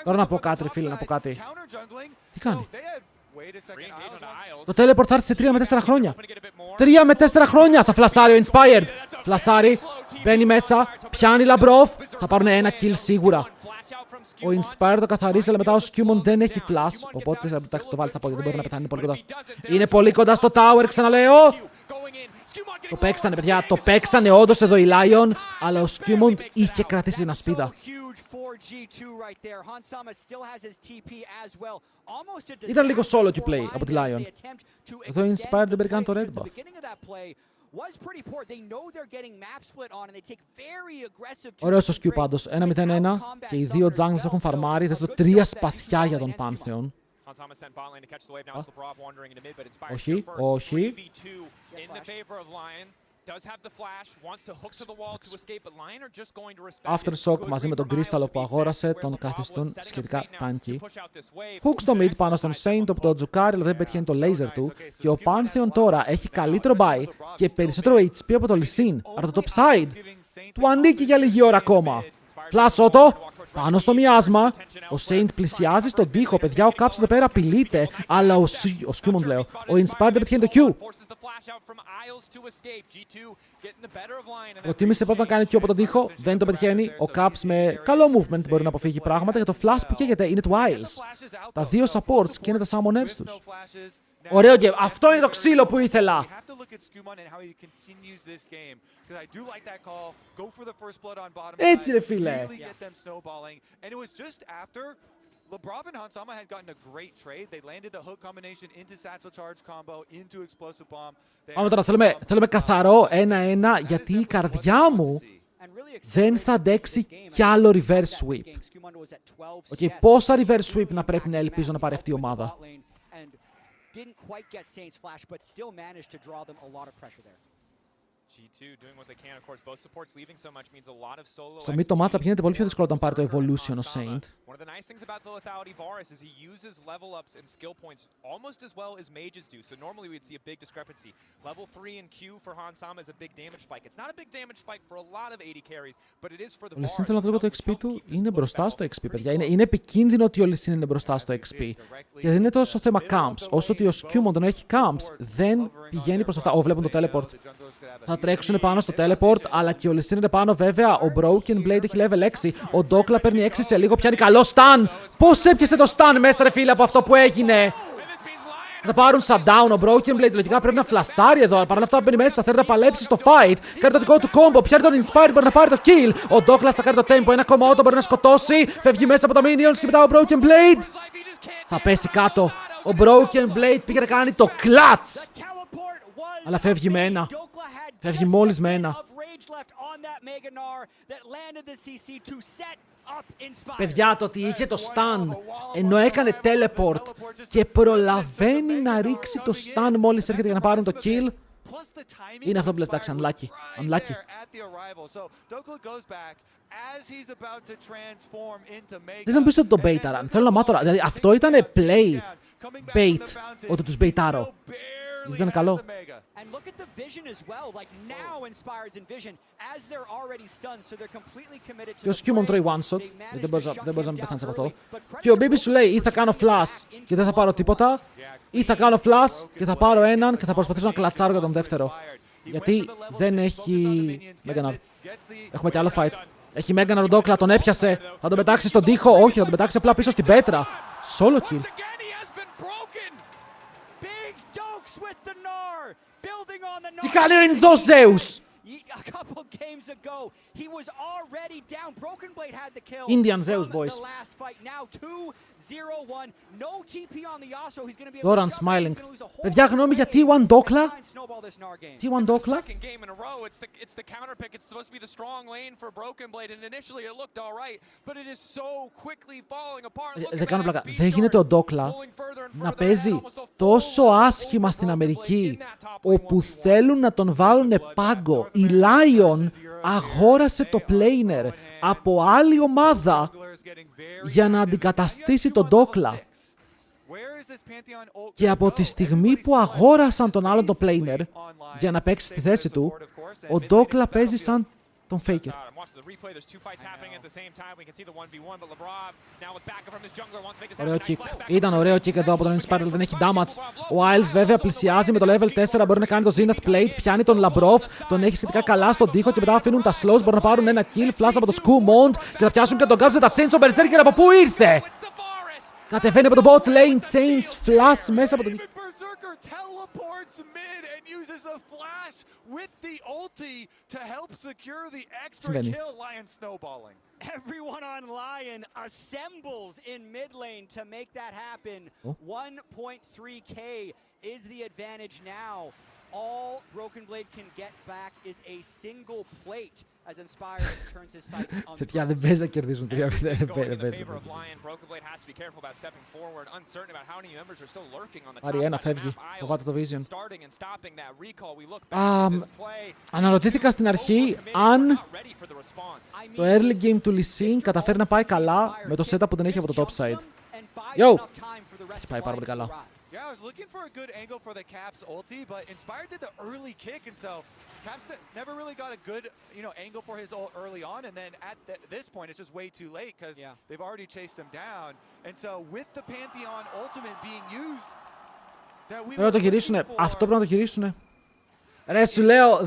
Τώρα να πω κάτι, ρε φίλε, να πω κάτι. Τι κάνει? Το teleport θα έρθει σε 3 με 4 χρόνια. 3 με 4 χρόνια θα φλασάρει ο Inspired. Φλασάρει, μπαίνει μέσα, πιάνει Λαμπρόφ. Θα πάρουν ένα kill σίγουρα. Ο Inspired το καθαρίζει, αλλά μετά ο Skewmond δεν έχει flash. Οπότε θα το βάλει στα πόδια, δεν μπορεί να πεθάνει. Είναι πολύ κοντά. Είναι πολύ κοντά στο tower, ξαναλέω. Το παίξανε, παιδιά. Το παίξανε όντως εδώ οι Lyon, αλλά ο Skewmond είχε κρατήσει την ασπίδα. Ήταν λίγο solo queue play από τη Lyon. Εδώ η Inspired δεν παίρνει καν το red buff. Ωραίος ο Skew πάντως. 1-0-1 και οι δύο jungles έχουν φαρμάρει. Δες το 3 σπαθιά για τον Pantheon. Όχι, όχι. Aftershock μαζί με τον κρίσταλο που αγόρασε τον καθιστούν σχετικά tanky. Hook στο mid πάνω στον Saint από το τζουκάρι, αλλά δεν πετυχαίνει το laser του. Και ο Pantheon τώρα έχει καλύτερο buy και περισσότερο HP από το Lee Sin. Αλλά το top side του ανήκει για λίγη ώρα ακόμα. Flash auto, πάνω στο μοιάσμα. Ο Saint πλησιάζει στον τοίχο, παιδιά. Ο Caps εδώ πέρα απειλείται. Αλλά ο Skewmond, λέω. Ο Inspired δεν πετυχαίνει το Q. Προτίμησε πρώτα να κάνει Q από τον τοίχο. Δεν το πετυχαίνει. Ο Caps με καλό movement μπορεί να αποφύγει πράγματα. Για το flash που καίγεται είναι του Isles. Τα δύο supports και είναι τα summoners τους. Ωραίο game. Αυτό είναι το ξύλο που ήθελα. Έτσι ρε φίλε. LeBron and Hansama had gotten a great trade. They landed the hook combination into satchel charge combo into explosive bomb. Πάμε τώρα, θέλουμε καθαρό 1-1 γιατί η καρδιά μου δεν θα αντέξει κι άλλο reverse sweep. Okay, πόσα reverse sweep να πρέπει να ελπίζω να πάρει αυτή η ομάδα. Στο mid το matchup γίνεται πολύ πιο δύσκολο όταν πάρει το evolution ο Saint. Ο Lee Sin, θέλω να δω το XP του, είναι μπροστά στο XP, παιδιά. Είναι επικίνδυνο ότι ο Lee Sin είναι μπροστά στο XP. Και δεν είναι τόσο θέμα camps, όσο ότι ο Skewmond, όταν έχει camps, δεν πηγαίνει προς αυτά. Βλέπουν το teleport. Θα τρέξουν πάνω στο teleport, αλλά και ο Lee Sin είναι πάνω βέβαια. Ο Broken Blade έχει level 6. Ο Dokla παίρνει 6 σε λίγο, πιάνει καλό stun. Πώς έπιασε το stun μέσα, ρε φίλε, από αυτό που έγινε. Θα πάρουν shutdown. Ο Broken Blade λογικά πρέπει να φλασάρει εδώ. Παρ' όλα αυτά μπαίνει μέσα, θέλει να παλέψει στο fight. Κάνει το δικό του combo, πιάνει τον Inspired, μπορεί να πάρει το kill. Ο Douglas θα κάνει το tempo, 1,8 μπορεί να σκοτώσει. Φεύγει μέσα από τα minions και μετά ο Broken Blade θα πέσει κάτω. Ο Broken Blade πήγε να κάνει το clutch. Αλλά φεύγει με ένα. Φεύγει μόλις με ένα. Παιδιά, το ότι είχε το stun ενώ έκανε teleport και προλαβαίνει να ρίξει το stun μόλις έρχεται για να πάρουν το kill, είναι αυτό που λες, εντάξει, unlucky. Δεν να μου πεις ότι το baitaran. Θέλω να μάθω, δηλαδή αυτό ήταν play bait, ότι τους baitάρω. Ήταν καλό. Και ο Σκιούμον τρώει one shot, γιατί δεν μπορείς να με πεθάνεις από αυτό. Και ο Μπίμπι σου λέει ή θα κάνω flash και δεν θα πάρω τίποτα, ή θα κάνω flash και θα πάρω έναν και θα προσπαθήσω να κλατσάρω για τον δεύτερο. Γιατί δεν έχει Μέγανα. Έχουμε κι άλλο fight. Έχει Μέγανα τον Dokla, τον έπιασε. Θα τον πετάξει στον τοίχο, όχι, θα τον πετάξει απλά πίσω στην πέτρα. Solo kill. Τι κάνει ο Ινδός Zeus! Indian Zeus, boys. Goran smiling. Παιδιά, γνώμη για T1 Dokla. T1 Dokla. Δεν κάνω πλάκα. Δεν γίνεται ο Dokla να παίζει τόσο άσχημα στην Αμερική, όπου θέλουν να τον βάλουν πάγκο. Η Lyon αγόρασε το planer από άλλη ομάδα για να αντικαταστήσει τον Dokla. Και από τη στιγμή που αγόρασαν τον άλλον το planer για να παίξει στη θέση του, ο Dokla παίζει σαν τον Faker. Ωραίο kick. Ήταν ωραίο kick εδώ από τον Inspiral, δεν έχει damage. Ο Isles βέβαια πλησιάζει με το level 4, μπορεί να κάνει το Zenith Plate, πιάνει τον Labrov, τον έχει σχετικά καλά στον τοίχο και μετά αφήνουν τα slows, μπορούν να πάρουν ένα kill, flash από το Skumond και θα πιάσουν και τον Gaps με τα Chains. Ο Berserker από πού ήρθε! Κατεβαίνει από το bot lane, Chains, flash μέσα από το... With the ulti to help secure the extra kill, Lyon snowballing. Everyone on Lyon assembles in mid lane to make that happen. 1.3k is the advantage now. All Broken Blade can get back is a single plate as Inspired turns his sights on the Παιδιά, δεν παίζει να κερδίζουν 3-0. Δεν παίζει. Άρη, ένα φεύγει. Φοβάται το Vision. Αναρωτήθηκα στην αρχή αν το early game του Lee Sin καταφέρει να πάει καλά με το setup που δεν έχει από το top side. Yo! Έχει πάει πάρα πολύ καλά. Yeah, I was looking for a good angle for the Caps ulti, but Inspired did the early kick, and so Caps never really got a good, angle for his ult early on, and then at this point, it's just way too late because they've already chased him down. And so with the Pantheon ultimate being used, that we πρέπει να το γυρίσουνε. Αυτό πρέπει να το γυρίσουνε. Ρε, σου λέω,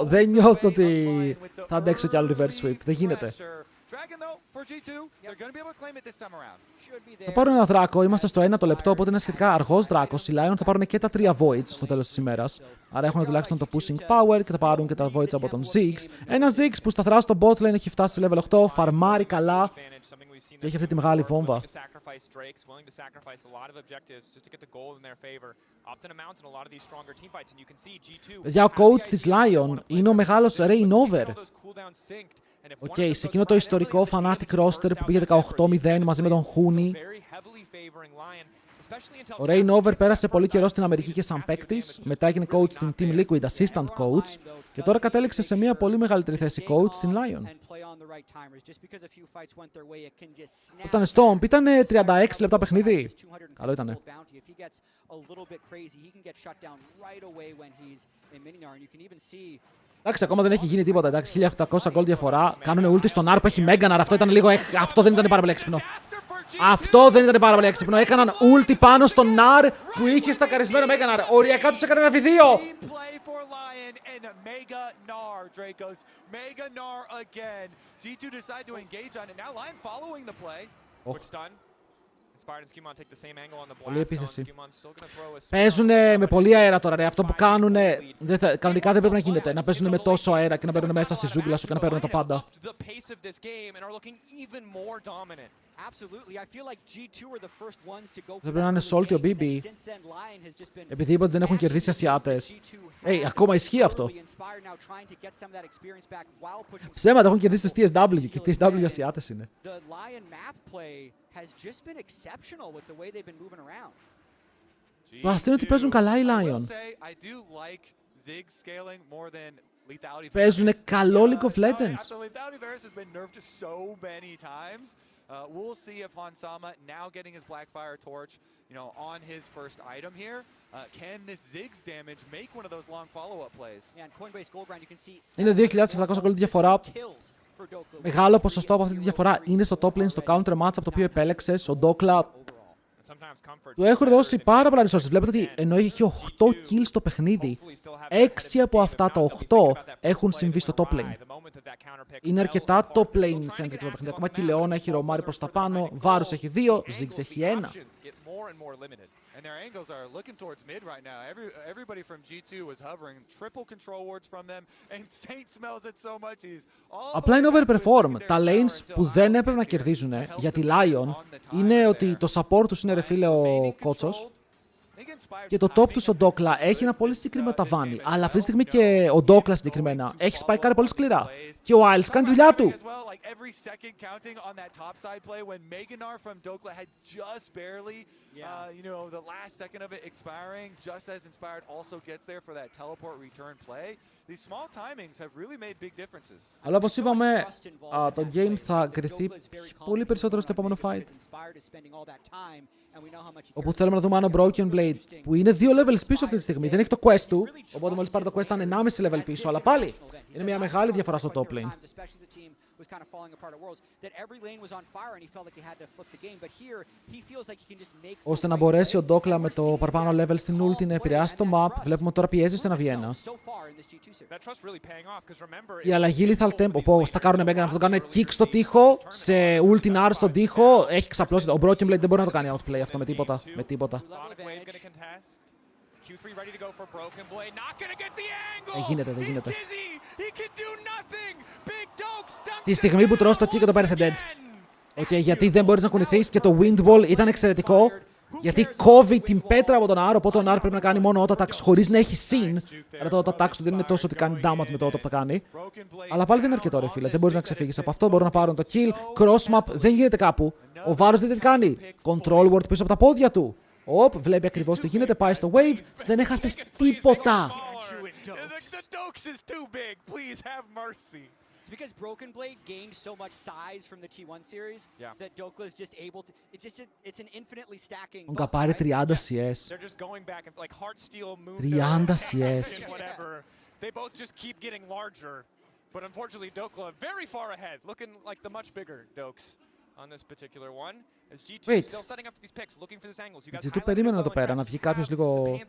δεν νιώθω ότι θα αντέξω κι άλλο reverse sweep. Δεν γίνεται. Θα πάρουν ένα δράκο, είμαστε στο 1 το λεπτό, οπότε είναι σχετικά αργός δράκος. Οι Lyon θα πάρουν και τα 3 voids στο τέλος της ημέρας. Άρα έχουν τουλάχιστον το pushing power και θα πάρουν και τα voids από τον Ziggs. Ένα Ziggs που σταθερά στο bot lane έχει φτάσει σε level 8, φαρμάρει καλά και έχει αυτή τη μεγάλη βόμβα. Παιδιά, ο coach της Lyon είναι ο μεγάλος Rainover. Οκ, σε εκείνο το ιστορικό Fnatic roster που πήγε 18-0 μαζί με τον Hooney. Ο Rainover πέρασε πολύ καιρό στην Αμερική και σαν παίκτης, μετά έγινε coach στην Team Liquid, assistant coach και τώρα κατέληξε σε μια πολύ μεγαλύτερη θέση coach στην Lyon. Ήταν Stomp, ήταν 36 λεπτά παιχνίδι. Καλό ήτανε. Εντάξει, ακόμα δεν έχει γίνει τίποτα. Εντάξει, 1800 gold διαφορά. Κάνουν ulti στον R που έχει Μέγαναρ. Αυτό ήταν λίγο. Αυτό δεν ήταν πάρα πολύ έξυπνο. Αυτό δεν ήταν πάρα πολύ έξυπνο. Έκαναν ulti πάνω στον Nar που είχε στακαρισμένο Mega Nar. Οριακά τους έκανε ένα βιδίο. Πολύ επίθεση. Παίζουν με πολύ αέρα τώρα, ρε. Αυτό που κάνουν κανονικά δεν πρέπει να γίνεται. Να παίζουν με τόσο αέρα και να μπαίνουν μέσα στη ζούγκλα σου και να παίρνουν τα πάντα. Δεν πρέπει να είναι salty ο BB. Επειδή είπα ότι δεν έχουν κερδίσει Ασιάτες. Ακόμα ισχύει αυτό. Ψέματα, έχουν κερδίσει τους TSW και TSW Ασιάτες είναι. Το αστείο είναι ότι παίζουν καλά οι Lyon. Παίζουν καλό League of Legends. We'll see if Hansama, now getting his Blackfire Torch, on his first item here, can this Ziggs damage make one of those long follow-up plays? Είναι 2.700 gold διαφορά. Μεγάλο ποσοστό από αυτή τη διαφορά είναι στο top lane, στο counter match από το οποίο επέλεξες. Ο Ντόκλα του έχουν δώσει πάρα πολλά resources. Βλέπετε ότι ενώ έχει 8 kills στο παιχνίδι, 6 από αυτά τα 8 έχουν συμβεί στο top lane. Είναι αρκετά top lane centric το παιχνίδι. Ακόμα και η Lyon έχει ρομάρει προς τα πάνω, Varus έχει 2, Ziggs έχει 1. And their angles are looking towards mid right now. Everybody from G2 was hovering. Triple control wards from them. And Saint smells it so much. He's all απλά είναι overperform. Τα lanes που δεν έπρεπε να κερδίζουν για τη Lyon είναι ότι το support τους είναι ρε φίλε ο Κότσος και το top τους ο Ντόκλα έχει ένα πολύ συγκεκριμένο ταβάνι. Αλλά αυτή τη στιγμή και ο Ντόκλα συγκεκριμένα έχει σπαϊκάρει πολύ σκληρά. Και ο Isles κάνει τη δουλειά του. The last second of it expiring, just as Inspired also gets there for that teleport return play. These small timings have really made big differences. Αλλά όπως είπαμε, το game θα κρυθεί πολύ περισσότερο στο επόμενο fight. Όπου θέλουμε να δούμε αν ο Broken Blade, που είναι 2 levels πίσω αυτή τη στιγμή, δεν έχει το quest του, οπότε μόλις πάρει το quest θα είναι 1,5 level πίσω, αλλά πάλι είναι μια μεγάλη διαφορά στο top lane. Was kind of falling apart at Worlds, that every lane was on fire and he felt like he had to flip the game, but here he feels like he can just make. Ώστε να μπορέσει ο Ντόκλα με το παραπάνω level στην ulti να επηρεάσει το map, βλέπουμε τώρα πιέζει στο 1v1. Η αλλαγή lethal tempo, όπως θα κάνουν Mega, θα το κάνουν kick στο τοίχο, σε ulti Nar στον τοίχο, έχει ξαπλώσει. Ο Broken Blade δεν μπορεί να το κάνει outplay αυτό με τίποτα. Με τίποτα. Δεν γίνεται, δεν γίνεται. Τη στιγμή που τρως το kick το παίρνεις σε dead. Γιατί δεν μπορείς να κουνηθείς και το wind wall ήταν εξαιρετικό. Γιατί κόβει την πέτρα από τον Nar, οπότε ο Nar πρέπει να κάνει μόνο auto attacks χωρίς να έχει scene. Αλλά το auto attacks του δεν είναι τόσο ότι κάνει damage με το auto που θα κάνει. Αλλά πάλι δεν είναι αρκετό ρε φίλε, δεν μπορείς να ξεφύγεις από αυτό, μπορούν να πάρουν το kill. Cross map δεν γίνεται κάπου. Ο Varus δεν τι κάνει. Control ward πίσω από τα πόδια του. Βλέπει ακριβώς τι γίνεται, πάει στο wave, δεν έχασες τίποτα. It's because Broken Blade gained so much size from the T1 series that Dokla is just able to. It's an infinitely stacking. Он καπάρει 30 CS. 30 CS. They both just keep getting larger, but unfortunately Dokla very far ahead, looking like the much bigger Dokes on this particular one. Wait. G2 περίμενε εδώ πέρα να βγει κάποιος λίγο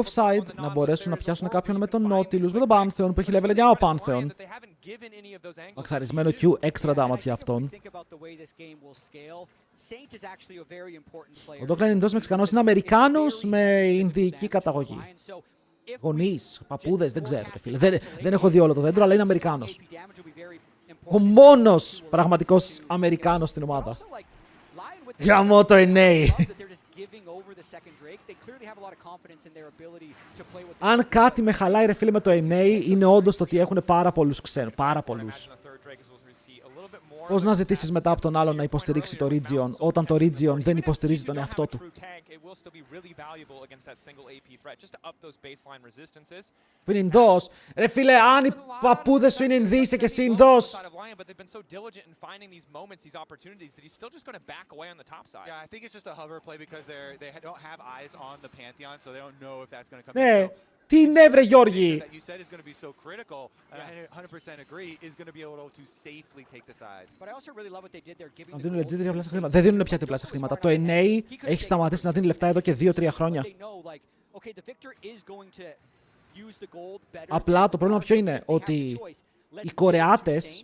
offside, να μπορέσουν να πιάσουν κάποιον με τον Nautilus, με τον Pantheon που έχει level 9 ο Pantheon. Μαξαρισμένο Q, extra damage για αυτόν. Ο Dokla είναι εντός Μεξικανός, είναι Αμερικάνος με Ινδική καταγωγή. Γονείς, παππούδες, δεν ξέρω. Δεν έχω δει όλο το δέντρο, αλλά είναι Αμερικάνος. Ο μόνος πραγματικός Αμερικάνος στην ομάδα. Γαμώ το NA. Αν κάτι με χαλάει ρε φίλε με το NA είναι όντως το ότι έχουν πάρα πολλούς ξένους. Πάρα πολλούς. Πώς να ζητήσεις μετά από τον άλλον να υποστηρίξει το Region όταν το Region δεν υποστηρίζει τον εαυτό του. Που είναι Ινδός. Ρε φίλε, αν οι παππούδες σου είναι Ινδοί, είσαι και εσύ Ινδός. Ναι. Τι είναι βρε Γιώργη! Να δίνουν legit διπλάσια χρήματα. Δεν δίνουν πια διπλάσια χρήματα. Το NA έχει σταματήσει να δίνει λεφτά εδώ και 2-3 χρόνια. Απλά το πρόβλημα ποιο είναι, ότι οι Κορεάτες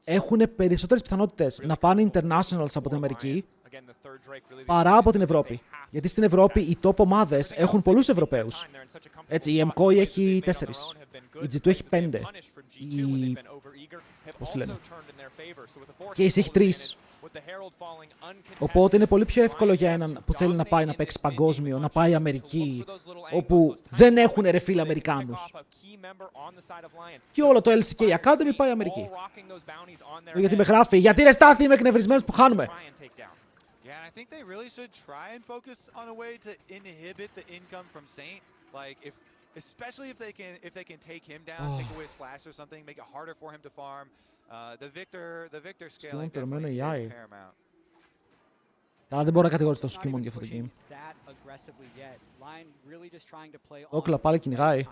έχουν περισσότερες πιθανότητες να πάνε internationals από την Αμερική παρά από την Ευρώπη. Γιατί στην Ευρώπη οι top ομάδες έχουν πολλούς Ευρωπαίους. Έτσι, η MKOI έχει 4, η G2 έχει 5, πώς τη λένε, και η C έχει 3. Οπότε είναι πολύ πιο εύκολο για έναν που θέλει να πάει να παίξει παγκόσμιο, να πάει Αμερική, όπου δεν έχουν ρε φίλε Αμερικάνους. Και όλο το LCK Academy πάει Αμερική. Γιατί με γράφει, γιατί ρε Στάθη είμαι εκνευρισμένος που χάνουμε. I think they really should try and focus on a way to inhibit the income from Saint. Like, especially if they can take him down, take away his flash or something, make it harder for him to farm. The Victor scaling definitely is paramount. Αλλά δεν μπορώ να κατηγορήσω το Σκίμον για αυτό το game. Όκλα πάλι κυνηγάει.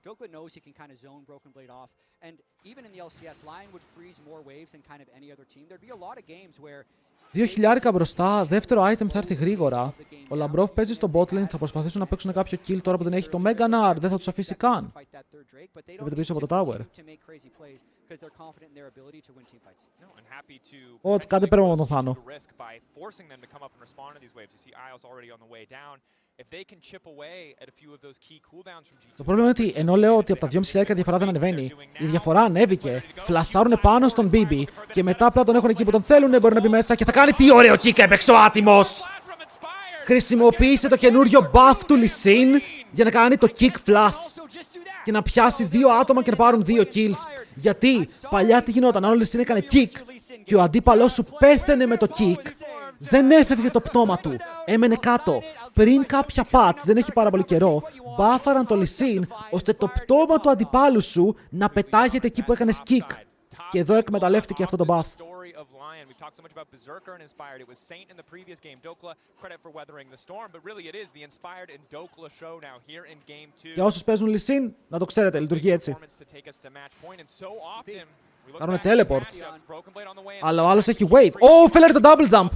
Dokla knows he can kind of zone Broken Blade off, and even in the LCS, Lyon would freeze more waves than kind of any other team. There'd be a lot of games where 2.000 μπροστά, δεύτερο item θα έρθει γρήγορα. Ο Λαμπρόφ παίζει στο bot lane, θα προσπαθήσουν να παίξουν κάποιο kill τώρα που δεν έχει το Mega Nar, δεν θα τους αφήσει καν. Βλέπετε πίσω από το tower. Ότς, κάντε πέρα με τον Θάνο. Το πρόβλημα είναι ότι ενώ λέω ότι από τα 2.500 διαφορά δεν ανεβαίνει, η διαφορά ανέβηκε, φλασάρουν πάνω στον BB και μετά απλά τον έχουν εκεί που τον θέλουν, μπορεί να μπει μέσα και θα κάνει τι ωραίο kick έπαιξε ο άτιμος! Χρησιμοποίησε το καινούριο buff του Lee Sin για να κάνει το kick flash και να πιάσει 2 άτομα και να πάρουν 2 kills. Γιατί παλιά τι γινόταν, αν ο Lee Sin έκανε kick και ο αντίπαλός σου πέθαινε με το kick, δεν έφευγε το πτώμα του, έμενε κάτω. Πριν κάποια patch, δεν έχει πάρα πολύ καιρό, μπάφαραν το Lee Sin ώστε το πτώμα του αντιπάλου σου να πετάγεται εκεί που έκανες kick. Και εδώ εκμεταλλεύτηκε αυτό το buff. Για όσους παίζουν Lee Sin, να το ξέρετε, λειτουργεί έτσι. Κάνουνε teleport. Αλλά ο άλλος έχει wave. Φέλερε το double jump.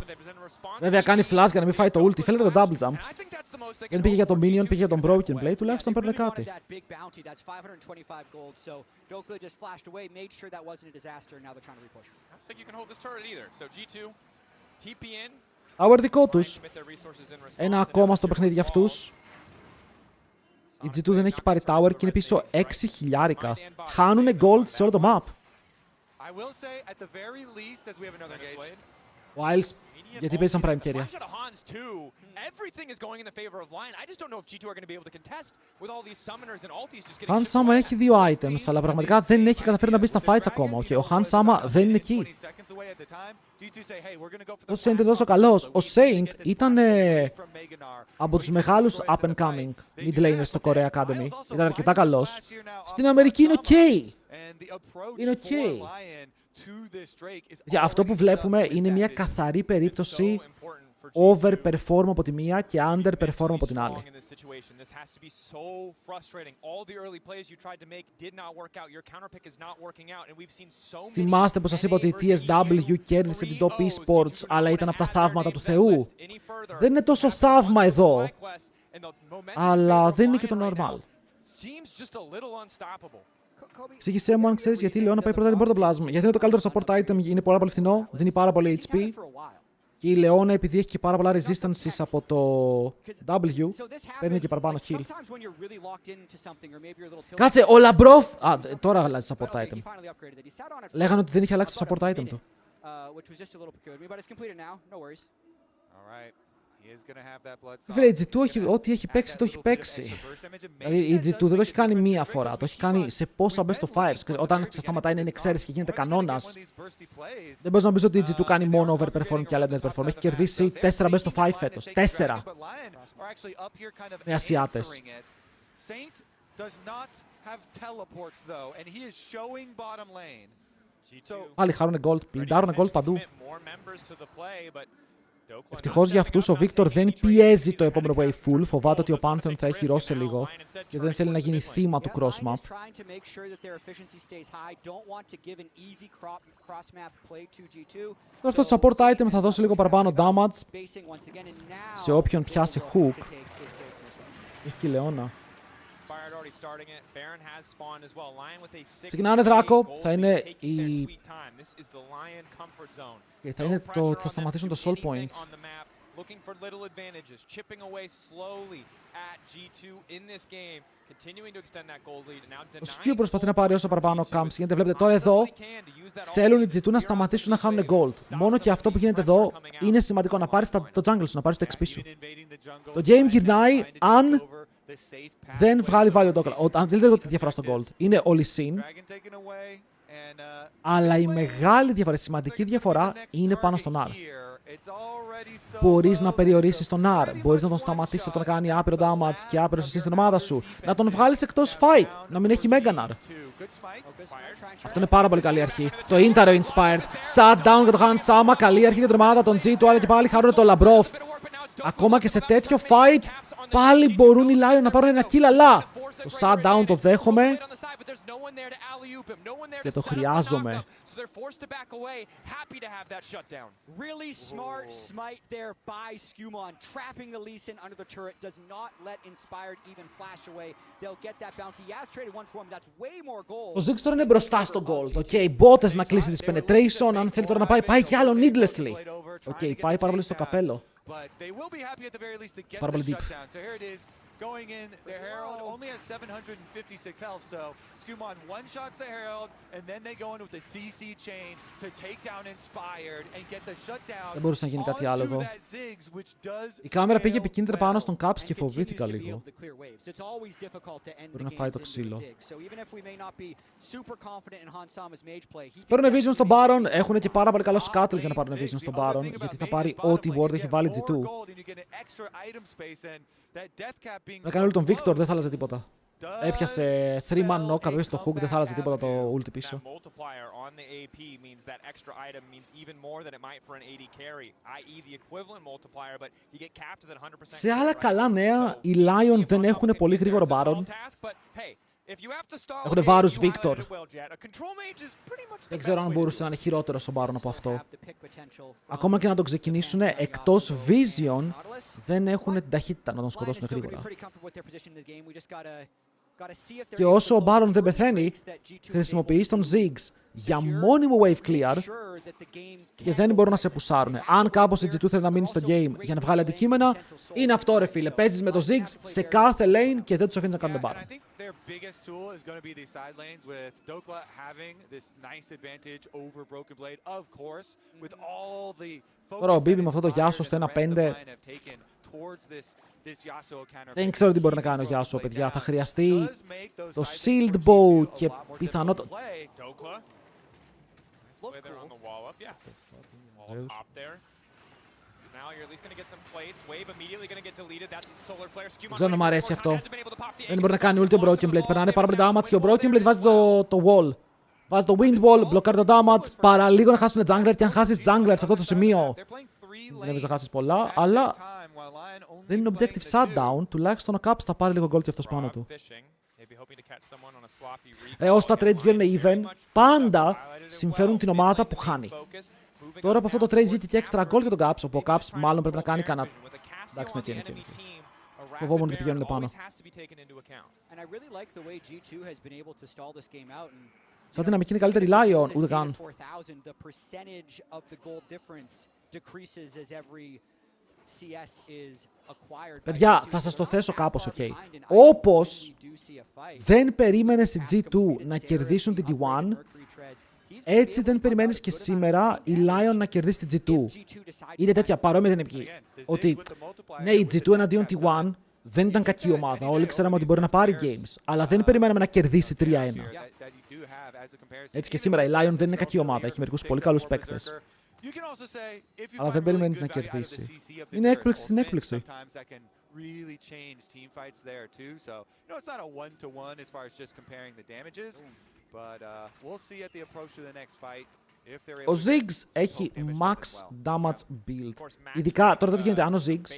Βέβαια κάνει flash για να μην φάει το ulti. Φέλερε το double jump. Δεν πήγε για τον minion, πήγε για τον broken blade. Τουλάχιστον παίρνει κάτι. Tower δικό τους. Ένα ακόμα στο παιχνίδι για αυτούς. Η G2 δεν έχει πάρει tower και είναι πίσω 6.000. Χάνουνε gold σε όλο το map. Ο Isles, γιατί παίζει σαν prime carry. Han Sama έχει 2 items, αλλά πραγματικά δεν έχει καταφέρει να μπει στα fights ακόμα. Okay, ο Han Sama δεν είναι εκεί. Ο Saint είναι τόσο καλός. Ο Saint ήταν από τους μεγάλους up and coming mid laners στο Korea Academy. Ήταν αρκετά καλός. Στην Αμερική είναι ok. Είναι ok. Για αυτό που βλέπουμε είναι μια καθαρή περίπτωση over-perform από τη μία και under-perform από την άλλη. Θυμάστε πως σας είπα ότι η TSW κέρδισε την Top Esports, αλλά ήταν από τα θαύματα του Θεού. Δεν είναι τόσο θαύμα εδώ, αλλά δεν είναι και το normal. Εξήγησέ μου αν ξέρεις γιατί λέω να πάει πρώτα την Portoplasm. Γιατί είναι το καλύτερο support item, είναι πάρα πολύ φθηνό, δίνει πάρα πολύ HP. Και η Leona, επειδή έχει και πάρα πολλά resistances από το W, παίρνει και παραπάνω kill. Κάτσε, ο Λαμπρόφ! Α, τώρα αλλάζει support item. Λέγανε ότι δεν είχε αλλάξει το support item του. Φίλε, η G2 ό,τι έχει παίξει, το έχει παίξει. Δηλαδή, η G2 δεν το έχει κάνει μία φορά, το έχει κάνει σε πόσα best of fives. Όταν σταματάει να είναι εξαίρεση και γίνεται κανόνας, δεν μπορείς να πεις ότι η G2 κάνει μόνο overperform και άλλα underperform. Έχει κερδίσει 4 best of 5 φέτος. 4! Με Ασιάτες. Πάλι χάρουνε gold, πλυντάρουνε gold παντού. Ευτυχώς για αυτούς ο Victor δεν πιέζει το επόμενο wave full. Φοβάται ότι ο Pantheon θα έχει ρώσει λίγο και δεν θέλει να γίνει θύμα του cross-map. Τώρα στο support item θα δώσει λίγο παραπάνω damage σε όποιον πιάσει hook. Έχει και η Λεώνα. Ξεκινάνε Δράκο, θα είναι η... θα σταματήσουν το soul points. Ο Skew προσπαθεί να πάρει όσο παραπάνω camps γίνεται. Βλέπετε τώρα εδώ θέλουν οι G2 να σταματήσουν να χάνουν gold. Μόνο και αυτό που γίνεται εδώ είναι σημαντικό, να πάρεις το jungle σου, να πάρεις το XP σου. Το game γυρνάει αν δεν βγάλει value Dokla. Αν δεν λέω τη διαφορά στο gold. Είναι όλοι συν. Αλλά η μεγάλη διαφορά, η σημαντική διαφορά είναι πάνω στον R. Μπορείς να περιορίσεις τον R. Μπορείς να τον σταματήσεις από το να κάνει άπειρο damage και άπειρο εσύ στην ομάδα σου. Να τον βγάλεις εκτός fight. Να μην έχει Mega R. Αυτό είναι πάρα πολύ καλή αρχή. Το Intaro Inspired. Shutdown για το Hansama. Καλή αρχή για την ομάδα των G2. Αλλά και πάλι χαρούν το Labrov. Ακόμα και σε τέτοιο fight πάλι μπορούν οι Lyon να πάρουν ένα kill, αλλά το shutdown το δέχομαι και το χρειάζομαι. Really smart smite there by Skumon, trapping the Lee Sin under the turret, does not let Inspired even flash away. They'll get that bounty. Yaz traded one for him, that's way more gold. Ο Ziggs τώρα είναι μπροστά στο gold. Οκ, μπότες να κλείσει τις penetration, αν θέλει τώρα να πάει κι άλλο needlessly. Οκ, πάει πάρα πολύ στο καπέλο. Πάρα πολύ deep. Going in, the Herald only has 756 health, so Skumon one-shots the Herald, and then they go in with the CC chain to take down Inspired and get the shutdown. Δεν μπορούσε να γίνει κάτι άλλο εδώ. Η κάμερα πήγε επικίνδυνα πάνω στον Caps και φοβήθηκα λίγο. Μπορεί να φάει το ξύλο. Παίρνουν vision στον Baron, έχουν και πάρα πολύ καλό scuttle για να πάρουν vision στον Baron, γιατί θα πάρει ό,τι ward έχει βάλει G2. Να κάνει όλο τον Victor, δεν θα άλλαζε τίποτα. Έπιασε 3-man knock, απ' στο hook, δεν θα άλλαζε τίποτα το ulti πίσω. Σε άλλα καλά νέα, οι Lion δεν έχουν πολύ γρήγορο Baron. Έχουν βάρους Victor. Δεν ξέρω αν μπορούσε να είναι χειρότερο ο Baron από αυτό. Ακόμα και να τον ξεκινήσουν εκτός Vision, δεν έχουν την ταχύτητα να τον σκοτώσουν γρήγορα. Και όσο ο Baron δεν πεθαίνει, χρησιμοποιείς τον Ziggs για μόνιμο wave clear και δεν μπορούν να σε πουσάρουν. Αν κάπως η G2 θέλει να μείνει στο game για να βγάλει αντικείμενα, είναι αυτό ρε φίλε. Παίζεις με το Ziggs σε κάθε lane και δεν τους αφήνεις να κάνουν Baron. Τώρα ο Bibi με αυτό το Yasuo στο 1-5. Δεν ξέρω τι μπορεί να κάνει ο Yasuo, παιδιά. Θα χρειαστεί το Shield Bow και πιθανότατα... Δεν ξέρω να μου αρέσει αυτό. Δεν μπορεί να κάνει ulti ο Broken Blade. Περνάνε πάρα πολύ damage και ο Broken Blade βάζει το wall. Βάζει το wind wall, μπλοκάρει το damage. Παραλίγο να χάσουν jungler και αν χάσεις jungler σε αυτό το σημείο δεν έπαιζε να χάσεις πολλά, αλλά δεν είναι objective shutdown. Τουλάχιστον ο Caps θα πάρει λίγο gold και αυτός πάνω του. Όσο τα trades βγαίνουν even, πάντα συμφέρουν την ομάδα που χάνει. Τώρα από αυτό το trade βγήκε και extra gold για τον Caps, όπου ο Caps μάλλον πρέπει να κάνει κανένα... Εντάξει, ναι, και φοβόμουν ότι πηγαίνουν πάνω. Σαν δυναμική είναι καλύτερη Lyon, ούτε καν. Παιδιά, θα σας το θέσω κάπως, ok. Όπως δεν περίμενες οι G2 να κερδίσουν την T1, έτσι δεν περιμένεις και σήμερα η Lyon να κερδίσει την G2. Είναι τέτοια παρόμοια δυναμική. Ότι ναι, η G2 εναντίον T1 δεν ήταν κακή ομάδα. Όλοι ξέραμε ότι μπορεί να πάρει games. Αλλά δεν περιμέναμε να κερδίσει 3-1. Έτσι και σήμερα η Lyon δεν είναι κακή ομάδα. Έχει μερικούς πολύ καλούς παίκτες. Αλλά δεν περιμένεις να κερδίσει. Είναι έκπληξη στην έκπληξη. Ο Ziggs έχει max damage build. Ειδικά τώρα τι γίνεται, αν ο Ziggs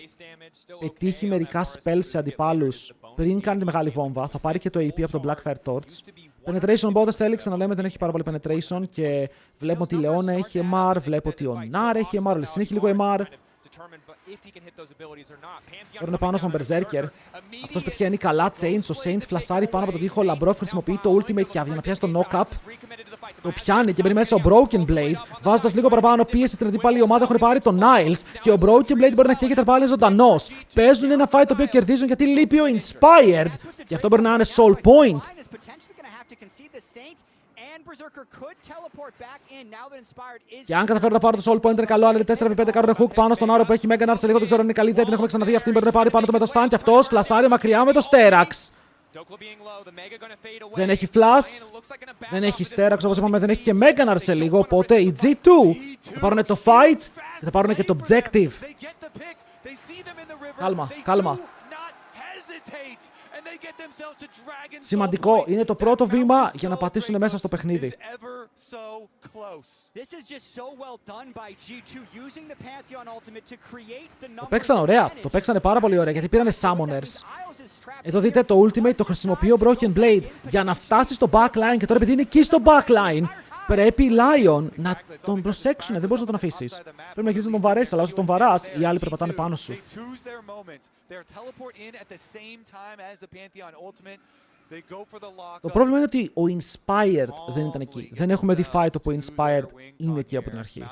πετύχει μερικά spells σε αντιπάλους πριν κάνει τη μεγάλη βόμβα, θα πάρει και το AP από το Blackfire Torch. Penetration bot έλεξε να λέμε δεν έχει πάρα πολύ penetration και βλέπουμε ότι η Leona έχει MR, βλέπω ότι ο Nar έχει MR, ο Lyssin έχει λίγο MR. Παίρνουν πάνω στον Berserker. Αυτός πετυχαίνει καλά chains, ο Saint φλασάρει πάνω από τον τοίχο, ο Labrov χρησιμοποιεί το ultimate για να πιάσει το knock-up. Το πιάνει και μπαίνει μέσα ο Broken Blade, βάζοντας λίγο παραπάνω πίεση στην αντίπαλη ομάδα. Έχουν πάρει τον Niles και ο Broken Blade μπορεί να καίγεται πάλι ζωντανός. Παίζουν ένα fight το οποίο κερδίζουν γιατί λείπει ο Inspired. Και αυτό μπορεί να είναι Soul Point. Και αν καταφέρουν να πάρουν το Soul Point είναι καλό, αλλά είναι 4v5 κάνουν hook πάνω στον Άρο που έχει Mega Nar σε λίγο. Δεν ξέρω αν είναι καλή, δεν την έχουμε ξαναδεί. Αυτήν μπορεί να πάρει πάνω του με το stun και αυτός φλασάρει μακριά με το Sterax. Δεν έχει flash, δεν έχει Sterax όπως είπαμε, δεν έχει και Mega Nar σε λίγο. Οπότε οι G2 θα πάρουν το fight και θα πάρουν και το objective. Κάλμα, κάλμα. Σημαντικό, είναι το πρώτο βήμα για να πατήσουν μέσα στο παιχνίδι. Το παίξαν ωραία, το παίξανε πάρα πολύ ωραία γιατί πήρανε Summoners. Εδώ δείτε το ultimate, το χρησιμοποιεί ο Broken Blade για να φτάσει στο backline και τώρα επειδή είναι εκεί στο backline πρέπει η Lyon να τον προσέξουν, δεν μπορείς να τον αφήσεις. Πρέπει να αρχίσεις να τον βαρέσεις, αλλά όσο τον βαράς, οι άλλοι περπατάνε πάνω σου. Το πρόβλημα είναι ότι ο Inspired δεν ήταν εκεί. Δεν έχουμε δει fight όπου ο Inspired είναι εκεί από την αρχή.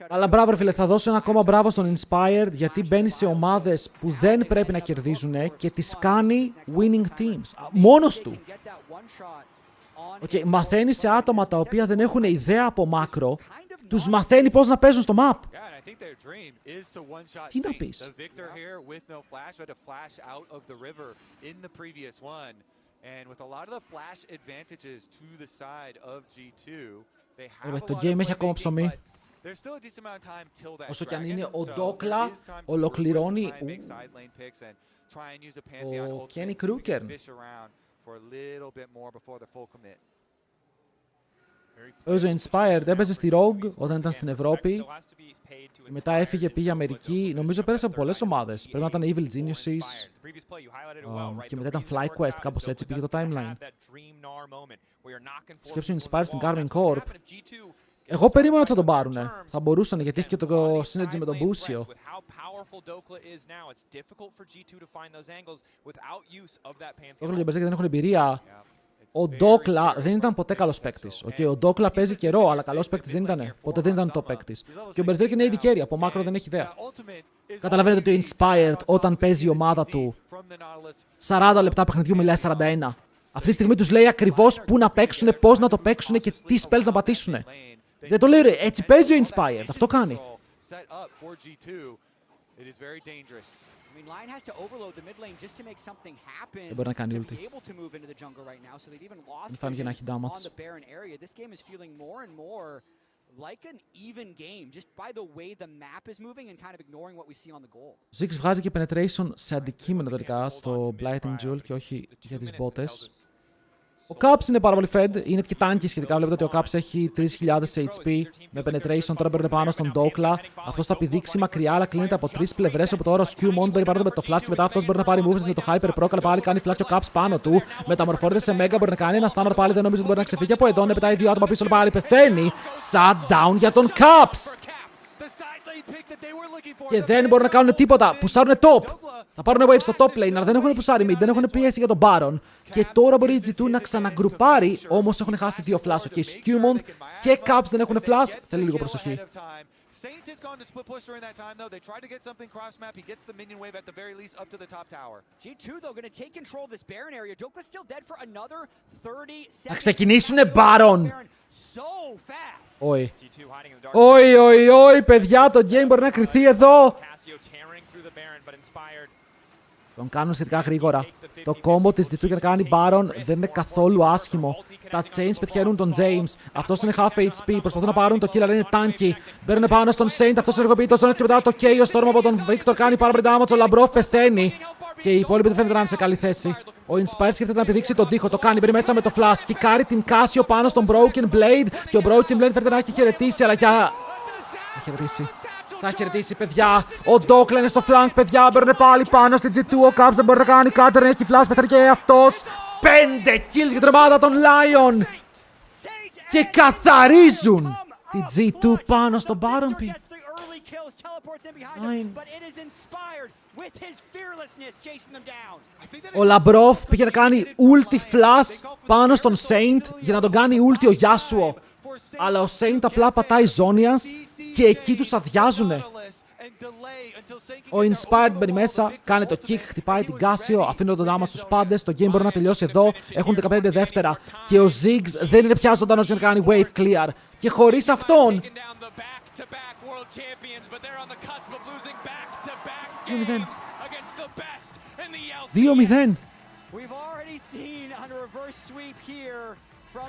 Αλλά μπράβο ρε φίλε, θα δώσω ένα ακόμα μπράβο στον Inspired γιατί μπαίνει σε ομάδες που δεν πρέπει να κερδίζουν και τις κάνει winning teams. Μόνος του. Okay, μαθαίνει σε άτομα τα οποία δεν έχουν ιδέα από μάκρο, τους μαθαίνει πώς να παίζουν στο map. Τι να πεις. Το game έχει ακόμα ψωμί. Όσο κι αν είναι ο Ντόκλα, ολοκληρώνει ο Kenny Kruger. Έπαιζε ο Inspired, έπαιζε στη Rogue όταν ήταν στην Ευρώπη. Μετά έφυγε, πήγε Αμερική. Νομίζω πέρασε από πολλές ομάδες. Πρέπει να ήταν Evil Geniuses. Και μετά ήταν FlyQuest, κάπως έτσι πήγε το timeline. Σκέψου Inspired στην Garmin Corp. Εγώ περίμενα ότι θα τον πάρουνε. Θα μπορούσαν γιατί έχει και το synergy με τον Busio. Όκλα και Berserker δεν έχουν εμπειρία. Ο Ντόκλα δεν ήταν ποτέ καλός παίκτης. Ο Ντόκλα παίζει καιρό, αλλά καλός παίκτης δεν ήταν. Ποτέ δεν ήταν top παίκτης. Και ο Berserker είναι AD carry, από μάκρο δεν έχει ιδέα. Καταλαβαίνετε ότι ο Inspired όταν παίζει η ομάδα του 40 λεπτά παιχνιδιού μιλάει 41. Αυτή τη στιγμή τους λέει ακριβώς πού να παίξουν, πώς να το παίξουν και τι spells να πατήσουν. Δεν το λέει ρε, έτσι παίζει ο Inspired, αυτό κάνει. Δεν μπορεί να κάνει ulti. Δεν φάνηκε να έχει damage. Ο Ziggs βγάζει και penetration σε αντικείμενο τελικά στο Blighting Jewel και όχι για τις μπότες. Ο Caps είναι πάρα πολύ fed, είναι και tanky σχετικά. Βλέπετε ότι ο Caps έχει 3000 HP με penetration. Τώρα μπαίνουν πάνω στον Ντόκλα. Αυτός θα πηδήξει μακριά, αλλά κλείνεται από τρεις πλευρές. Από τώρα ο Skewmon μπαίνει πάνω με το flash και μετά αυτός μπορεί να πάρει moves με το Hyper Proc. Αλλά πάλι κάνει flash και ο Caps πάνω του. Μεταμορφώνεται σε Mega, μπορεί να κάνει ένα standard πάλι. Δεν νομίζω ότι μπορεί να ξεφύγει από εδώ. Πετάει δύο άτομα πίσω, πάλι πεθαίνει. Shutdown για τον Caps. Και δεν μπορούν να κάνουν τίποτα. Πουσάρουν top. Θα πάρουν wave στο top lane, αλλά δεν έχουν πουσάρει mid, δεν έχουν πίεση για τον Baron. Και τώρα μπορεί η G2 να ξαναγκρουπάρει, όμως έχουν χάσει δύο flash. Και Skewmon και Caps δεν έχουν flash. Θέλει λίγο προσοχή. Θα ξεκινήσουνε Baron. Όχι. Όχι, παιδιά, το game μπορεί να κρυθεί εδώ. Τον κάνουν σχετικά γρήγορα. Το combo της D2 για να κάνει Baron δεν είναι καθόλου άσχημο. Τα chains πετυχαίνουν τον James. Αυτός είναι half HP. Προσπαθούν να πάρουν το kill, αλλά είναι tanky. Μπαίνουν πάνω στον Saint. Αυτός ενεργοποιεί το Zone και μετά το KO Storm από τον Victor. Κάνει πάρα πολύ damage. Ο Labrov πεθαίνει. Και οι υπόλοιποι δεν φαίνεται να είναι σε καλή θέση. Ο Inspired σκέφτεται να επιδείξει τον τοίχο. Το κάνει, μπαίνει μέσα με το flash. Κικάρει την Casio πάνω στον Broken Blade. Και ο Broken Blade φαίνεται να έχει χαιρετήσει, αλλά για. Θα χαιρετήσει, παιδιά. Ο Ντόκλα είναι στο flank, παιδιά. Μπαίνουν πάλι πάνω στην G2. Ο Caps δεν μπορεί να κάνει κάτι. Δεν έχει flash, πεθαίνει και αυτός. 5 kills για την ομάδα των Lyon. Και καθαρίζουν την G2 πάνω στο Baron Pit. Ο Λαμπρόφ πήγε να κάνει ulti flash πάνω στον Saint για να τον κάνει ulti ο Yasuo. Αλλά ο Saint απλά πατάει Zonians και εκεί τους αδειάζουνε. Ο Inspired μπαίνει μέσα, κάνει το kick, χτυπάει την Casio, αφήνει τον άμα στους πάντες. Το game μπορεί να τελειώσει εδώ. Έχουν 15 δεύτερα. Και ο Ziggs δεν είναι πια ζωντανός για να κάνει wave clear. Και χωρίς αυτόν. 2-0.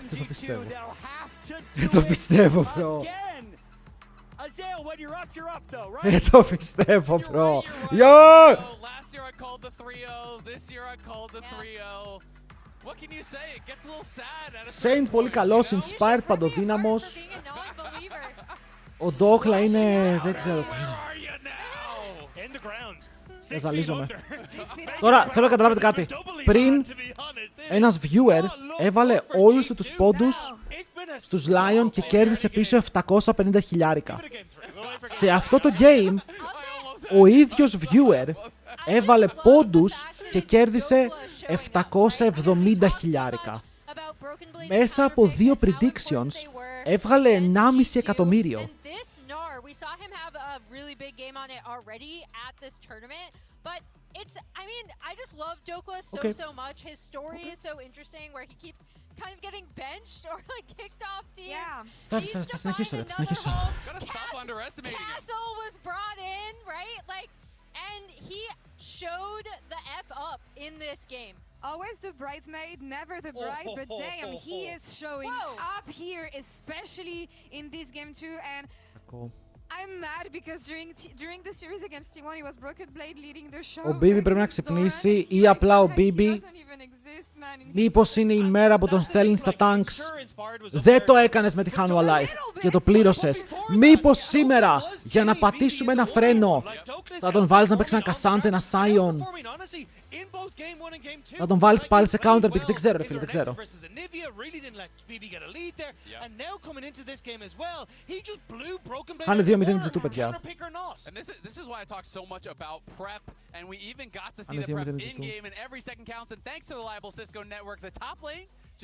Δεν το πιστεύω. Δεν το πιστεύω, bro. Δεν το πιστεύω, bro. Yo! Saint πολύ καλός, Inspired παντοδύναμος. Ο Ντόκλα είναι... δεν ξέρω τι είναι. Δεν ζαλίζομαι. Τώρα θέλω να καταλάβετε κάτι. Πριν ένας viewer έβαλε όλους τους πόντους στους Lyon και κέρδισε πίσω 750 χιλιάρικα. Σε αυτό το game ο ίδιος viewer έβαλε πόντους και κέρδισε 770 χιλιάρικα. Μέσα από 2 predictions έβγαλε 1,5 εκατομμύριο. I mean, I just love Dokla so much. His story is so interesting where he keeps kind of getting benched or like kicked off team. Θα συνεχίσω. Castle was brought in, right? Like, and he showed the F up in this game. Always the bridesmaid, never the bride, but damn, he is showing up here, especially in this game too. And I'm mad because during the series against T1 he was Broken Blade leading the show. Ο BB πρέπει να ξυπνήσει ή απλά ο BB μήπως είναι η μέρα που τον στέλνει στα tanks. Δεν το έκανες με τη Hanwha Life και το πλήρωσες. Μήπως σήμερα για να πατήσουμε ένα φρένο θα τον βάλεις να παίξει ένα Cassante, ένα Sion. Να τον βάλεις πάλι σε counter pick. Δεν ξέρω ρε φίλε, δεν ξέρω. Χάνε 2-0 G2 παιδιά. Χάνε 2-0 G2.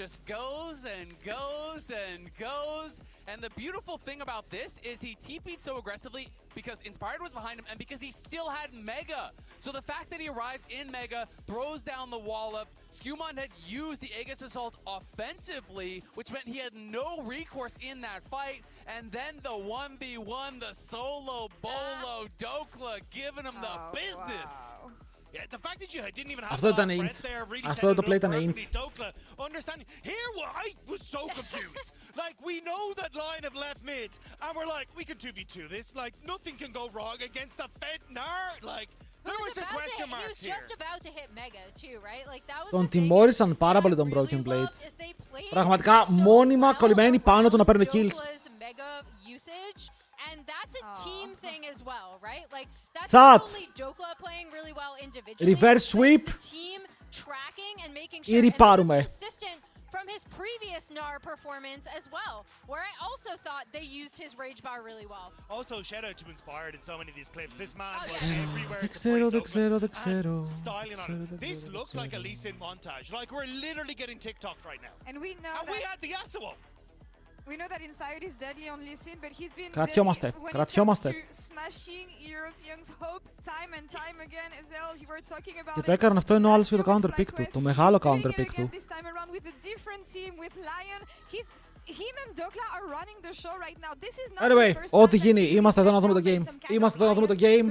Just goes and goes and goes. And the beautiful thing about this is he TP'd so aggressively because Inspired was behind him and because he still had Mega. So the fact that he arrives in Mega, throws down the wall up, Skumon had used the Aegis Assault offensively, which meant he had no recourse in that fight. And then the 1v1, the solo bolo Dokla giving him the business. Wow. Yeah, the fact that you didn't even have Αυτό ήταν int. Αυτό το play ήταν int. Understanding. Here, I was so confused. Like, we know that Lyon have left mid, and we're like, we can 2v2 this. Like, nothing can go wrong against the Fed Nar. Like, there was some question marks here. He was just about to hit Mega too, right? Like, that was Τον τιμώρησαν πάρα πολύ τον Broken Blade. Πραγματικά μόνιμα κολλημένοι πάνω του να παίρνουν kills. And that's a team thing as well, right? Like that's Chat. not only Dokla playing really well individually. Reverse sweep. The team tracking and making sure it's consistent from his previous NAR performance as well, where I also thought they used his rage bar really well. Also, shout out to Inspired in so many of these clips. This man was everywhere. Styling on it. This looked like a Lee Sin montage. Like we're literally getting TikToked right now. And we know that we had the Yasuo. We know that Inspired is deadly on Lee Sin, but he's been Κρατιόμαστε. smashing Europeans' hope time and time again. As well, you were talking about. Και το έκαναν αυτό ενώ άλλος για το counter pick του. Το μεγάλο counter pick του. This time around with a different team with Lyon. Him and Dokla are running the show right now. This is not Anyway, ό,τι γίνει, είμαστε εδώ να δούμε το game. Είμαστε εδώ να δούμε το game.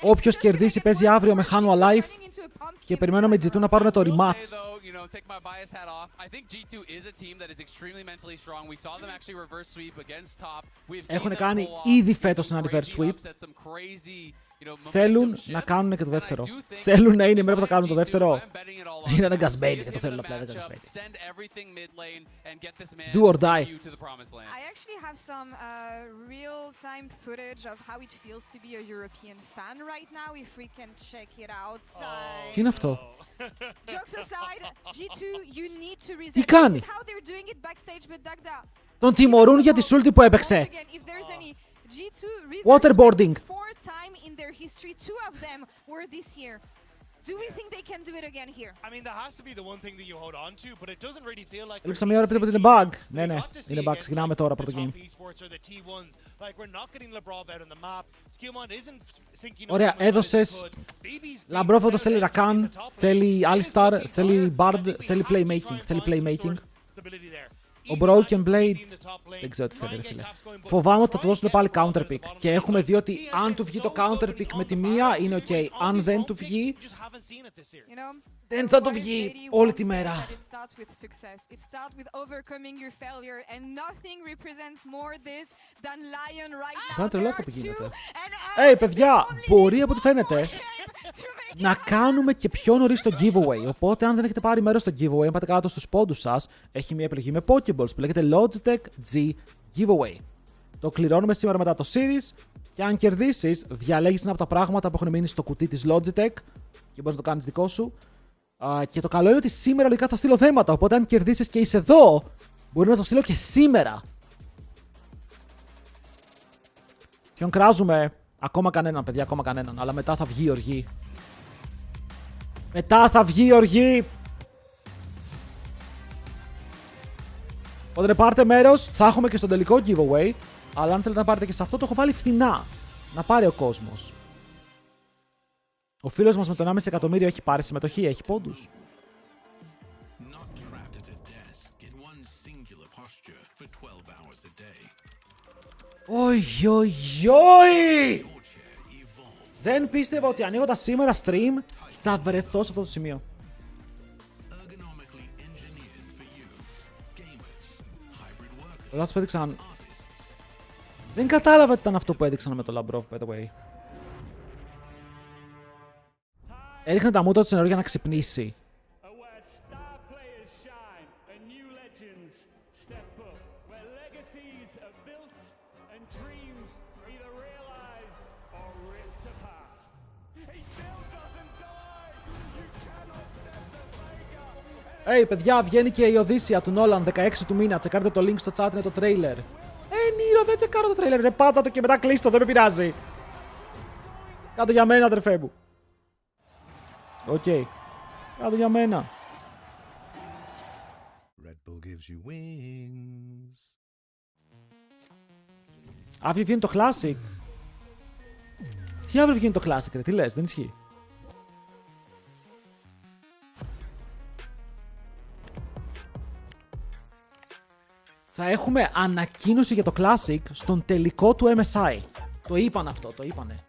Όποιος κερδίσει παίζει αύριο με Hanwha Life και περιμένουμε G2 να πάρουν το rematch. Έχουν κάνει ήδη φέτος ένα reverse sweep. θέλουν να κάνουν και το δεύτερο. Θέλουν να είναι η μέρα που θα κάνουν το δεύτερο. Είναι αναγκασμένοι και το θέλουν απλά, είναι αναγκασμένοι. Do or die. I actually have some real-time footage of how it feels to be a European fan right now, if we can check it out. Τι είναι αυτό? Jokes aside, G2, you need to reset. Τι κάνει? This is how they're doing it backstage, but Dagda. Τον τιμωρούν για τη σούλτη που έπαιξε. Waterboarding. Four time in their history, two of them were this year. Do we think they can do it again here? I mean, that has to be the one thing that you hold on to, but it doesn't really feel like. Έλειψα μια ώρα πριν από την bug. Ναι, ναι, είναι bug. Ξεκινάμε τώρα πρώτο game. Ωραία, έδωσες. Λαμπρόφ όντως θέλει Rakan, θέλει Alistar, θέλει Bard, θέλει playmaking. Ο Broken Blade δεν ξέρω τι θέλει, ρε φίλε. Φοβάμαι ότι θα του δώσουν πάλι counter pick. Και έχουμε δει ότι αν του βγει το counter pick με τη μία είναι ok. Αν δεν του βγει, δεν θα του βγει όλη τη μέρα.താണ് τρελό αυτό που γίνεται. Παιδιά, μπορεί από ό,τι φαίνεται να κάνουμε και πιο νωρίς το giveaway. Οπότε, αν δεν έχετε πάρει μέρος στο giveaway, αν πάτε κάτω στους πόντους σας, έχει μια επιλογή με Pokeballs που λέγεται Logitech G Giveaway. Το κληρώνουμε σήμερα μετά το series και αν κερδίσεις, διαλέγεις ένα από τα πράγματα που έχουν μείνει στο κουτί της Logitech και μπορείς να το κάνεις δικό σου. Και το καλό είναι ότι σήμερα λογικά θα στείλω θέματα. Οπότε, αν κερδίσεις και είσαι εδώ, μπορεί να το στείλω και σήμερα. Ποιον κράζουμε? Ακόμα κανέναν, παιδιά, ακόμα κανέναν. Αλλά μετά θα βγει η οργή. Μετά θα βγει η οργή. Όταν πάρετε μέρος, θα έχουμε και στον τελικό giveaway. Αλλά αν θέλετε να πάρετε και σε αυτό, το έχω βάλει φθηνά. Να πάρει ο κόσμος. Ο φίλος μας με το 1,5 εκατομμύριο έχει πάρει συμμετοχή, έχει πόντους. Οι. Δεν πίστευα ότι ανοίγοντας σήμερα stream θα βρεθώ σε αυτό το σημείο. Όλα τους που έδειξαν... Δεν κατάλαβα τι ήταν αυτό που έδειξαν με το Λαμπρόφ, by the way. Έριχνε τα μούτρα του σε νερό για να ξυπνήσει. Παιδιά, βγαίνει και η Οδύσσια του Νόλαν 16 του μήνα. Τσεκάρτε το link στο chat, είναι το trailer. Νίρο, δεν τσεκάρω το trailer. Ρε, πάτα το και μετά κλείστο, δεν με πειράζει. Κάτω για μένα, αδερφέ μου. Οκ. Κάτω για μένα. Αύριο βγαίνει το Classic. Τι αύριο βγαίνει το Classic, ρε, τι λες, δεν ισχύει. Θα έχουμε ανακοίνωση για το Classic στον τελικό του MSI. Το είπαν αυτό, το είπανε.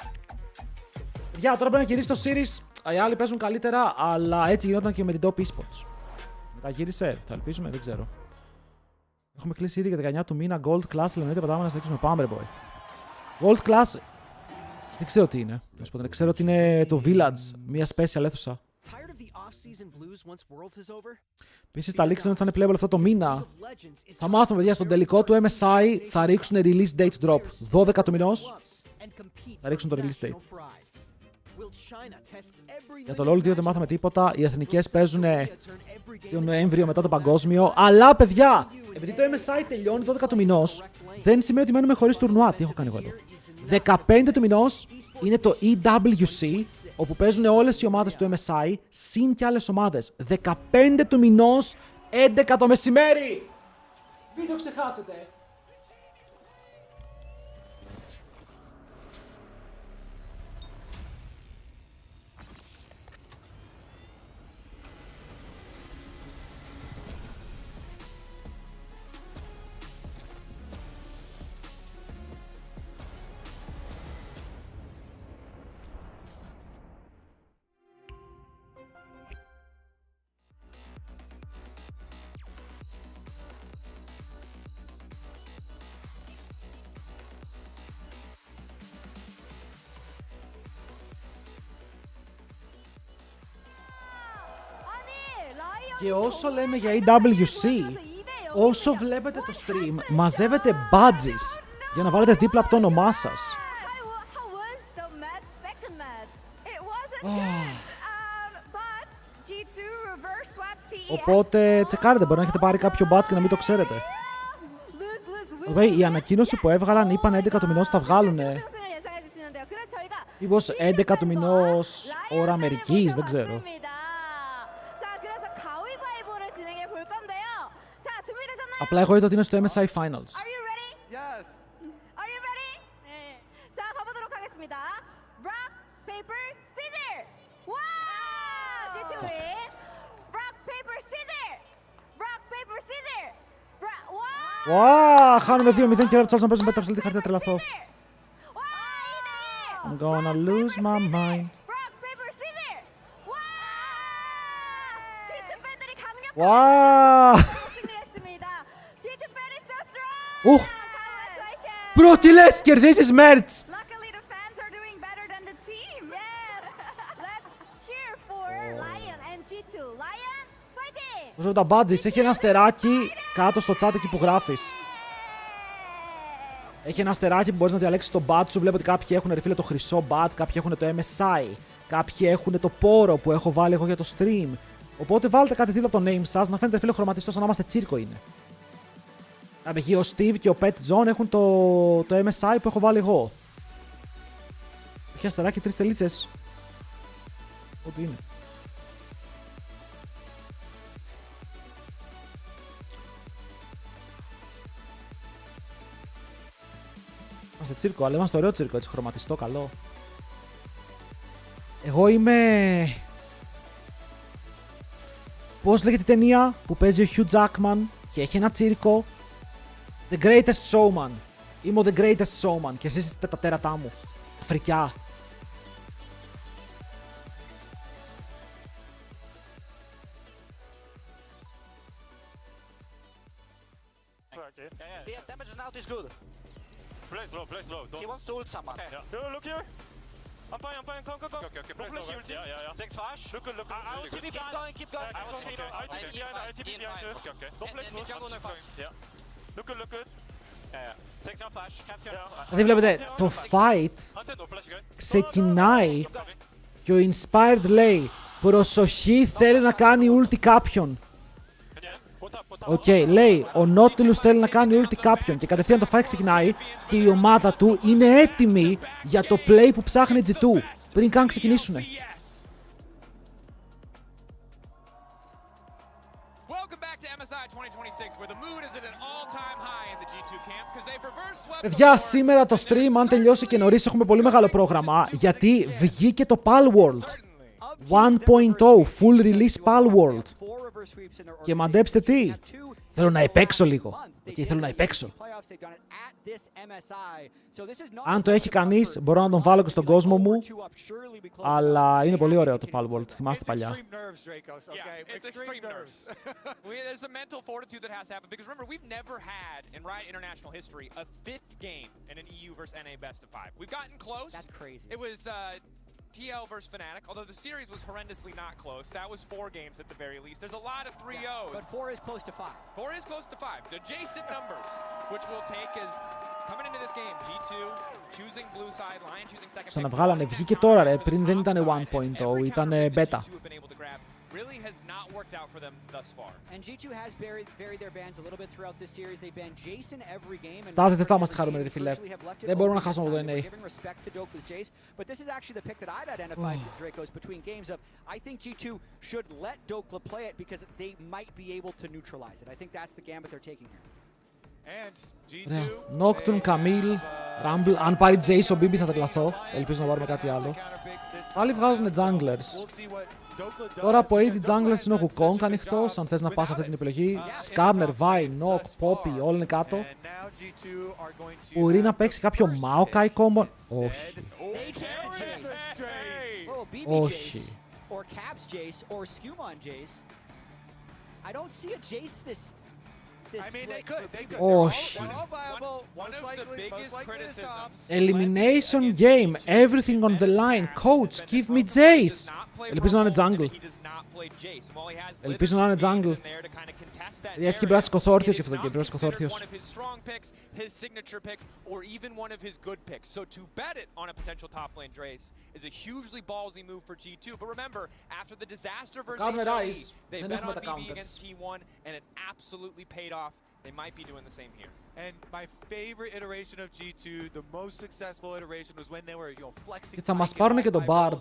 Τώρα πρέπει να γυρίσει το series. Οι άλλοι παίζουν καλύτερα, αλλά έτσι γινόταν και με την Top Esports. Μετά γύρισε, θα ελπίζουμε, δεν ξέρω. Έχουμε κλείσει ήδη για 19 του μήνα Gold Class, λέμε πατάμε να συνεχίσουμε. Πάμε, ρε boy. Gold Class, δεν ξέρω τι είναι. Δεν ξέρω ότι είναι το Village, μια special αίθουσα. Επίσης τα leaks είναι ότι θα είναι playable αυτό το μήνα. Θα μάθουμε, παιδιά, στον τελικό του MSI θα ρίξουν release date drop. 12 του μηνός θα ρίξουν το release date. Για το LoL 2 δεν μάθαμε τίποτα. Οι εθνικές παίζουν τον Νοέμβριο μετά το παγκόσμιο. Αλλά, παιδιά, επειδή το MSI τελειώνει 12 του μηνός, δεν σημαίνει ότι μένουμε χωρίς τουρνουά. Τι έχω κάνει εγώ εδώ? 15 του μηνός είναι το EWC, όπου παίζουν όλες οι ομάδες του MSI, συν και άλλες ομάδες. 15 του μηνός, 11 το μεσημέρι! Μην το ξεχάσετε! Και όσο λέμε για AWC, όσο βλέπετε το stream, μαζεύετε badges για να βάλετε δίπλα από το όνομά σας. Οπότε τσεκάρετε, μπορεί να έχετε πάρει κάποιο badge και να μην το ξέρετε. Η ανακοίνωση που έβγαλαν είπαν 11 του μηνός θα βγάλουνε. Μήπως 11 του μηνός ώρα Αμερικής, δεν ξέρω. Απλά εγώ είδα ότι είναι στο MSI Finals. Wow, χάνουμε 2-0 και τώρα τους άλλους να παίζουν πέταψη, χαρτί, θα τρελαθώ. I'm gonna lose my mind. Wow! Bro, τι λες, κερδίζεις merch! Όσο τα badges, έχει ένα αστεράκι κάτω στο chat εκεί που γράφεις. Έχει ένα αστεράκι που μπορείς να διαλέξεις το badge σου. Βλέπω ότι κάποιοι έχουν ρε φίλε το χρυσό badge, κάποιοι έχουν το MSI, κάποιοι έχουν το πόρο που έχω βάλει εγώ για το stream. Οπότε βάλτε κάτι δίπλα από το name σας, να φαίνεται φίλε χρωματιστό σαν να είμαστε τσίρκο είναι. Απ' ο Steve και ο Pet John έχουν το MSI που έχω βάλει εγώ. Έχει αστεράκι 3 τελίτσες. Ό,τι είναι. Είμαστε τσίρκο, αλλά είμαστε ωραίο τσίρκο, έτσι χρωματιστό, καλό. Εγώ είμαι... Πώς λέγεται η ταινία που παίζει ο Hugh Jackman και έχει ένα τσίρκο? The Greatest Showman. Είμαι ο The Greatest Showman και εσείς είστε τα τέρατά μου. Φρικιά. Place low. He wants to ult someone. Okay. Look here. I'm fine. Come. Okay. Place shield. Yeah. Thanks, Flash. Look. I will TP. Keep going. I will TP behind you. Okay. Don't place close. Yeah. Look. Yeah. Thanks, no Flash. Δηλαδή βλέπετε, το fight ξεκινάει και ο Inspired λέει προσοχή, θέλει να κάνει ulti κάποιον. Οκ, λέει ο Nautilus θέλει να κάνει ulti κάποιον και κατευθείαν το fight ξεκινάει και η ομάδα του είναι έτοιμη για το play που ψάχνει G2 πριν καν ξεκινήσουνε. Παιδιά, σήμερα το stream, αν τελειώσει και νωρίς, έχουμε πολύ μεγάλο πρόγραμμα γιατί βγήκε το Palworld 1.0 full release Palworld. Και μαντέψτε τι, θέλω να επέξω λίγο. Θέλω να επέξω. Αν το έχει κανείς, μπορώ να τον βάλω και στον κόσμο μου. Αλλά είναι πολύ ωραίο το Palworld. Θυμάστε παλιά. TL versus Fnatic, although the series was horrendously not close. That was 4 games at the very least. There's a lot of 3-0s. But 4 is close to 5. 4 is close to 5. The adjacent numbers, which we'll take as coming into this game. G2 choosing blue side, Lion choosing second. Ξαναβγάλανε, βγήκε τώρα ρε, πριν δεν ήταν 1.0, ήταν beta. Really has not worked out for them thus far. And G2 has varied their bans a little bit throughout this series. They banned Jason every game. Στάθετε, θα είμαστε χαρούμενοι ρε φίλε. Δεν μπορούμε να χάσουμε το NA. But this is actually the pick that I've identified with Dracos between games of I think G2 should let Dokla play it because they might be able to neutralize it. I think that's the gambit they're taking here. Nocturne, Camille, Rumble. Αν πάρει Jace ο BB θα τρελαθώ. Ελπίζω να πάρουμε κάτι άλλο. Πάλι βγάζουν junglers. Τώρα από AD junglers είναι ο Wukong ανοιχτός. Αν θες να πας αυτή την επιλογή. Skarner, Vi, Nock, Poppy, όλοι είναι κάτω. Μπορεί να παίξει κάποιο Maokai combo. Όχι. Όχι. Όχι. Elimination game. Everything on the line. Coach, give me Jace. Ελπίζω να είναι jungle. Ελπίζω να είναι jungle. Γιατί πρέπει να σηκωθώ όρθιος για αυτό το game. Πρέπει να σηκωθώ όρθιος. Κάνουμε rise. Δεν έχουμε τα counters. They might be doing the same here. And my favorite iteration of G2, the most successful iteration was when they were, you know, flexing. Και θα μας πάρουν και τον Bard.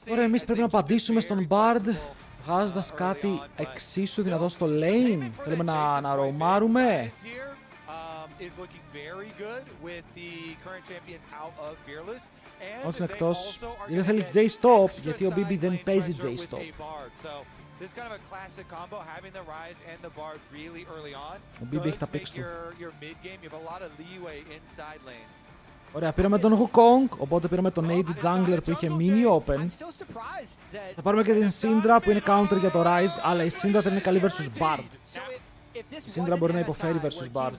Ωραία, εμείς πρέπει να απαντήσουμε στον Bard βγάζοντας κάτι εξίσου δυνατό στο lane. Θέλουμε να ρομάρουμε. Όσοι είναι εκτός, δεν θέλεις J-Stop, γιατί ο BB δεν παίζει J-Stop. This kind of a classic combo, having the Rise and the Bard really early on. Ο BB έχει τα picks του. Your mid game, you have a lot of leeway inside lanes. Ωραία, πήραμε τον Wukong, οπότε πήραμε τον AD Jungler που είχε mini open. Θα πάρουμε και την Syndra που είναι counter για το Rise, αλλά η Syndra δεν είναι καλή versus Bard. Η Syndra μπορεί να υποφέρει versus Bard.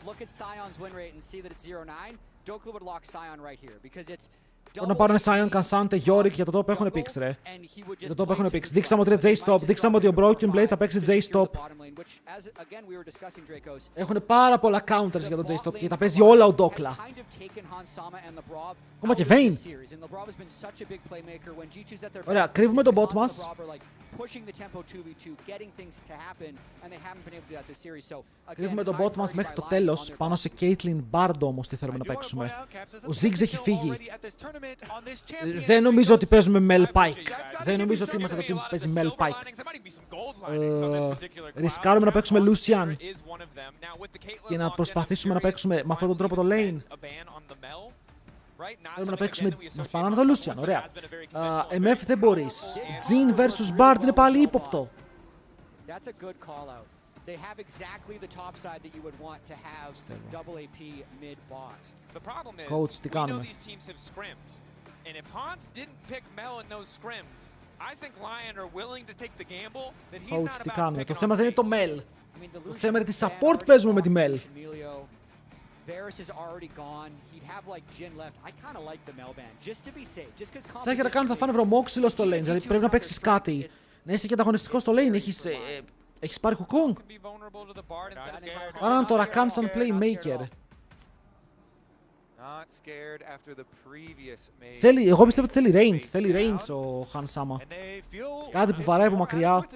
Μπορούν να πάρουν Sion, Kansante, Yorick για το top έχουν picks ρε. Για το top έχουν picks. Δείξαμε ότι είναι J-Stop, δείξαμε ότι ο Broken Blade θα παίξει J-Stop. Έχουν πάρα πολλά counters για το J-Stop και τα παίζει όλα ο Dokla. Ακόμα και Vayne. Ωραία, κρύβουμε τον bot μας. Κρύβουμε τον bot μας μέχρι το τέλος. Πάνω σε Caitlyn Bard όμως τι θέλουμε να παίξουμε. Ο Ziggs έχει φύγει. Δεν νομίζω ότι παίζουμε Mel Pike. Δεν νομίζω ότι είμαστε το team που παίζει Mel Pike. Ρισκάρουμε να παίξουμε Lucian και να προσπαθήσουμε να παίξουμε με αυτόν τον τρόπο το lane. Θέλουμε να παίξουμε. Μας πανάνε το Lucian, ωραία. MF δεν μπορείς. Jhin vs Bard είναι πάλι ύποπτο. Coach, τι κάνουμε. Coach, τι κάνουμε. Το θέμα δεν είναι το Mel. Το θέμα είναι τι support παίζουμε με τη Mel. Τσάχια να κάνουν θα φάνε βρωμόξυλο στο lane, δηλαδή πρέπει να παίξεις κάτι. Να είσαι και ανταγωνιστικό στο lane, έχεις πάρει Wukong. Άρα το Rakan σαν playmaker. Εγώ πιστεύω ότι θέλει range, ο Han Sama. Κάτι που βαράει από μακριά.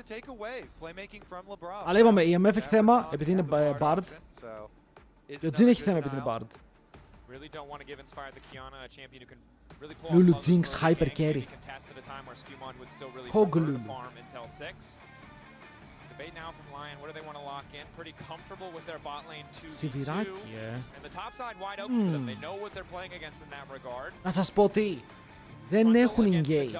Αλλά είπαμε, η MF έχει θέμα επειδή είναι Bard. Και ο Jhin έχει θέμα επειδή είναι Bard. Lulu Jinx Hyper Carry. Hog Lulu. Σιβηράκι, Να σας πω τι. Δεν έχουν engage.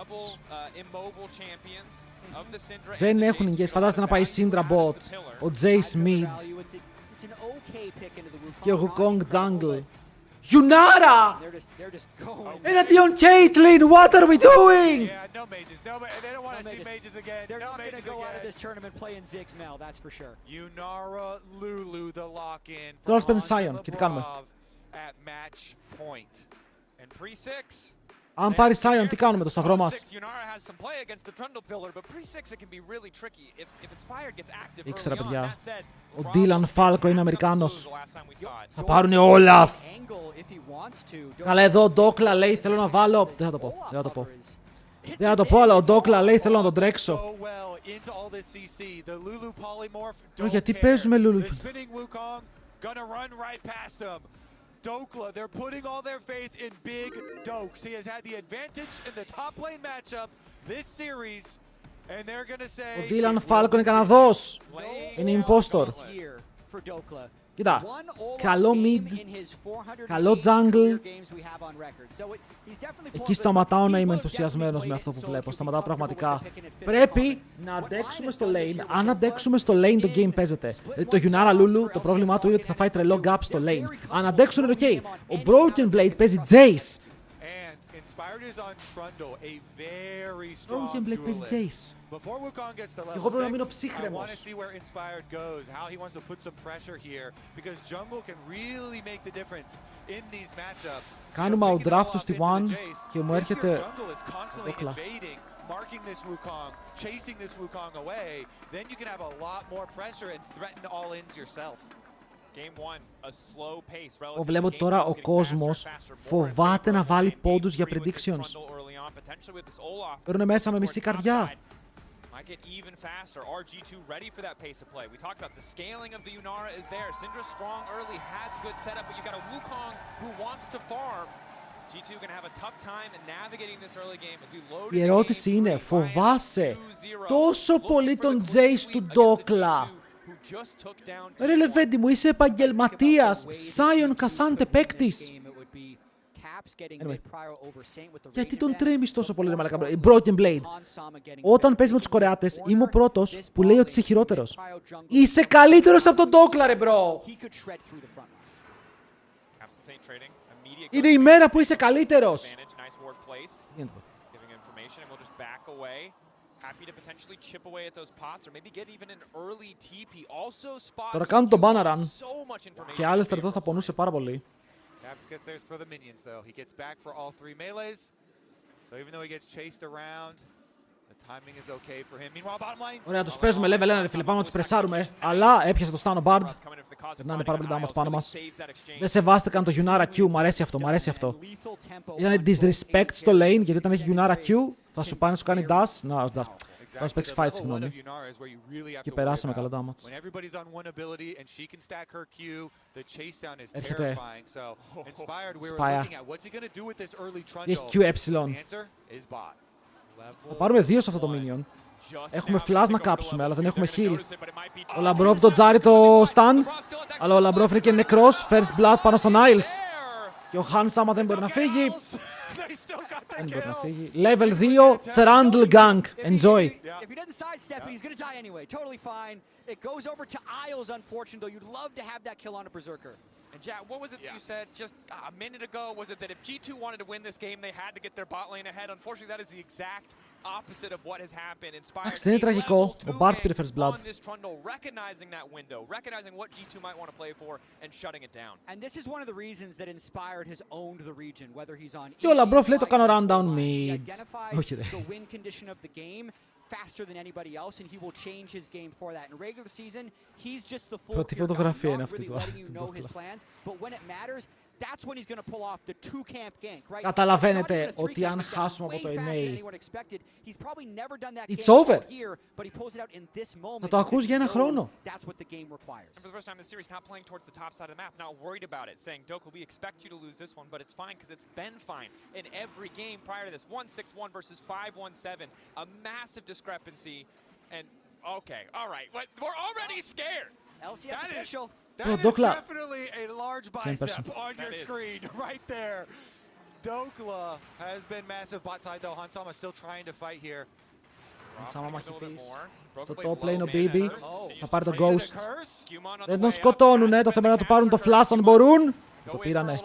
Δεν έχουν engage. Φαντάζεστε να πάει Syndra bot, ο Jace mid και ο Wukong jungle. Yunara! Εναντίον Caitlyn, what are we doing? Τώρα παίρνει Sion και τι κάνουμε. Αν πάρει Sion, τι κάνουμε το σταυρό μας. Ήξερα παιδιά. Ο Dylan Falco είναι Αμερικάνος. Θα πάρουνε όλα. Αλλά εδώ ο Dokla λέει θέλω να βάλω. Δεν θα το πω. Αλλά ο Dokla λέει θέλω να τον τρέξω. Γιατί παίζουμε Lulu. Dokla, they're putting all their faith in Big Dokes. He has had the advantage in the top lane matchup this series, and they're gonna say. Ο Dylan Falco είναι Καναδός. Είναι impostor. Κοίτα, καλό mid, καλό jungle. Εκεί σταματάω να είμαι ενθουσιασμένος με αυτό που βλέπω. Σταματάω πραγματικά. Πρέπει να αντέξουμε στο lane. Αν αντέξουμε στο lane, το game παίζεται. Το Yunara Lulu, το πρόβλημά του είναι ότι θα φάει τρελό gap στο lane. Αν αντέξουν είναι ok. Ο Broken Blade παίζει Jace. Inspired is on Trundle, a very strong Broken Blade παίζει duelist. Jace. Before Wukong gets to Εγώ level πρέπει να μείνω 6, I want to ψύχρεμος. see where Inspired goes, how he wants to put some pressure here, because jungle can really make the difference in these matchups. Κάνουμε outdraft του στη 1 και μου έρχεται δόκλα. Marking this Wukong, chasing this Wukong away, then you can have a lot more pressure and threaten all ins yourself. Βλέπω τώρα ο κόσμος φοβάται να βάλει πόντους για predictions. Παίρνουνε μέσα με μισή καρδιά. Might get even faster. RG2 ready for that pace of play. We talked about the scaling of the Yunara is there. Syndra strong early, has a good setup, but you got a Wukong who wants to farm. G2 gonna have a tough time navigating this early game as we load. Η ερώτηση είναι, φοβάσαι τόσο πολύ τον Jace του Ντόκλα? Ρε Λεβέντη μου, είσαι επαγγελματίας, Σάιον Κασάντε παίκτης. Γιατί τον τρέμεις τόσο πολύ, ρε μαλάκα? Broken Blade. Όταν παίζει με τους Κορεάτες, είμαι ο πρώτος που λέει ότι είσαι χειρότερος. Είσαι καλύτερος από τον Ντόκλα, ρε μπρο. Είναι η μέρα που είσαι καλύτερος. Τώρα κάνουν τον banner run και άλλες εδώ θα πονούσε πάρα πολύ. Maxh gets theirs for the minions though. He gets back for all 3 melees. So even though he gets chased around, the timing is okay for him. Meanwhile, bottom line. Ωραία, τους παίζουμε level 1 ρε φίλε, πάμε να τους πρεσάρουμε. Αλλά έπιασε το stun ο Bard. Περνάνε πάρα πολύ damage πάνω μας. Δεν σεβάστηκαν το Yunara Q, μ' αρέσει αυτό, μ' αρέσει αυτό. Ήταν disrespect στο lane, γιατί όταν έχει Yunara Q θα σου πάνε να σου κάνει dash. Να, dash. Θα σου παίξει fight, συγγνώμη. Και περάσαμε καλά damage. Έρχεται Spire. Και έχει QE. Θα πάρουμε 2 σε αυτό το minion. Έχουμε flash να κάψουμε, αλλά δεν έχουμε heal. Ο Λαμπρόφ το τζάρει το stun. Αλλά ο Λαμπρόφ είναι και νεκρός. First blood πάνω στον Niles. Και ο Hans άμα δεν μπορεί να φύγει. Δεν μπορεί να φύγει. Level 2, Trundle Gang. Enjoy. If he doesn't sidestep it, he's gonna die anyway. Totally fine. It goes over to Isles, unfortunately, though. You'd love to have that kill on a Berserker. And Jack, what was it that you said just a minute ago? Was it that if G2 wanted to win this game, they had to get their bot lane ahead? Unfortunately, that is the exact opposite of what has happened. Inspired δεν είναι τραγικό. Ο Bart πήρε first blood. Recognizing that window, recognizing what G2 might want to play for, and shutting it down. And this is one of the reasons that Inspired has owned the region, whether he's on. Και ο Λαμπρόφ λέει το κάνω rundown mid. Όχι ρε. The win condition of the game faster than anybody else, and he will change his game for that. In regular season, he's just the full. Πρώτη φωτογραφία είναι αυτή του. But when it matters, that's when he's going to pull off the 2-camp gank, right? Καταλαβαίνετε ότι αν χάσουμε από το NA, it's over. Θα το ακούς για ένα χρόνο. For the first time in the series, not playing towards the top side of the map, not worried about it, saying, Doku, we expect you to lose this one, but it's fine because it's been fine in every game prior to this. 1-6-1 versus 5-1-7, a massive discrepancy, and okay, all right, we're already scared. LCS official. That is definitely a large bicep on your screen right there. Dokla has been massive bot side though. Hansama still trying to fight here. Hansama μαχητής. Στο top lane ο BB. Θα πάρει το Ghost. Δεν τον σκοτώνουνε. Το θέμα είναι να του πάρουν το flash αν μπορούν. Το πήρανε.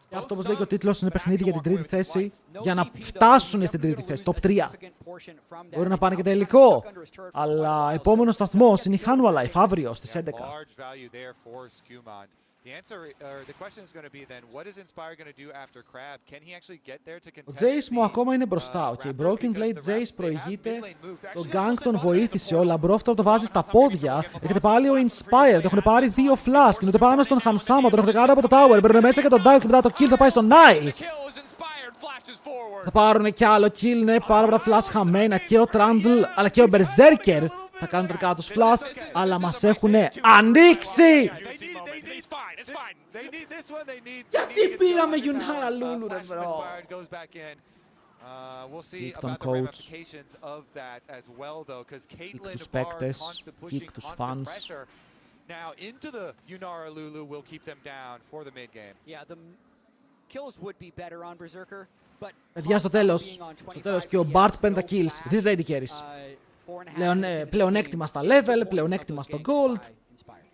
Και αυτό όπως λέει και ο τίτλος είναι παιχνίδι για την τρίτη θέση. Για να φτάσουν στην τρίτη θέση. Top 3. Μπορεί να πάνε και τελικό. Αλλά επόμενος σταθμός είναι η Hanwha Life αύριο στις 11. Ο Jace μου ακόμα είναι μπροστά. Okay, Broken Blade Jace προηγείται. Το Gang τον βοήθησε. Ο Λαμπρόφ τώρα το βάζει στα πόδια. Έχετε πάλι ο Inspired. Έχουν πάρει 2 flash. Κινούνται πάνω στον Hansama. Τον έχουν κάτω από το Tower. Μπαίνουν μέσα και τον Dive και μετά το kill θα πάει στον Niles. Θα πάρουν κι άλλο kill. Ναι, πάρα πολλά flash χαμένα. Και ο Trundle αλλά και ο Berserker θα κάνουν τελικά τους flash. Αλλά μας έχουν ανοίξει. Γιατί πήραμε Yunara Lulu ρε μπρο. Kick τον coach. Kick τους παίκτες. Kick τους fans. Now into the Yunara Lulu will keep them down for the mid game. Yeah, the kills would be better on Berserker, but παιδιά στο τέλος και ο Bart 5 kills. Δείτε τα AD carries. Πλεονέκτημα στα level, πλεονέκτημα στο gold.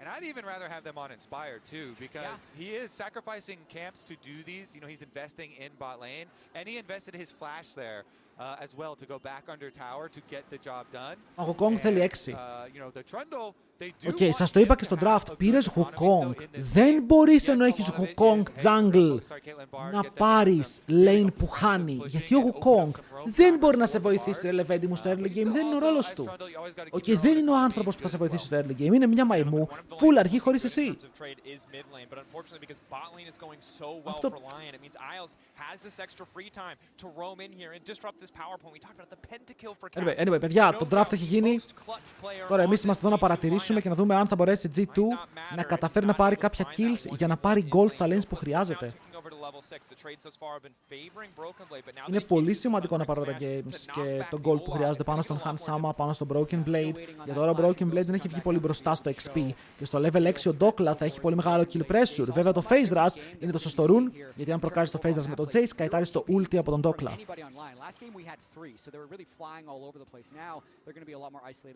And I'd even rather have them on Inspired too, because he is sacrificing camps to do these. You know, he's investing in bot lane, and he invested his flash there as well to go back under tower to get the job done. Ο Wukong θέλει 6. You know, the Trundle. Οκ, σας το είπα και στο draft. Πήρες Wukong. Δεν μπορείς ενώ έχεις Wukong jungle να πάρεις lane που χάνει. Γιατί ο Wukong δεν μπορεί να σε βοηθήσει, ρε Levendi μου, στο early game. Δεν είναι ο ρόλος του. Οκ, δεν είναι ο άνθρωπος που θα σε βοηθήσει στο early game. Είναι μια μαϊμού, full αργή χωρίς εσύ. Αυτό... Anyway, παιδιά, το draft έχει γίνει. Τώρα εμείς είμαστε εδώ να παρατηρήσουμε και να δούμε αν θα μπορέσει G2 να καταφέρει να πάρει κάποια kills για να πάρει gold στα lanes που χρειάζεται. Είναι πολύ σημαντικό να πάρω τα games και το gold που χρειάζεται πάνω στον Hansama, πάνω στο Broken Blade. Για τώρα ο Broken Blade δεν έχει βγει πολύ μπροστά στο XP. Και στο level 6 ο Dokla θα έχει πολύ μεγάλο kill pressure. Βέβαια το phase rush είναι το σωστό rune, γιατί αν προκάρεις το phase rush με τον Jace, καητάρεις το ulti από τον Dokla.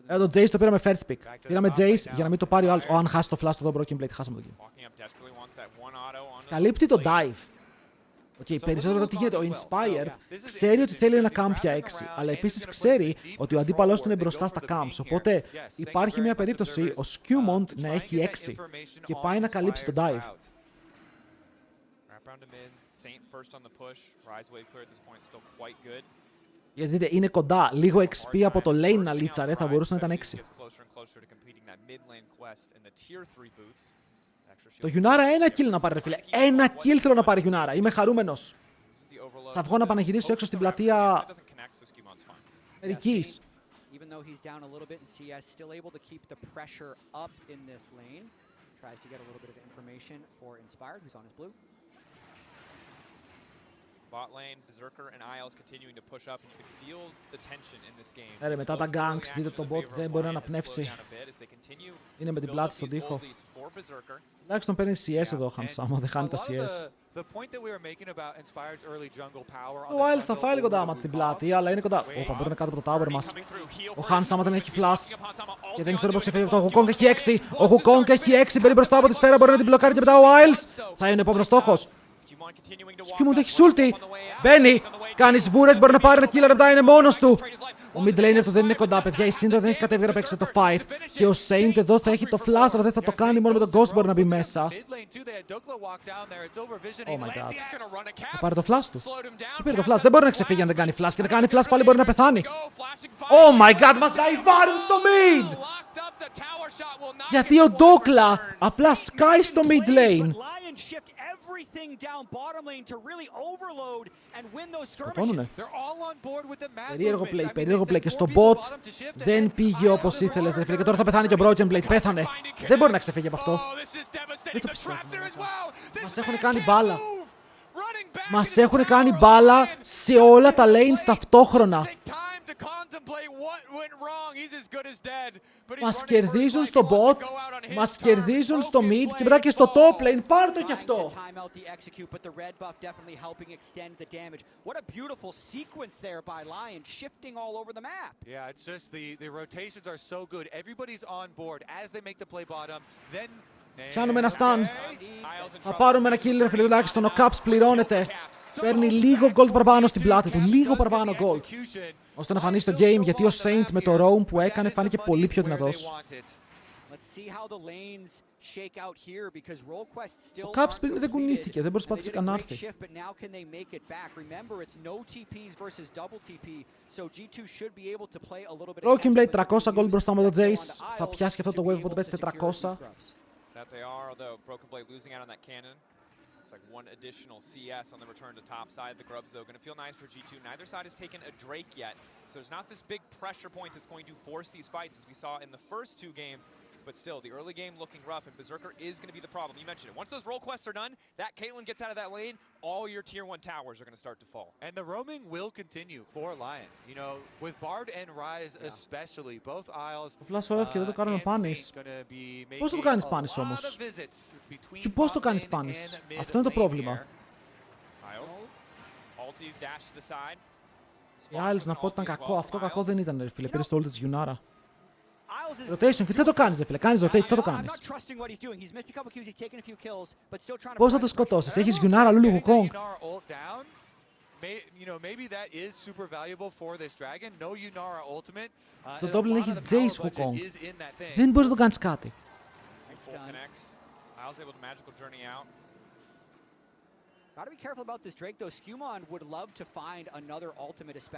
Το Jace το πήραμε first pick. Πήραμε Jace για να μην το πάρει ο άλλος. Αν χάσει το flash το Broken Blade, χάσαμε το game. Καλύπτει το dive. Okay, περισσότερο τι γίνεται, ο Inspired ξέρει ότι θέλει ένα camp για 6, αλλά επίσης ξέρει ότι ο αντίπαλός του είναι μπροστά στα camps, οπότε υπάρχει μια περίπτωση ο Skewmont να έχει 6 και πάει να καλύψει το dive. Γιατί δείτε, είναι κοντά, λίγο XP από το lane να λίτσαρε, θα μπορούσε να ήταν 6. Το Γιουνάρα ένα kill να πάρει, ρε φίλε. Ένα kill θέλω να πάρει Γιουνάρα. Είμαι χαρούμενος. Θα βγω να πανηγυρίσω έξω στην πλατεία μερικής. Ρε, μετά τα ganks, δείτε το bot δεν μπορεί να αναπνεύσει. Είναι με την πλάτη στον τοίχο. Τουλάχιστον παίρνει CS εδώ ο Hansama, δεν χάνει τα CS. Ο Wiles θα φάει λίγο damage στην πλάτη, αλλά είναι κοντά. Όπα, μπορεί να κάτω από το tower μας. Ο Hansama δεν έχει flash. Και δεν ξέρω πώς ξεφεύγει από το Wukong έχει 6. Ο Wukong έχει 6, μπαίνει μπροστά από τη σφαίρα, μπορεί να την μπλοκάρει και μετά ο Wiles. Θα είναι ο επόμενος στόχος. Skewmont έχει ulti. Μπαίνει, κάνει σβούρες, μπορεί να πάρει ένα kill, μετά είναι μόνος του. Ο mid laner του δεν είναι κοντά, παιδιά. Η Syndra δεν έχει κατέβει να παίξει το fight. Και ο Saint εδώ θα έχει το flash, αλλά δεν θα το κάνει. Μόνο με τον Ghost μπορεί να μπει μέσα. Oh my god. Θα πάρει το flash του. Τι πήρε το flash, δεν μπορεί να ξεφύγει αν δεν κάνει flash. Και να κάνει flash πάλι μπορεί να πεθάνει. Oh my god, μας νταϊβάρουν στο mid! Γιατί ο Dokla απλά σκάει στο mid lane. Σκοτώνουνε. Περίεργο play. Και στο bot δεν πήγε όπως ήθελες, ρε φίλε. Και τώρα θα πεθάνει και ο Broken Blade. Πέθανε. Δεν μπορεί να ξεφύγει από αυτό. Δεν το πιστεύω. Μας έχουν κάνει μπάλα. Μας έχουν κάνει μπάλα σε όλα τα lanes ταυτόχρονα. Μας κερδίζουν στο bot, μας κερδίζουν στο mid και μετά και στο top lane. Πάρ' το κι αυτό. Πιάνουμε ένα stun. Θα πάρουμε ένα kill, ρε φίλε, τουλάχιστον. Ο Caps πληρώνεται. Παίρνει λίγο gold παραπάνω στην πλάτη του. Λίγο παραπάνω gold. Ώστε να φανεί στο game, γιατί ο Saint με το roam που έκανε φάνηκε πολύ πιο δυνατός. Ο Caps πριν δεν κουνήθηκε, δεν προσπάθησε καν να έρθει. Broken Blade 300 gold μπροστά με το Jace. Θα πιάσει και αυτό το wave, οπότε πέσει 400. That they are, although Broken Blade losing out on that cannon. It's like one additional CS on the return to top side. The Grubs, though, going to feel nice for G2. Neither side has taken a Drake yet, so there's not this big pressure point that's going to force these fights, as we saw in the first two games. But still, the early game looking rough, and Berserker is going to be the problem. You mentioned it. Once those role quests are done, that Caitlyn gets out of that lane, all your tier 1 towers are going to start to fall. And the roaming will continue for Lion. You know, with Bard and Ryze especially, both Isles. Το flash off και δεν το κάνουμε πάνης. Πώς θα το κάνεις πάνης όμως? Και πώς το κάνεις πάνης? Αυτό είναι το πρόβλημα. Οι Isles να πω ότι ήταν κακό. Αυτό κακό δεν ήταν, ρε φίλε. Πήρε το ulti της Γιουνάρα. Rotation και δεν το κάνεις, δε φίλε. Κάνεις rotate, δεν το κάνεις. Πώς θα το σκοτώσεις, έχεις Yunara, Lulu, Wukong. Στο top lane έχεις Jace, Wukong. Δεν μπορείς να το κάνεις κάτι.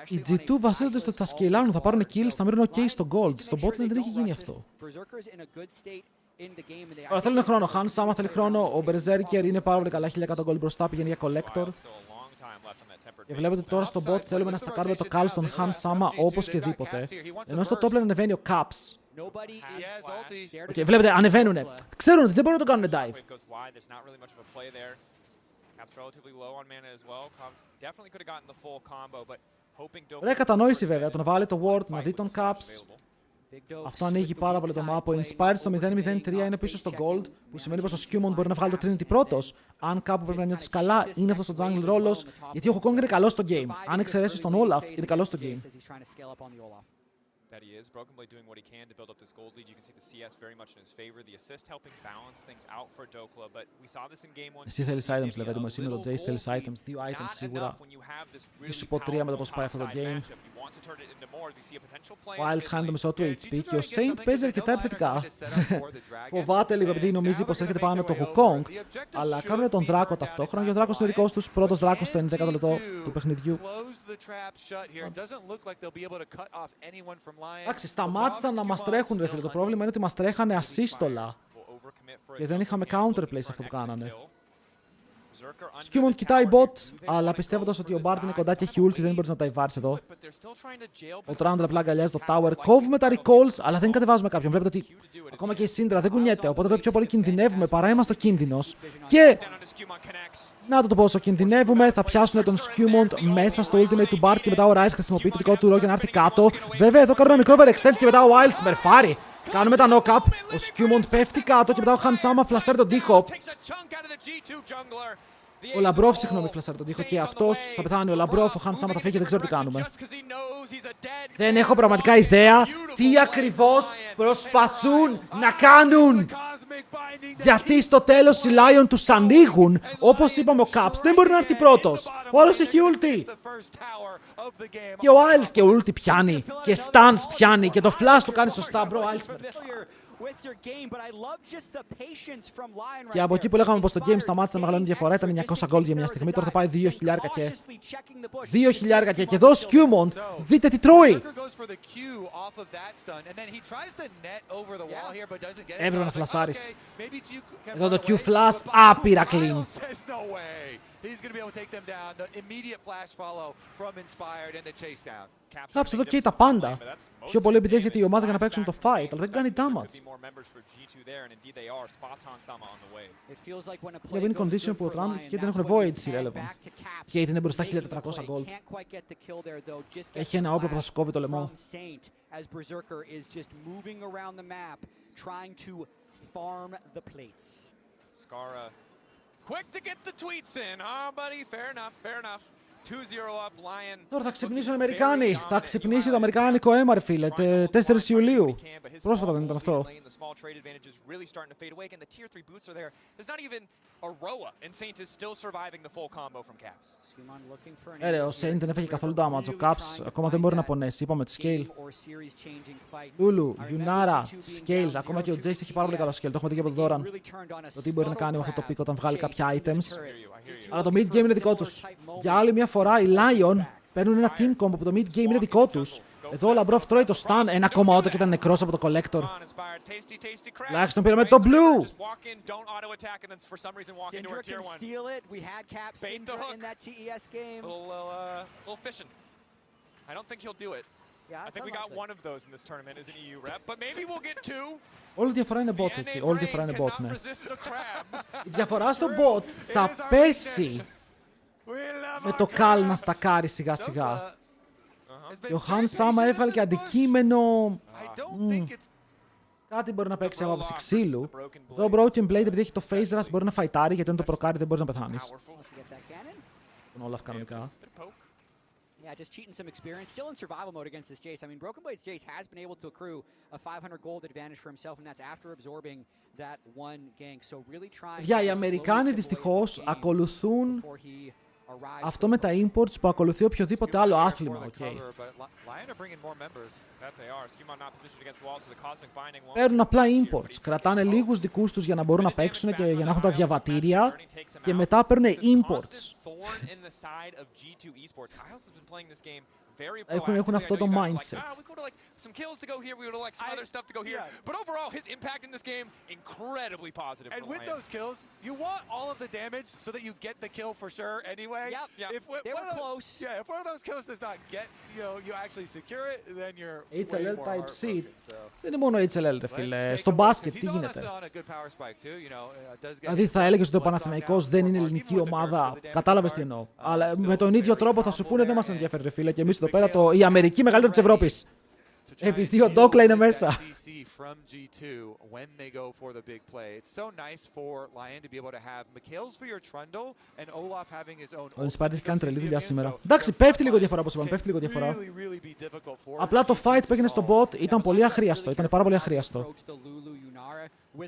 Οι G2 βασίζονται στο ότι θα σκελάρουν, θα πάρουν kills, θα μείνουν ok στο gold. Στο bot lane δεν έχει γίνει αυτό. Αλλά θέλουν χρόνο. Han Sama θέλει χρόνο. Ο Berserker είναι πάρα πολύ καλά. 1100 gold μπροστά, πηγαίνει για collector. Και βλέπετε τώρα στο bot θέλουμε να στακάρουμε το call στον Han Sama όπως και δίποτε. Ενώ στο top lane ανεβαίνει ο Caps. Okay, βλέπετε, ανεβαίνουνε. Ξέρουν ότι δεν μπορούν να το κάνουν dive. Ωραία κατανόηση βέβαια, το να βάλει το ward, να δει τον Caps. Αυτό ανοίγει πάρα πολύ το map. Ο Inspired στο 0-0-3 είναι πίσω στο gold, που σημαίνει πως ο Skewmon μπορεί να βγάλει το Trinity πρώτος. Αν κάπου πρέπει να νιώθεις καλά, είναι αυτό στο jungle ρόλος, γιατί ο Wukong είναι καλός στο game. Αν εξαιρέσεις τον Olaf, είναι καλός στο game. That he is. Broken Blade doing what he can to build up this gold lead. You can see the CS very much in his favor. The assist helping balance things out for Dokla, but we saw this in game 1. Εσύ θέλεις items, λέτε μου, εσύ με το Jace θέλεις items. 2 items σίγουρα. Δεν σου πω 3 με το πώς πάει αυτό το game. Ο Isles χάνει το μισό του HP και ο Saint παίζει αρκετά επιθετικά. Φοβάται λίγο επειδή νομίζει πως έρχεται πάνω το Wukong, αλλά κάνουν τον Δράκο ταυτόχρονα και ο Δράκος είναι δικός τους, πρώτος Δράκος στο 11ο λεπτό του παιχνιδιού. Εντάξει, σταμάτησαν να μας τρέχουν, ρε φίλε. Το πρόβλημα είναι ότι μας τρέχανε ασύστολα και δεν είχαμε counterplay σε αυτό που κάνανε. Skewmon κοιτάει bot, αλλά πιστεύοντας ότι ο Bard είναι κοντά και έχει ulti, δεν μπορείς να τα ιβάρεις εδώ. Ο Trundle απλά αγκαλιάζει το tower. Κόβουμε τα recalls, αλλά δεν κατεβάζουμε κάποιον. Βλέπετε ότι ακόμα και η Syndra δεν κουνιέται, οπότε εδώ πιο πολύ κινδυνεύουμε παρά είμαστε ο κίνδυνος. Και να το πόσο κινδυνεύουμε, θα πιάσουν τον Skewmon μέσα στο ultimate του Bard και μετά ο Ryze χρησιμοποιεί το δικό του ρο για να έρθει κάτω. Βέβαια εδώ κάνουν ένα μικρό overextend και μετά ο Wild σμερφάρει. Κάνουμε τα knock-up, ο Skewmon πέφτει κάτω και μετά ο Han Sama φλασσάρει τον D-Hop. Ο Λαμπρόφ, συγγνώμη, φλασσάρει τον τοίχο και αυτός θα πεθάνει. Ο Λαμπρόφ, ο Han Sama θα φύγει και δεν ξέρω τι κάνουμε. Δεν έχω πραγματικά ιδέα τι ακριβώς προσπαθούν να κάνουν. Γιατί στο τέλος οι Lyon τους ανοίγουν, όπως είπαμε ο Caps δεν μπορεί να έρθει πρώτος. Ο άλλος έχει ulti. Και ο Isles και ulti πιάνει. Και stans πιάνει. Και το flash του κάνει σωστά, bro. Isles. Και από εκεί που λέγαμε πως το game σταμάτησε να μεγαλώνει διαφορά, ήταν 900 gold για μια στιγμή, τώρα θα πάει 2.000 και... 2.000 και εδώ Skewmon, δείτε τι τρώει! Έπρεπε να φλασάρεις. Εδώ το Q flash, άπειρα clean. Caps εδώ καίει τα πάντα. Πιο πολύ επειδή έρχεται η ομάδα για να παίξουν το fight, αλλά δεν κάνει damage. Για win condition που ο Trump και δεν έχουν void irrelevant. Και είναι μπροστά 1.400 gold. Έχει ένα όπλο που θα σου κόβει το λαιμό. Quick to get the tweets in. Ah, buddy, fair enough, fair enough. 2-0 up, Lyon. Τώρα θα ξυπνήσουν οι Αμερικάνοι. Θα ξυπνήσει το αμερικάνικο αίμα, ρε φίλε. 4 Ιουλίου. Πρόσφατα δεν ήταν αυτό. Ο Saint δεν έφεγε καθόλου damage. Ο Caps ακόμα δεν μπορεί να πονέσει. Είπαμε τη scale. Lulu, Yunara, scales. Ακόμα και ο Jace έχει πάρα πολύ καλό scale. Το έχουμε δει και από τον Doran. Το τι μπορεί να κάνει με αυτό το πικ όταν βγάλει κάποια items. Αλλά το mid game είναι δικό τους. Για άλλη μια φορά οι Lyon παίρνουν ένα team combo που το mid game είναι δικό τους. Εδώ ο Λαμπρόφ τρώει το stun, 1,8 και ήταν νεκρός από το collector. Τουλάχιστον πήραμε το blue. Όλη η διαφορά είναι bot, έτσι. Όλη η διαφορά είναι bot, ναι. Η διαφορά στο bot θα πέσει με το Cal να στακάρει σιγά σιγά. Και ο Han Sama έβγαλε και αντικείμενο... Κάτι μπορεί να παίξει από άποψη ξύλου. Εδώ ο Broken Blade επειδή έχει το face rush μπορεί να φαϊτάρει, γιατί αν το προκάρει δεν μπορείς να πεθάνεις. Τον Olaf κανονικά. Yeah, just cheating some experience. Still in survival mode against this Jace. I mean, Broken Blade's Jace has been able to accrue a 500 gold advantage for himself, and that's after absorbing that one gank. So really trying. Για οι Αμερικάνοι δυστυχώς ακολουθούν αυτό με τα imports που ακολουθεί οποιοδήποτε άλλο άθλημα. Okay. Παίρνουν απλά imports. Κρατάνε λίγους δικούς τους για να μπορούν να παίξουν και για να έχουν τα διαβατήρια και μετά παίρνουν imports. Έχουν αυτό το mindset. Some kills to go here, we would have liked some other stuff to go here. But overall, his impact in this game, incredibly positive. And with those kills, you want all of the damage so that you get the kill for sure anyway. Yep. They were close. Yeah, if one of those kills does not get, you actually secure it, then you're HLL type seed. Δεν είναι μόνο HLL, ρε φίλε. Στο μπάσκετ, τι γίνεται. Δηλαδή θα έλεγες ότι ο Παναθηναϊκός δεν είναι ελληνική ομάδα. Κατάλαβες τι εννοώ. Αλλά με τον ίδιο τρόπο θα σου πούνε δεν μας ενδιαφέρει, ρε φίλε. Και εμείς εδώ πέρα η Αμερική μεγαλύτερη της Ευρώπης. Επειδή ο Ντόκλα είναι μέσα. Ο Inspired έχει κάνει τρελή δουλειά σήμερα. Εντάξει, πέφτει λίγο διαφορά όπως είπαμε, πέφτει λίγο διαφορά. Απλά το fight που έγινε στο bot ήταν πολύ αχρίαστο, ήταν πάρα πολύ αχρίαστο.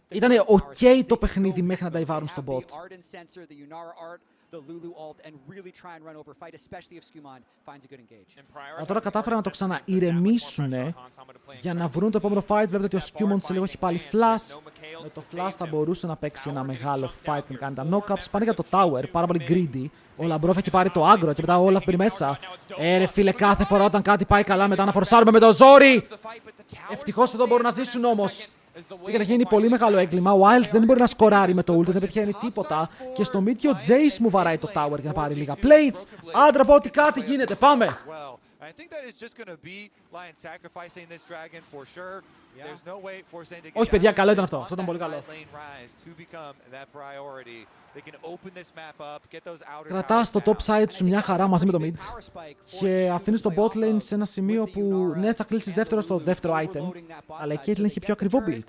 Ήτανε ok το παιχνίδι μέχρι να τα ιβάρουν στο bot. Αλλά τώρα κατάφεραν να το ξαναηρεμήσουν για να βρουν το επόμενο fight. Βλέπετε ότι ο Skewmon σε λίγο έχει πάλι flash. Με το flash θα μπορούσε να παίξει ένα μεγάλο fight και να κάνει τα knockups. Πάνε για το tower, πάρα πολύ greedy. Ο Λαμπρόφ έχει πάρει το aggro και μετά ο Olaf μπει μέσα. Ρε φίλε, κάθε φορά όταν κάτι πάει καλά μετά να φορσάρουμε με το ζόρι. Ευτυχώς εδώ μπορούν να ζήσουν όμως. Πήγε να γίνει πολύ μεγάλο έγκλημα. Ο Isles δεν μπορεί να σκοράρει με το ult, δεν πετυχαίνει τίποτα. Και στο mid και ο Jace μου βαράει το tower για να πάρει λίγα plates. Άντρα, πω ότι κάτι γίνεται. Πάμε! Όχι, παιδιά, καλό ήταν αυτό. Αυτό ήταν πολύ καλό. Κρατάς το top side σου μια χαρά μαζί με το mid και αφήνεις το bot lane σε ένα σημείο που ναι, θα κλείσεις δεύτερο στο δεύτερο item, αλλά η Caitlyn έχει πιο ακριβό build.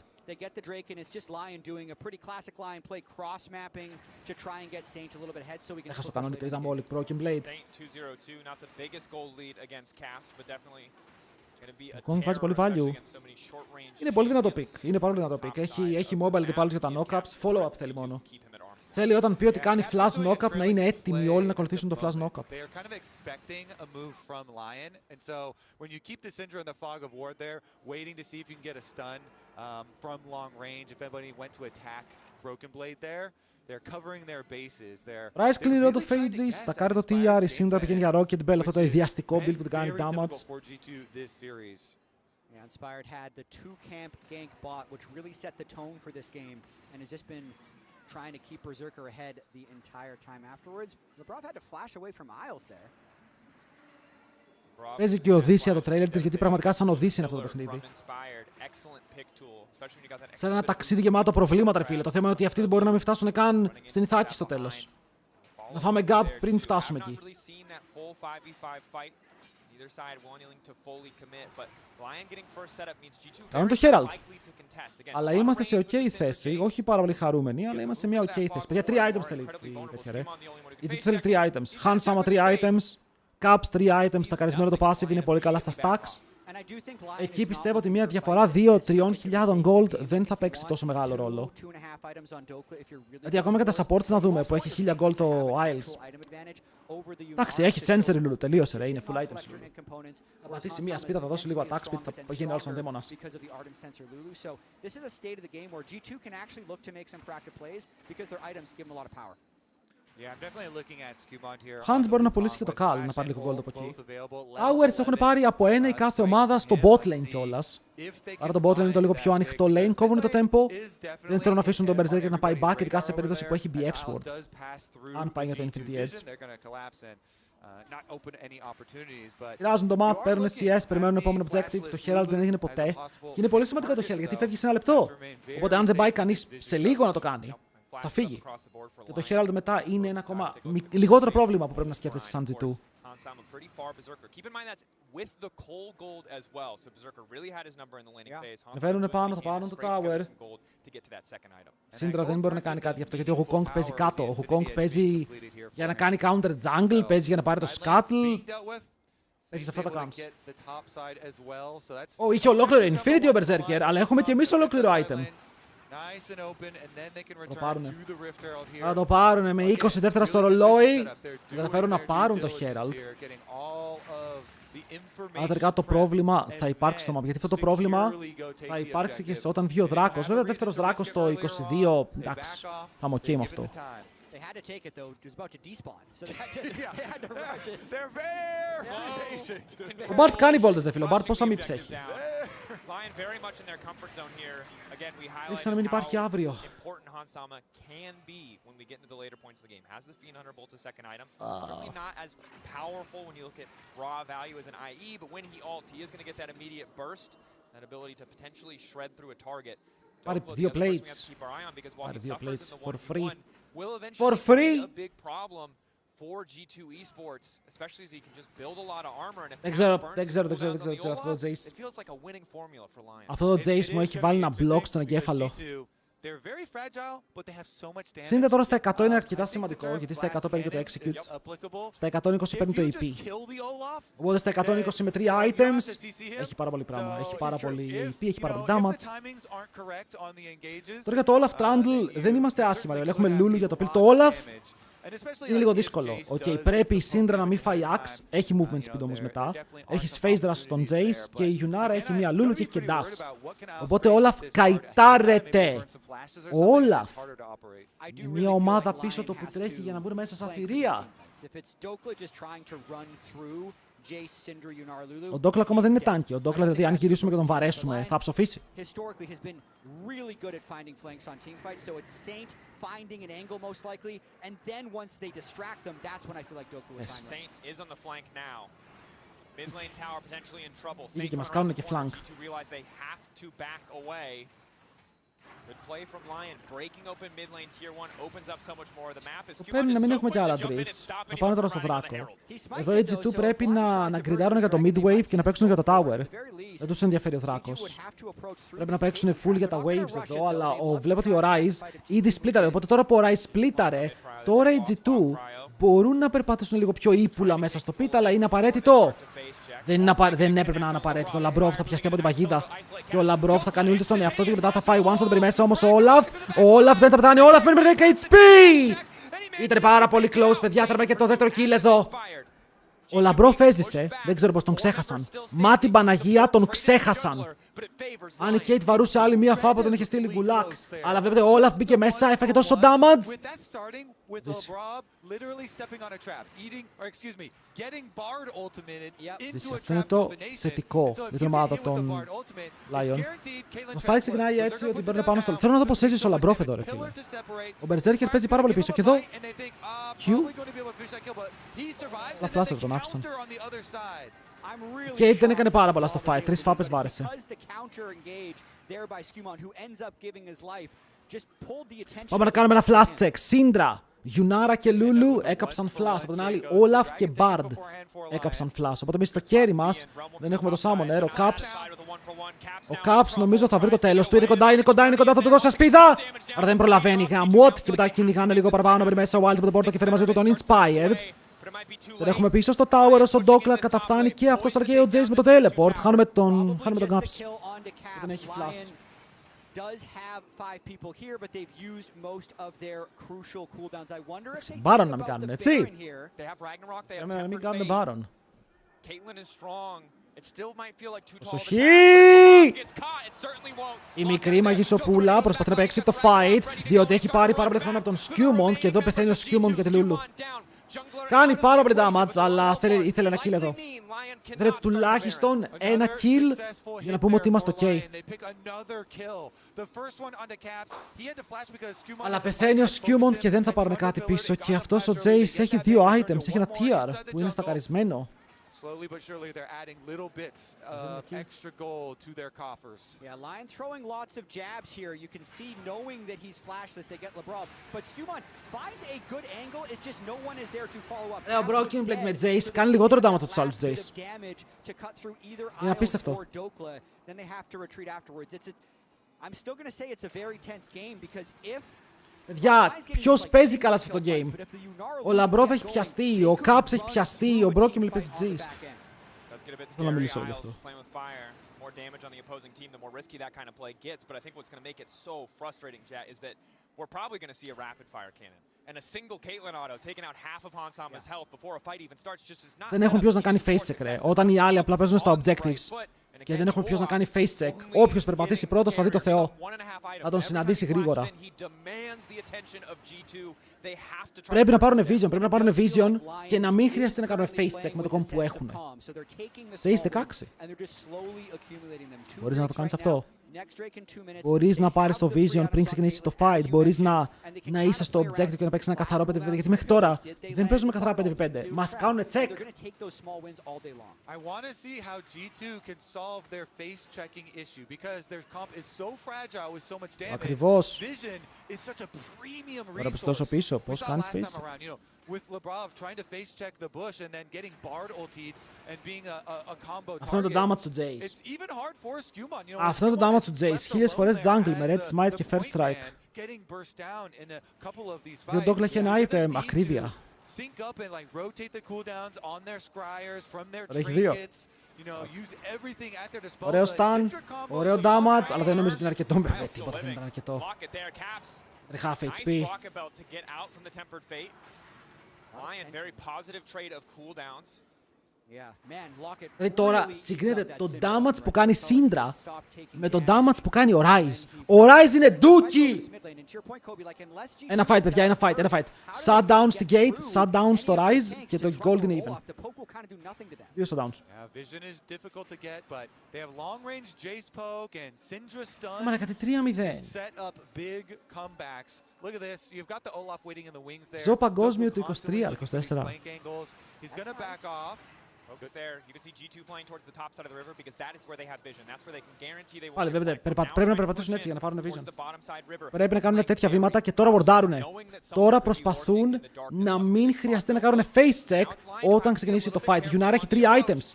Έχασε το κανόνι, το είδαμε όλοι. Broken Blade. Ο Kong βάζει πολύ value. Είναι πολύ δυνατό pick. Είναι πάρα πολύ δυνατό pick. Έχει mobile αντιπάλους για τα knockups. Follow-up θέλει μόνο. Θέλει όταν πει ότι κάνει flash knockup να είναι έτοιμοι όλοι να ακολουθήσουν το flash knockup. Rise κλείνει το Phages, θα κάνει το TR, η Syndra πηγαίνει για Rocket Bell, αυτό το ιδιαστικό build που την κάνει damage. Inspired had the two camp gank bot, which really set the tone for this game, and has just been trying to keep Berserker ahead the entire time afterwards. LeBron had to flash away from Isles there. Παίζει και Οδύσσια το τρέιλερ της, γιατί πραγματικά σαν Οδύσσια είναι αυτό το παιχνίδι. Σαν ένα ταξίδι γεμάτο προβλήματα, ρε φίλε. Το θέμα είναι ότι αυτοί δεν μπορούν να μην φτάσουν καν στην Ιθάκη στο τέλος. Να φάμε gap πριν φτάσουμε εκεί. Κάνουν το Herald. Αλλά είμαστε σε ok θέση, όχι πάρα πολύ χαρούμενοι, αλλά είμαστε σε μια ok θέση. Παιδιά, 3 items θέλει η τέτοια, ρε. Η G2 θέλει 3 items. Hans Sama 3 items. Caps 3 items, τα καρισμένο το passive είναι πολύ καλά στα stacks. Εκεί πιστεύω ότι μια διαφορά 2-3 χιλιάδων gold δεν θα παίξει τόσο μεγάλο ρόλο. Γιατί ακόμα και τα supports να δούμε που έχει 1000 gold το Isles. Εντάξει, έχει sensory Lulu, τελείωσε ρε, είναι full items. Θα πατήσει μια σπίτα, θα δώσει λίγο attack speed, θα γίνει όλος σαν δαίμονας. Hans μπορεί να πουλήσει και το Kal, να πάρει λίγο gold από εκεί. Towers έχουν πάρει από ένα η κάθε ομάδα στο bot lane κιόλας. Άρα το bot lane είναι το λίγο πιο ανοιχτό lane, κόβουν το tempo. Δεν θέλουν να αφήσουν τον Berserker να πάει back, ειδικά σε περίπτωση που έχει BF Sword. Αν πάει για το Infinity Edge. Πειράζουν το map, παίρνουν CS, περιμένουν επόμενο objective. Το Herald δεν έγινε ποτέ. Και είναι πολύ σημαντικό το Herald γιατί φεύγει σε ένα λεπτό. Οπότε αν δεν πάει κανείς σε λίγο να το κάνει, θα φύγει. Και το Herald μετά είναι ένα ακόμα λιγότερο πρόβλημα που πρέπει να σκέφτεσαι σαν G2. Βαίνουν πάνω, θα πάρουν το tower. Syndra δεν μπορεί να κάνει κάτι γι' αυτό γιατί ο Wukong παίζει κάτω. Ο Wukong παίζει για να κάνει counter jungle, παίζει για να πάρει το scuttle. Έτσι σε αυτά τα camps. Get the top side as well, so that's... Ω, είχε ολόκληρο Infinity ο Berserker, αλλά έχουμε και εμείς ολόκληρο item. Nice and open, and then they can Το return πάρουνε. to the Rift Herald here. Θα το πάρουνε με 20 δεύτερα στο ρολόι. Θα καταφέρουν να πάρουν το Herald. Αλλά τελικά το πρόβλημα θα υπάρξει στο map. Γιατί αυτό το πρόβλημα θα υπάρξει και όταν βγει ο δράκος. Βέβαια, δεύτερος δράκος στο 22. Εντάξει, θα είμαι ok με αυτό. They had to take it though. It was about to despawn, so they had to rush it. They're very patient. Ο Bart κάνει βόλτες, δε φίλε. Ο Bart πόσα μήψη έχει. Lion very much in their comfort zone here. Again, we Ρίξτε να μην υπάρχει highlighted αύριο. how important Hansama can be when we get into the later points of the game. Has the Fiend Hunter Bolt a second item? Certainly not as powerful when you look at raw value as an IE, but when he ults, he is going to get that immediate burst, that ability to potentially shred through a target. Πάρε δύο plates. Πάρε δύο plates for free. Will For eventually free. be a big problem for G2 Esports, especially as he can just build a lot of armor and if Δεν he ξέρω burns his cooldowns on the αυτό το Olaf, Jace. it feels like a winning formula for Lion. Αυτό το Jace μου έχει βάλει ένα block στον εγκέφαλο. They're very fragile, but they have so much damage. Σύνδε τώρα στα 100 είναι αρκετά σημαντικό, γιατί στα 100 παίρνει και το execute. Στα 120 παίρνει το EP. Οπότε στα 120 με 3 items έχει πάρα πολύ πράγμα. Έχει πάρα πολύ EP, έχει πάρα πολύ damage. Τώρα για το Olaf Trundle δεν είμαστε άσχημα. Δηλαδή έχουμε Lulu για το πιλ. Το Olaf είναι λίγο δύσκολο. Okay, πρέπει η Syndra να μην φάει axe. Έχει movement speed όμως μετά. Έχει space dash στον Jace και η Yunara έχει μία Lulu και έχει και dash. Οπότε Olaf καητάρεται. Ο Olaf είναι μια ομάδα πίσω το που τρέχει για να μπουν μέσα στα θηρία. Ο Ντόκλα ακόμα δεν είναι τάνκι. Ο Ντόκλα δηλαδή αν γυρίσουμε και τον βαρέσουμε θα ψοφήσει. Finding an angle most likely, and then once they distract them, that's when I feel like Doku will find them. Saint is on the flank now. Mid lane tower potentially in trouble. Είχε Saint και μας κάνουν και flank. to realize they have to back away. Good play from Lion, breaking open mid lane tier 1 opens up so much more. The map is Το παίρνει να μην έχουμε κι άλλα drifts. Θα πάμε τώρα στο βράκο. Εδώ οι G2 πρέπει να γκριντάρουν για το mid wave και να παίξουν για το tower. Δεν τους ενδιαφέρει ο δράκος. Πρέπει να παίξουν full για τα waves εδώ, αλλά βλέπω ότι ο Ryze ήδη σπλίταρε. Οπότε τώρα που ο Ryze σπλίταρε, τώρα οι G2 μπορούν να περπατήσουν λίγο πιο ύπουλα μέσα στο pit, αλλά είναι απαραίτητο. Δεν έπρεπε να είναι απαραίτητο. Ο Λαμπρόφ θα πιαστεί από την παγίδα. Και ο Λαμπρόφ θα κάνει ult στον εαυτό του και μετά θα φάει one shot μέσα. Όμως ο Όλαφ δεν θα πετάνει. Ο Όλαφ μένει με 10 HP! Ήταν πάρα πολύ close, παιδιά. Θέλουμε και το δεύτερο kill εδώ. Ο Λαμπρόφ έζησε. Δεν ξέρω πώς τον ξέχασαν. Μα την Παναγία τον ξέχασαν. Αν η Kate βαρούσε άλλη μία φάπα, τον είχε στείλει γκουλάκ. Αλλά βλέπετε, ο Όλαφ μπήκε μέσα, έφαγε τόσο damage. Αυτό είναι το θετικό για την ομάδα των Lion. Ο Fight ξεκινάει έτσι ότι παίρνει πάνω στο... Θέλω να δω πώς έζησε ο Λαμπρόφ εδώ, ρε φίλε. Ο Berserker παίζει πάρα πολύ πίσω και εδώ... Q. Τα φλάσσερ τον άφησαν. Και δεν έκανε πάρα πολλά στο fight. 3 φάπες βάρεσε. Πάμε να κάνουμε ένα flash check. Syndra, Yunara και Lulu έκαψαν flash. Από την άλλη, Olaf και Bard έκαψαν flash. Οπότε εμείς στο κέρι μας δεν έχουμε το Summoner. Ο Caps νομίζω θα βρει το τέλος του. Είναι κοντά, θα του δώσει ασπίδα. Άρα δεν προλαβαίνει. Γαμουότ και μετά κυνηγάνε λίγο παραπάνω. Μπαίνει μέσα ο Wilds από την πόρτα και φέρει μαζί του τον Inspired. Τον έχουμε πίσω στο tower, όσο Ντόκλα καταφτάνει και αυτός τώρα και ο Jace με το teleport. Χάνουμε τον Caps. Δεν έχει flash. Baron να μην κάνουν, έτσι. Να μην κάνουν Baron. Προσοχή! Η μικρή μαγισσοπούλα προσπαθεί να παίξει το fight, διότι έχει πάρει πάρα πολύ χρόνο από τον Skewmont και εδώ πεθαίνει ο Skewmont για τη Lulu. Κάνει πάρα πολύ damage, αλλά ήθελε ένα kill εδώ. Ήθελε τουλάχιστον ένα kill για να πούμε ότι είμαστε ok. Αλλά πεθαίνει ο Skewmont και δεν θα πάρουν κάτι πίσω. Και αυτός ο Jace έχει 2 items, έχει ένα tier που είναι στακαρισμένο. Slowly but surely, they're adding little bits of extra gold to their coffers. Yeah, Lion throwing lots of jabs here. You can see, knowing that he's flashless, they get LeBron. But Skewmont finds a good angle. It's just no one is there to follow up. Ο Broken Blade με Jace κάνει λιγότερο damage από τους άλλους Jace. Είναι απίστευτο. Then they have to retreat afterwards. I'm still going to say it's a very tense game because if Παιδιά, ποιος παίζει καλά σε αυτό το game? Ο Λαμπρόφ έχει πιαστεί, ο Caps έχει πιαστεί, ο Broken Blade παίζει Jace. Θέλω να μιλήσω γι' αυτό. More damage on the opposing team, the more risky that kind of play gets. But I think what's going to make it so frustrating, Jet, is that we're probably going to see a rapid fire cannon. And a single Caitlyn auto taking out half of Hansama's health before a fight even starts just is not. Δεν έχουν ποιος να κάνει face check, ρε. Όταν οι άλλοι απλά παίζουν στα objectives και δεν έχουν ποιος να κάνει face check, όποιος περπατήσει πρώτος θα δει το Θεό. Θα τον συναντήσει γρήγορα. Πρέπει να πάρουν vision, και να μην χρειάζεται να κάνουν face check με το comp που έχουν. Σε είστε 16. Μπορείς να το κάνεις αυτό. Μπορείς να πάρεις το vision πριν ξεκινήσει το fight. Μπορείς να είσαι στο objective και να παίξεις ένα καθαρό 5v5. Γιατί μέχρι τώρα δεν παίζουμε καθαρά 5v5. Μας κάνουν check. I want to see how G2 can solve their face checking issue because their comp is so fragile with so much damage. Ακριβώς. Vision is such a premium resource. Τώρα πιστώσω πίσω. Πώς κάνεις face? With Labrov trying to face check the bush and then getting Bard ultied and being a combo target. Αυτό είναι το damage του Jace. It's even hard for Skumon. Αυτό είναι το damage του Jace. 1000 φορές jungle με red smite και first strike. Δεν το έχει ένα item, ακρίβεια. Τώρα έχει 2. Ωραίο stun, ωραίο damage, αλλά δεν νομίζω ότι είναι αρκετό. Τίποτα δεν ήταν αρκετό. Ρε half HP. Lion, very positive trade of cooldowns. Δηλαδή τώρα συγκρίνεται το damage που κάνει Syndra με το damage που κάνει ο Ryze. Ο Ryze είναι ντούκι! Ένα fight, παιδιά, ένα fight. Shutdown στη gate, shutdown στο Ryze και το gold είναι even. 2 shutdowns. Μα κάτι 3-0. Ζω παγκόσμιο του 23-24. Πάλι βλέπετε, πρέπει να περπατήσουν έτσι για να πάρουν vision. Πρέπει να κάνουν τέτοια βήματα και τώρα wardάρουνε. Τώρα προσπαθούν να μην χρειαστεί να κάνουν face check όταν ξεκινήσει το fight. Η Yunara έχει 3 items.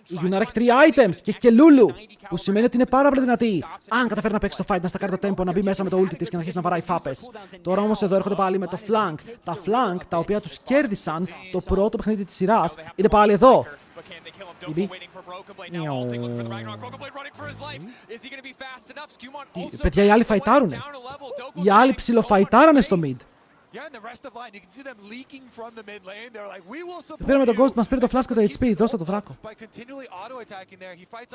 Η Yunara έχει 3 items και έχει και Lulu, που σημαίνει ότι είναι πάρα πολύ δυνατή. Αν καταφέρει να παίξει το fight, να στακάρει το tempo, να μπει μέσα με το ulti της και να αρχίσει να βαράει φάπες. Τώρα όμως εδώ έρχονται πάλι με το flank. Τα flank τα οποία τους κέρδισαν το πρώτο παιχνίδι της σειράς είναι πάλι εδώ. Παιδιά, οι άλλοι φαϊτάρουνε. Οι άλλοι ψιλοφαϊτάρανε στο mid. Πήραμε τον Ghost, μας πήρε το flash και το HP. Δώστε το δράκο.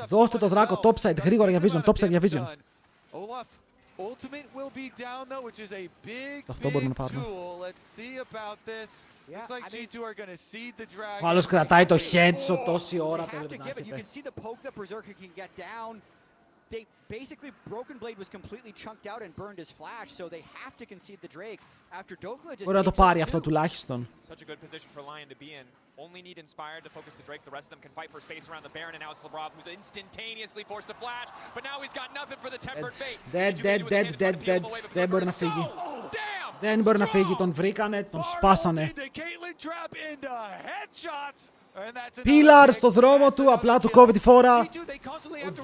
Δώστε το δράκο, topside, γρήγορα για vision, topside για vision. Αυτό μπορούμε να πάρουμε. Ο άλλος κρατάει το headshot τόση ώρα, το έβλεπες να έρχεται. Basically, Broken Blade was completely chunked out and burned his flash, so they have to concede the Drake after Dokla just. Μπορεί να το πάρει αυτό τουλάχιστον. Such a good position for Lyon to be in. Only need Inspired to focus the Drake. The rest of them can fight for space around the Baron, and now it's Labrov who's instantaneously forced to flash, but now he's got nothing for the tempered fate. Dead. Δεν μπορεί να φύγει. Δεν μπορεί να φύγει, τον βρήκανε, τον σπάσανε. Pillar στο δρόμο του, απλά του κόβει τη φόρα. Ο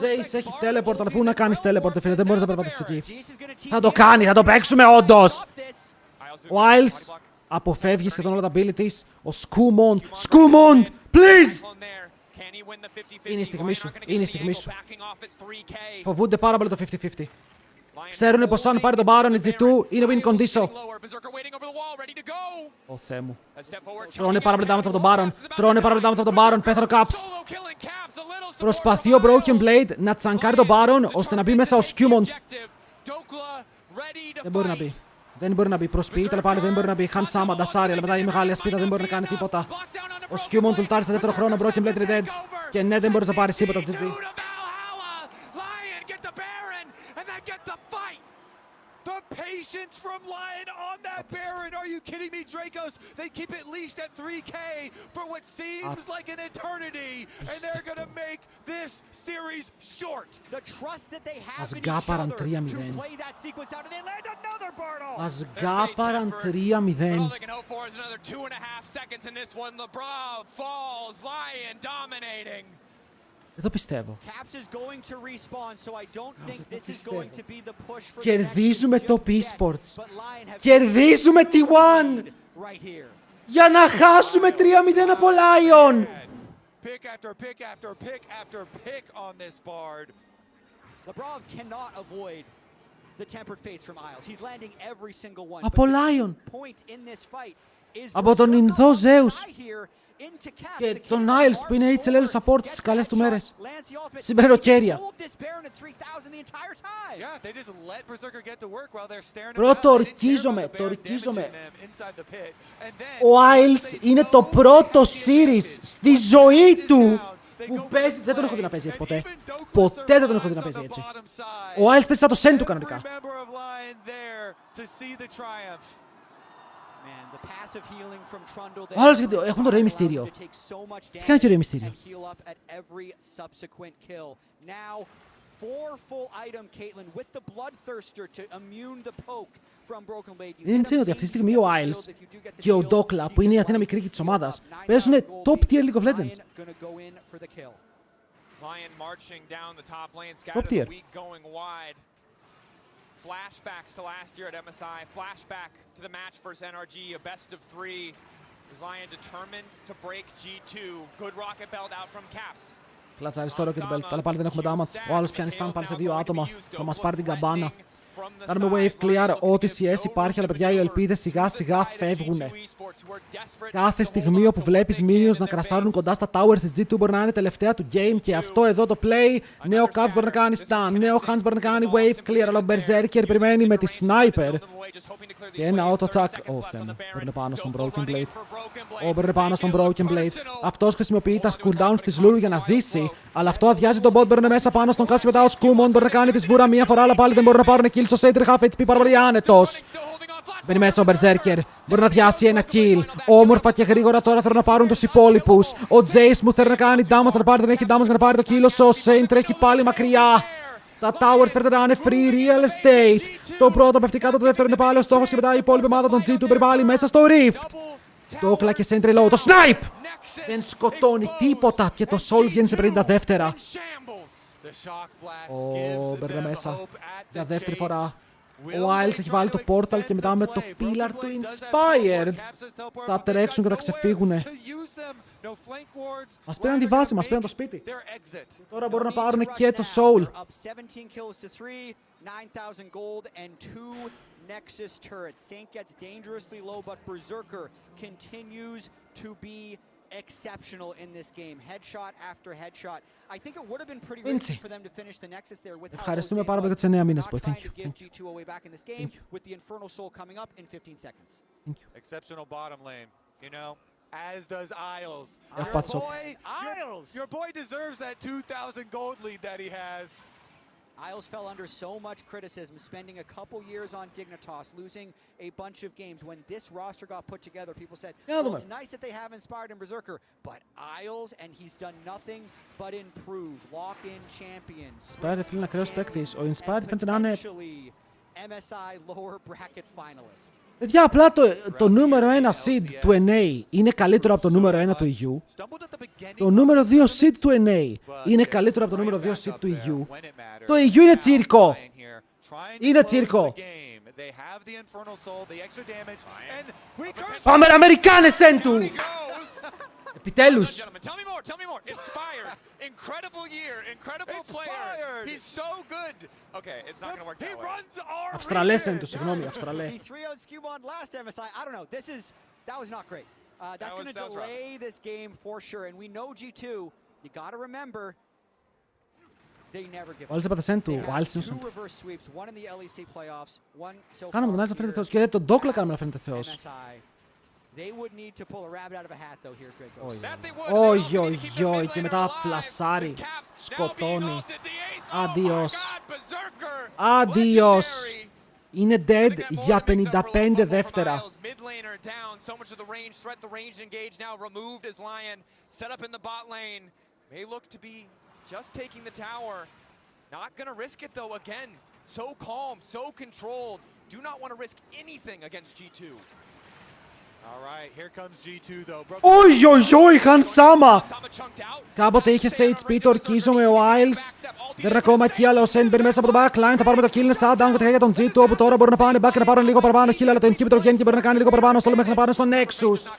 Jace έχει teleport, αλλά πού να κάνεις teleport, φίλε, δεν μπορείς να περπατήσεις εκεί. Θα το κάνει, θα το παίξουμε όντως. Ο Isles αποφεύγει σχεδόν όλα τα abilities. Ο Skumond, please! Είναι η στιγμή σου, Φοβούνται πάρα πολύ το 50-50. Ξέρουνε πως αν πάρει τον Baron η G2 είναι win condition. Ω Θεέ μου. Τρώνε πάρα πολύ damage από τον Baron. Πέθαρο Caps. Προσπαθεί ο Broken Blade να τσανκάρει τον Baron ώστε να μπει μέσα ο Skumond. Δεν μπορεί να μπει. Προσποιείται, αλλά πάλι δεν μπορεί να μπει. Hansama, Dasari, αλλά μετά η μεγάλη ασπίδα δεν μπορεί να κάνει τίποτα. Ο Skumond τουλτάρει σε δεύτερο χρόνο. Broken Blade είναι dead. Και ναι, δεν μπορείς να πάρεις τίποτα. GG. Patience from Lyon on that Baron. Are you kidding me, Dracos? They keep it leashed at 3K for what seems like an eternity, and they're gonna make this series short. The trust that they have in each other to play that sequence out, and they land another Bartle. Μας γκάπαραν 3-0. All they can hope for is another 2.5 seconds in this one. Labrov falls, Lyon dominating. Δεν το πιστεύω. Κερδίζουμε το eSports. Κερδίζουμε T1. Για να χάσουμε 3-0 από Lyon. Pick after pick after pick after pick on this Bard. LeBron cannot avoid the tempered fates from Isles. He's landing every single one. Από But the Lyon. key point in this fight is Από τον Berserker Ινδό on Zeus. side here into Cap. Και The τον King Niles που είναι arms HLL forward, support gets στις καλές that του shot, μέρες. lands the offense. Συμπεροκέρια. Hold this Baron at 3,000 the entire time. Yeah, they just let Berserker get to work while they're staring him Πρώτο down. They didn't care ορκίζομαι, about the το Baron ορκίζομαι. damaging them inside the pit. And then, Ο Isles they είναι know το πρώτο they have the series advantage. στη Once ζωή the του lead is down, they που go παίζει. for Δεν τον έχω play. δει να παίζει έτσι And ποτέ. even Douglas Ποτέ δεν τον έχω δει να survives παίζει on the έτσι. bottom side. Ο Isles παίζει σαν το Σεν του κανονικά. Every member of Lion there to see the triumph. Man, the passive healing from Trundle Ο άλλος γιατί έχουν το Rey Mysterio. Τι κάνει και ο Rey Mysterio? and heal up at every subsequent kill. Now, 4 full item Caitlyn with the Bloodthirster to immune the poke from Broken Blade. Είναι insane ότι αυτή τη στιγμή ο Isles και ο Dokla που είναι η Αθήνα μικρή της ομάδας παίζουν top tier League of Legends. Lion marching down the top lane, Top scattered tier. the weak going wide. Flashbacks to last year at MSI, flashback to the match versus NRG, a best of 3. Is Lion determined to break G2? Good rocket belt out from Caps. Κλατσάρι στο Rocket Belt, αλλά πάλι δεν έχουμε damage. Ο άλλος πιάνει stun πάλι σε 2 άτομα. Θα μας πάρει την καμπάνα. Κάνουμε wave clear, ό,τι CS υπάρχει, αλλά παιδιά οι ελπίδες σιγά σιγά φεύγουνε. Κάθε στιγμή όπου βλέπεις minions να κρασάρουν κοντά στα towers της G2 μπορεί να είναι τελευταία του game και αυτό εδώ το play. Νέο Caps μπορεί να κάνει stun, νέο Hans μπορεί να κάνει wave clear, αλλά ο Berserker περιμένει με τη sniper. Και ένα auto attack. Θεέ μου, παίρνει πάνω στον Broken Blade. Παίρνει πάνω στον Broken Blade. Αυτός χρησιμοποιεί τα cooldowns της Lulu για να ζήσει, αλλά αυτό αδειάζει τον bot. Μπαίνουν μέσα πάνω στον Caps και μετά ο Skumon μπορεί να κάνει τη σβούρα μία φορά, αλλά πάλι δεν μπορούν να πάρουν kill. Στο Sentry half HP πάρα πολύ άνετος. Μπαίνει μέσα ο Berserker. Μπορεί να διάσει ένα kill. Όμορφα και γρήγορα τώρα θέλουν να πάρουν τους υπόλοιπους. Ο Jace μου θέλει να κάνει damage, αλλά πάρει δεν έχει damage για να πάρει το kill. Ο Saint τρέχει πάλι μακριά. Τα towers φέρνουν να είναι free real estate. Το πρώτο πέφτει κάτω, το δεύτερο είναι πάλι ο στόχος και μετά η υπόλοιπη ομάδα των G2 μπαίνει πάλι μέσα στο Rift. Dokla και Sentry low. Το snipe! Δεν σκοτώνει τίποτα και το soul βγαίνει σε 52. Μπαίνε μέσα για δεύτερη φορά. Ο Isles έχει βάλει το portal και μετά με το pillar του Inspired θα τρέξουν και θα ξεφύγουνε. Μας πήραν τη βάση, μας πήραν το σπίτι. Τώρα μπορούν να πάρουν και το soul. Nexus turrets. Saint gets dangerously low, but Berserker continues to be exceptional in this game. Headshot after headshot. I think it would have been pretty risky for them to finish the Nexus there with Ευχαριστούμε πάρα πολύ για τις 9 μήνες, boy. Thank you. give G2 away back in this game with the Infernal Soul coming up in 15 seconds. Thank you. Exceptional bottom lane, you know, as does Isles. Your boy deserves that 2,000 gold lead that he has. Isles fell under so much criticism, spending a couple years on Dignitas, losing a bunch of games. When this roster got put together, people said, well, it's nice that they have Inspired and Berserker, but Isles, and he's done nothing but improve. Lock-in champions. Inspired είναι ακραίος παίκτης. Ο Inspired φαίνεται να είναι... MSI lower bracket finalist. Παιδιά, απλά το νούμερο 1 seed του NA είναι καλύτερο από το νούμερο 1 του EU. Το νούμερο 2 seed του NA είναι καλύτερο από το νούμερο 2 seed του EU. Το EU είναι τσίρκο. Είναι τσίρκο. Πάμε Αμερικάνες σεν του. Επιτέλους. Incredible year, incredible player. He's so good. Okay, it's not going to work that way. Αυστραλές είναι του, συγγνώμη, Αυστραλέ. He 3-0'd Skubon last MSI. I don't know. That was not great. That's going to delay this game for sure. And we know G2, you got to remember, they never give up. Ο Isles έπαθε σεν του, ο Isles είναι σεν του. Κάναμε τον Isles να φαίνεται θεός. Και τον Dokla κάναμε να φαίνεται θεός. They would need to pull a rabbit out of a hat though here, Όχι, όχι, και μετά φλασάρι, σκοτώνει. Αντίος. Αντίος. Είναι dead για 55 δεύτερα. Not gonna risk it though again. So calm, so controlled. Do not want to risk anything against G2. Όχι, Χανσάμα! Κάποτε είχε σε HP, το ορκίζομαι ο Isles. Δεν είναι ακόμα εκεί, αλλά ο Saint μπαίνει μέσα από το backline. Θα πάρουμε το kill, είναι shutdown κατά για τον G2, όπου τώρα μπορούν να πάνε back και να πάρουν λίγο παραπάνω kill, αλλά το inhibitor βγαίνει και μπορεί να κάνει λίγο παραπάνω στόλο μέχρι να πάρουν στο Nexus.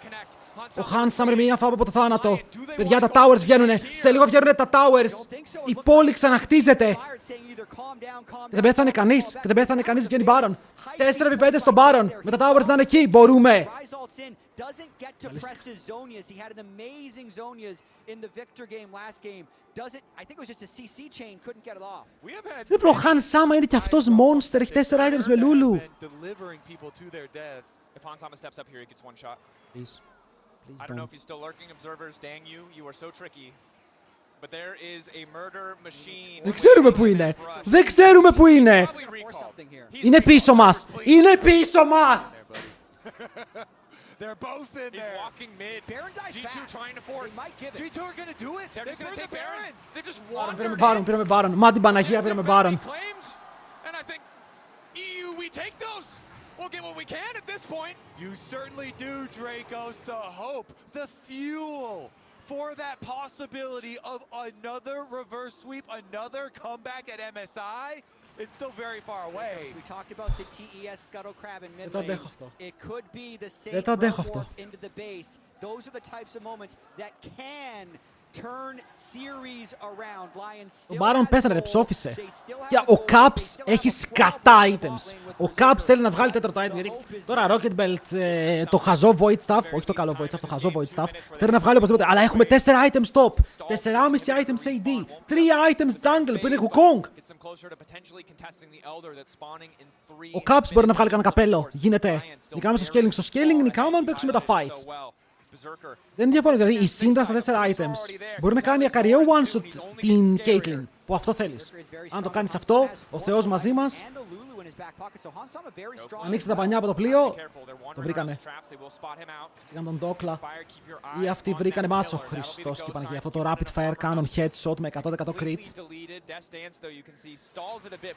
Ο Handsome με μία φάπα από το θάνατο. Παιδιά, τα towers βγαίνουνε. Σε λίγο βγαίνουνε τα towers. Η πόλη ξαναχτίζεται. Και δεν πέθανε κανείς. Και δεν πέθανε κανείς, βγαίνει Baron. 4v5 στον Baron. Με τα towers να είναι εκεί. Μπορούμε. Doesn't get to press his Zonias. He had an amazing Zonias in the Victor game last game. Doesn't, I think it was just a CC chain, couldn't get it off. Ο Handsome είναι και αυτός monster. Έχει 4 items με Lulu. If Hansama steps up here, he gets one shot. Please. Please I don't know don't. if he's still lurking. Observers, dang you, you are so tricky. But there is a murder machine. Δεν ξέρουμε που είναι. Δεν ξέρουμε που είναι. Είναι πίσω μας. Είναι πίσω μας. They're both in He's there. walking mid. Baron dies G2 fast. trying to force. They might give it. G2 are going to do it. They're just going to take Baron. They just Πήραμε wandered Baron, πήραμε Baron. Μα την Παναγία πήραμε Baron. claims. And I think EU, we take those. We'll get what we can at this point. You certainly do, Dracos. The hope, the fuel for that possibility of another reverse sweep, another comeback at MSI. It's still very far away. We talked about the TES Scuttle Crab in mid lane. It could be the same warp into the base. Those are the types of moments that can turn series around. Lion still Ο Baron πέθανε, ψόφισε. Και ο Caps έχει σκατά items. Ο Caps θέλει να βγάλει τέταρτο item. Γιατί τώρα Rocket Belt, το χαζό Void Staff, όχι το καλό Void Staff, το χαζό Void Staff, θέλει να βγάλει οπωσδήποτε. Αλλά έχουμε 4 items top, 4,5 items AD, 3 items jungle που είναι Wukong. Ο Caps μπορεί να βγάλει κανένα καπέλο. Γίνεται. Νικάμε στο scaling. Στο scaling νικάμε αν παίξουμε τα fights. Δεν είναι διαφορετικό, δηλαδή η σύντρα στα 4 items μπορεί να κάνει ακαριαίο one-shot την Caitlyn, που αυτό θέλεις. Αν το κάνεις αυτό, ο Θεός μαζί μας. Ανοίξτε τα πανιά από το πλοίο. Το βρήκανε. Βρήκαν τον Dokla. Ή αυτοί βρήκανε μας. Ο Χριστός και η Παναγία. Αυτό το rapid fire cannon headshot με 100% crit.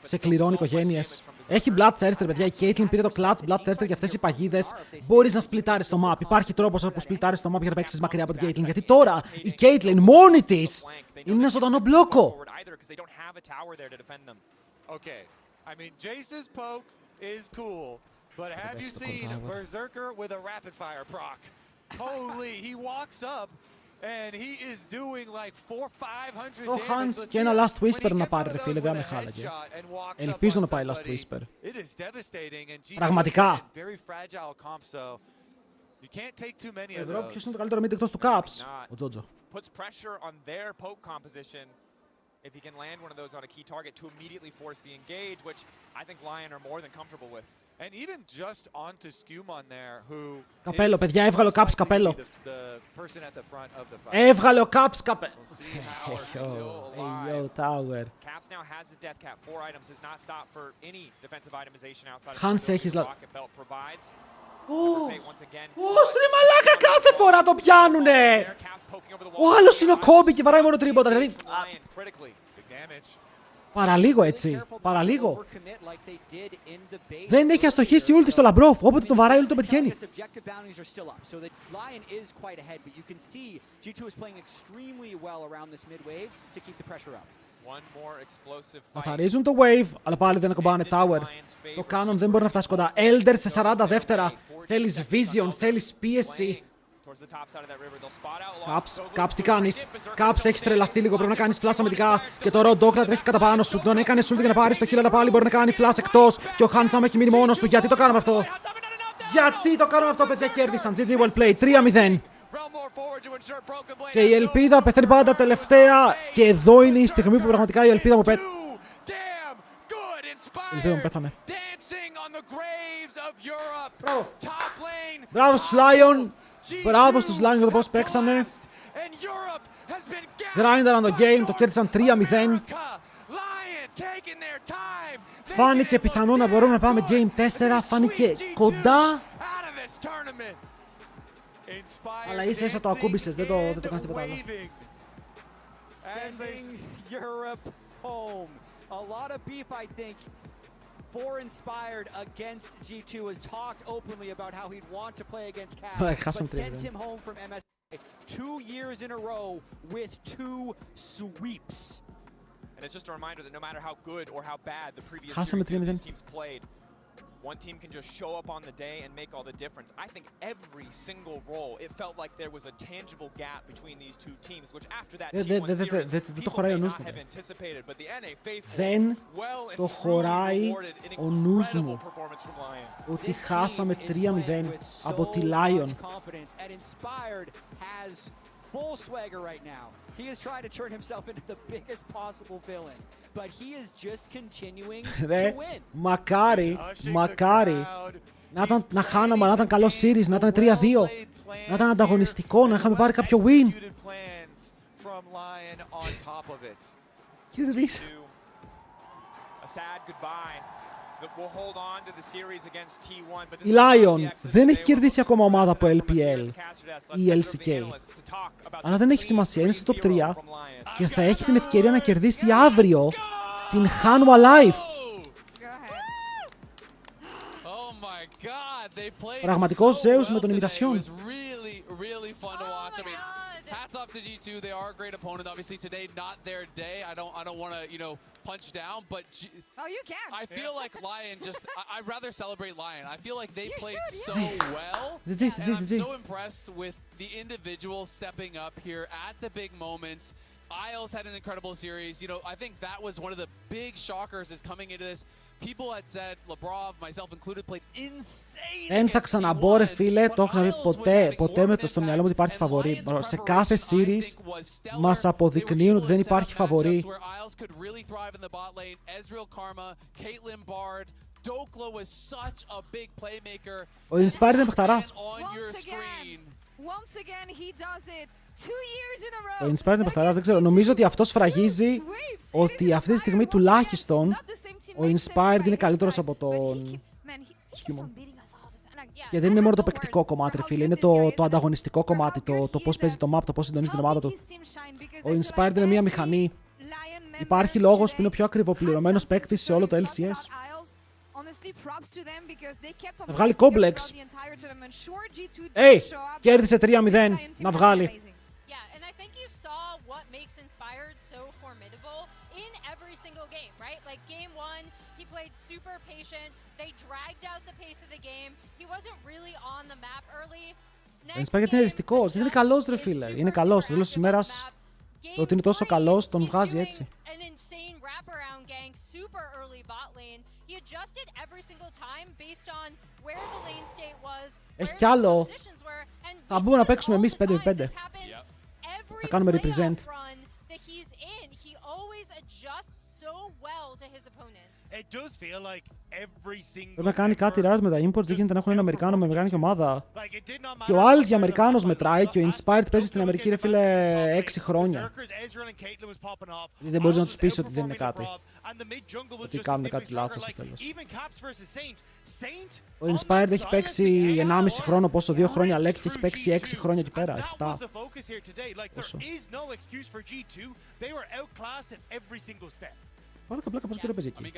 Σε κληρώνει οικογένειες. Έχει bloodthirster, παιδιά. Η Caitlyn πήρε το clutch bloodthirster για αυτές οι παγίδες. Μπορείς να σπλιτάρεις το map. Υπάρχει τρόπος να σπλιτάρεις το map για να παίξεις μακριά από την Caitlyn. Γιατί τώρα η Caitlyn μόνη της είναι ένα ζωντανό μπλόκο. Okay. I mean, Jace's poke is cool, but have you seen Berserker with a rapid fire proc? Holy, he walks up and he is doing like 400-500 Ο damage. Hans και ένα Last Whisper να πάρει, ρε φίλε, δεν με χάλαγε. Ελπίζω να πάει Last Whisper. Πραγματικά. Εδώ ποιος είναι το καλύτερο mid εκτός του Caps? Ο Τζότζο. If he can land one of those on a key target to immediately force the engage, which I think Lyon are more than comfortable with. And even just onto Skumon there, who Καπέλο, παιδιά, έβγαλε ο Caps καπέλο. Έβγαλε ο Caps καπέλο. Yo, tower. Caps now has his death cap, 4 items, does not stop for any defensive itemization outside of Hans έχεις rocket belt provides. Στρι μαλάκα, κάθε φορά το πιάνουνε! Ο άλλος είναι ο Kobe και βαράει μόνο τρίποτα, δηλαδή... Παραλίγο έτσι, παραλίγο. Δεν έχει αστοχήσει ulti στο Λαμπρόφ, όποτε τον βαράει ulti το πετυχαίνει. Καθαρίζουν το wave, αλλά πάλι δεν ακουμπάνε tower. Το Canon δεν μπορεί να φτάσει κοντά. Elder σε 40 δεύτερα. Θέλεις vision, θέλεις πίεση. Caps, τι κάνεις? Caps, έχεις τρελαθεί λίγο, πρέπει να κάνεις flash αμυντικά. Και το Raw Dokla τρέχει κατά πάνω σου. Τον έκανες ult για να πάρεις το kill, αλλά πάλι μπορεί να κάνει flash εκτός. Και ο Handsome έχει μείνει μόνος του. Γιατί το κάναμε αυτό? Γιατί το κάναμε αυτό, παιδιά? Κέρδισαν. GG well played, 3-0. Και η ελπίδα πεθαίνει πάντα τελευταία. Και εδώ είναι η στιγμή που πραγματικά η ελπίδα μου πέθανε. Η ελπίδα μου πέθανε. Μπράβο. Μπράβο στους Lyon. Μπράβο στους Lyon για το πώς παίξανε. Grinderan το game, το κέρδισαν 3-0. Φάνηκε πιθανό να μπορούμε να πάμε game 4. Φάνηκε κοντά. Αλλά ίσα ίσα το ακούμπησες, δεν το κάνεις τίποτα άλλο. For Inspired against G2 has talked openly about how he'd want to play against Caps, but sends him home from MSI 2 years in a row with 2 sweeps. And it's just a reminder that no matter how good or how bad the previous Χάσαμε 3-0. teams played, one team can just show up on the day and make all the difference. I think every single role, it felt like there was a tangible gap between these two teams, which after that T1 series, people may not have anticipated, but the NA faithful well and truly rewarded an incredible performance from Lyon. Ότι χάσαμε 3-0 από τη Lyon. Full swagger right now. He is trying to turn himself into the biggest possible villain, but he is just continuing to win. Μακάρι να χάναμε, να ήταν καλό series, να ήταν 3-2, να ήταν ανταγωνιστικό, να είχαμε πάρει κάποιο win. Κερδίσε. Η Lyon δεν έχει κερδίσει ακόμα ομάδα από LPL ή LCK. Αλλά δεν έχει σημασία, είναι στο top 3 και θα έχει την ευκαιρία να κερδίσει αύριο την Hanwha Life. Πραγματικός Zeus με τον imitation. Hats off to G2. They are a great opponent. Obviously today not their day. I don't want to, punch down, but you can. I feel like Lyon just I'd rather celebrate Lyon. I feel like they played so well. And I'm so impressed with the individuals stepping up here at the big moments. Isles had an incredible series. I think that was one of the big shockers is coming into this. People had said, Labrov, myself included, played insane. Δεν θα ξαναμπω ρε φίλε, το έχω ξαναπεί ποτέ με το στο μυαλό μου ότι υπάρχει φαβορί. Σε κάθε series μας αποδεικνύουν ότι δεν υπάρχει φαβορί. Ο Inspired είναι παιχταράς. Ο Inspired είναι παιχταράς, δεν ξέρω. Νομίζω ότι αυτός φραγίζει ότι αυτή τη στιγμή τουλάχιστον ο Inspired είναι καλύτερος από τον Σκήμον. Και δεν είναι μόνο το παικτικό κομμάτι, ρε φίλε. Είναι το ανταγωνιστικό κομμάτι, το πώς παίζει το map, το πώς συντονίζει την ομάδα του. Ο Inspired είναι μια μηχανή. Υπάρχει λόγος που είναι ο πιο ακριβοπληρωμένος παίκτης σε όλο το LCS. Να βγάλει complex. Κέρδισε 3-0. Να βγάλει. Ο Inspired είναι εριστικός. Είναι καλός ρε φίλε. Είναι καλός. Στο τέλος της ημέρας το ότι είναι τόσο καλός τον βγάζει έτσι. Έχει κι άλλο. Θα μπούμε να παίξουμε εμείς 5v5. Θα κάνουμε represent. Πρέπει να κάνει κάτι Riot με τα imports, δεν γίνεται να έχουν ένα Αμερικάνο με αμερικάνικη ομάδα. Και ο άλλος για Αμερικάνος μετράει και ο Inspired παίζει στην Αμερική ρε φίλε 6 χρόνια. Δεν μπορείς να τους πεις ότι δεν είναι κάτι. Ότι κάνουν κάτι λάθος στο τέλος. Ο Inspired έχει παίξει 1,5 χρόνο, πόσο 2 χρόνια Lek και έχει παίξει 6 χρόνια εκεί πέρα, 7. Πόσο. Πάρα τα πλάκα πώς και παίζει εκεί.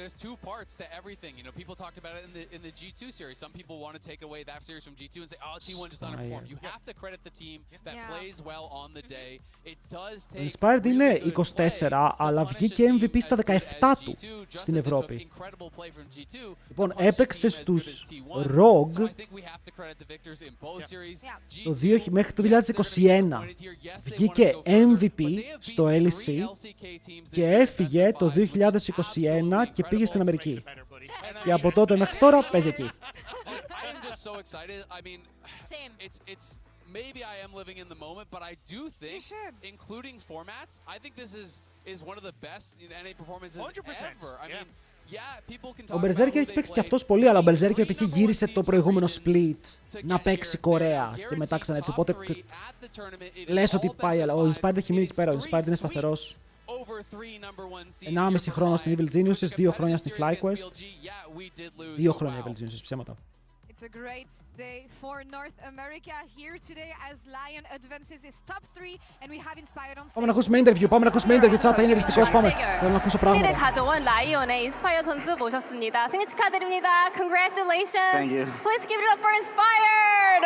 There's two parts to everything. People talked about it in the G2 series. Some people want to take away that series from G2 and say, oh, T1 just underperformed. You have to credit the team that plays well on the day. It does take. Ο Inspired είναι 24, αλλά βγήκε MVP στα 17 του στην Ευρώπη. Λοιπόν, έπαιξε στους Rogue μέχρι το 2021. Βγήκε MVP στο LEC και έφυγε το 2021 και πήγε στην Αμερική. Και από τότε μέχρι τώρα παίζει εκεί. Maybe I am living in the moment, but I do think, including formats, I think this is one of the best NA performances ever. I mean, yeah, people can talk Ο Berserker έχει παίξει και αυτός πολύ, αλλά ο Berserker π.χ. γύρισε το προηγούμενο split να παίξει Κορέα και μετά ξαναέρθει. Οπότε λες ότι πάει, αλλά ο Inspired έχει μείνει εκεί πέρα. Ο Inspired είναι σταθερός. 1,5 χρόνο στην Evil Geniuses, 2 χρόνια στην FlyQuest. 2 χρόνια Evil Geniuses, ψέματα. It's a great day for North America here today as Lyon advances his top 3 and we have Inspired on stage. Πάμε να ακούσουμε interview, πάμε να ακούσουμε interview. Τσάτα είναι εριστικός, πάμε. Θέλω να ακούσω πράγματα. 가져온 라이온의 인스파이어 선수 모셨습니다. 승리 축하드립니다. Congratulations. Thank you. Please give it up for Inspired.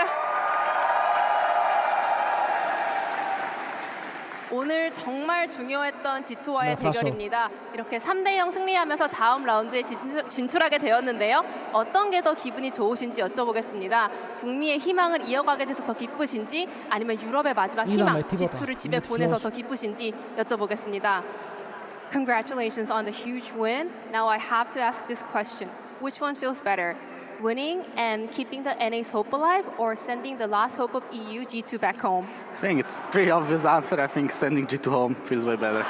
오늘 정말 중요했던 G2와의 대결입니다. 이렇게 3대0 승리하면서 다음 라운드에 진출하게 되었는데요. 어떤 게 더 기분이 좋으신지 여쭤보겠습니다. 북미의 희망을 이어가게 돼서 더 기쁘신지 아니면 유럽의 마지막 희망 G2를 집에 보내서 더 기쁘신지 여쭤보겠습니다. Congratulations on the huge win. Now I have to ask this question. Which one feels better? Winning and keeping the NA's hope alive, or sending the last hope of EU G2 back home? I think it's a pretty obvious answer. I think sending G2 home feels way better.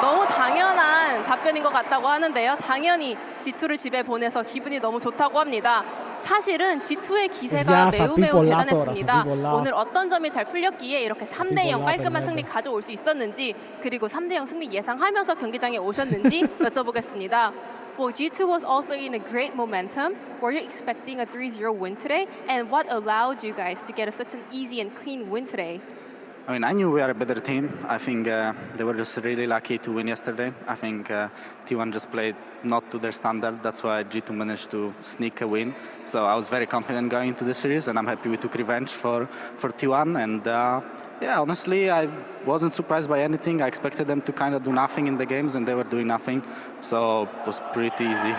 너무 당연한 답변인 것 같다고 하는데요. 당연히 G2를 집에 보내서 기분이 너무 좋다고 합니다. 사실은 G2의 기세가 매우 대단했습니다. 오늘 어떤 점이 잘 풀렸기에 이렇게 3대0 깔끔한 승리 가져올 수 있었는지, 그리고 3대0 승리 예상하면서 경기장에 오셨는지 여쭤보겠습니다. Well, G2 was also in a great momentum. Were you expecting a 3-0 win today? And what allowed you guys to get such an easy and clean win today? I mean, I knew we are a better team. I think they were just really lucky to win yesterday. I think T1 just played not to their standard. That's why G2 managed to sneak a win. So I was very confident going into the series, and I'm happy we took revenge for T1. And yeah, honestly, I wasn't surprised by anything. I expected them to kind of do nothing in the games, and they were doing nothing. So it was pretty easy.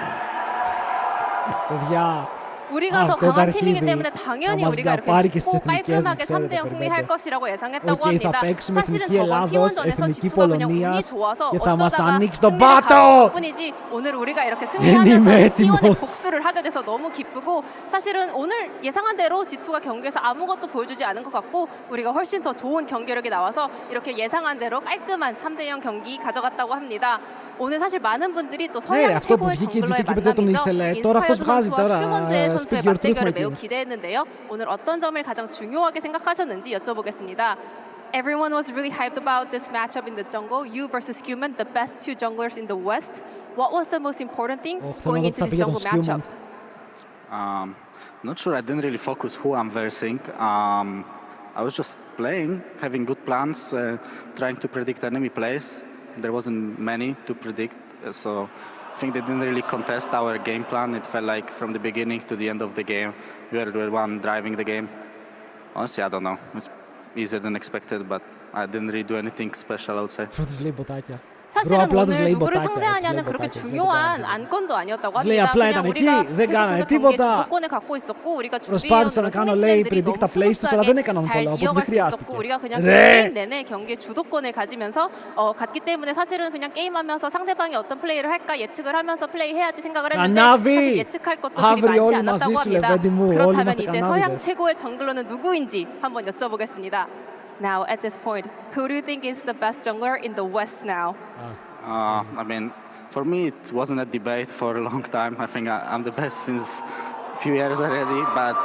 Yeah. 우리가 더 강한 팀이기 때문에 당연히 우리가 이렇게 쉽고 깔끔하게 3대0 승리할 것이라고 예상했다고 합니다. 사실은 저번 T1전에서 G2가 그냥 운이 좋아서 어쩌다가 승리를 가져온 뿐이지, 오늘 우리가 이렇게 승리하면서 T1의 복수를 하게 돼서 너무 기쁘고, 사실은 오늘 예상한 대로 G2가 경기에서 아무것도 보여주지 않은 것 같고 우리가 훨씬 더 좋은 경기력이 나와서 이렇게 예상한 대로 깔끔한 3대0 경기 가져갔다고 합니다. 오늘 사실 많은 분들이 또 서양 최고의 정글러의 만남이죠. 인스파이어 선수와 슈먼드 선수의 맞대결을 매우 기대했는데요. 오늘 어떤 점을 가장 중요하게 생각하셨는지 여쭤보겠습니다. Everyone was really hyped about this matchup in the jungle. You versus Human, the best two junglers in the West. What was the most important thing going into this jungle matchup? Not sure. I didn't really focus who I'm versing. I was just playing, having good plans, trying to predict enemy plays. There wasn't many to predict, so I think they didn't really contest our game plan. It felt like from the beginning to the end of the game, we were the one driving the game. Honestly, I don't know. It's easier than expected, but I didn't really do anything special, I would say. 사실은 오늘 누구를 상대하냐는 그렇게 중요한 안건도 아니었다고 합니다. 그냥 우리가 계속해서 경기의 주도권을 갖고 있었고 우리가 준비해온 승리들이 너무 스무스하게 잘 이어갈 수 있었고 우리가 그냥 게임 내내 경기의 주도권을 가지면서 갔기 때문에 사실은 그냥 게임하면서 상대방이 어떤 플레이를 할까 예측을 하면서 플레이해야지 생각을 했는데 사실 예측할 것도 그리 많지 않았다고 합니다. 그렇다면 이제 서양 최고의 정글러는 누구인지 한번 여쭤보겠습니다. Now, at this point, who do you think is the best jungler in the West now? I mean, for me, it wasn't a debate for a long time. I think I'm the best since a few years already, but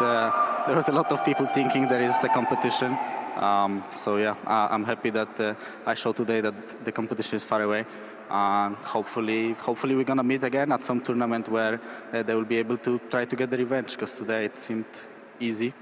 there was a lot of people thinking there is a competition. So yeah, I'm happy that I showed today that the competition is far away. Hopefully we're gonna meet again at some tournament where they will be able to try to get the revenge, because today it seemed easy.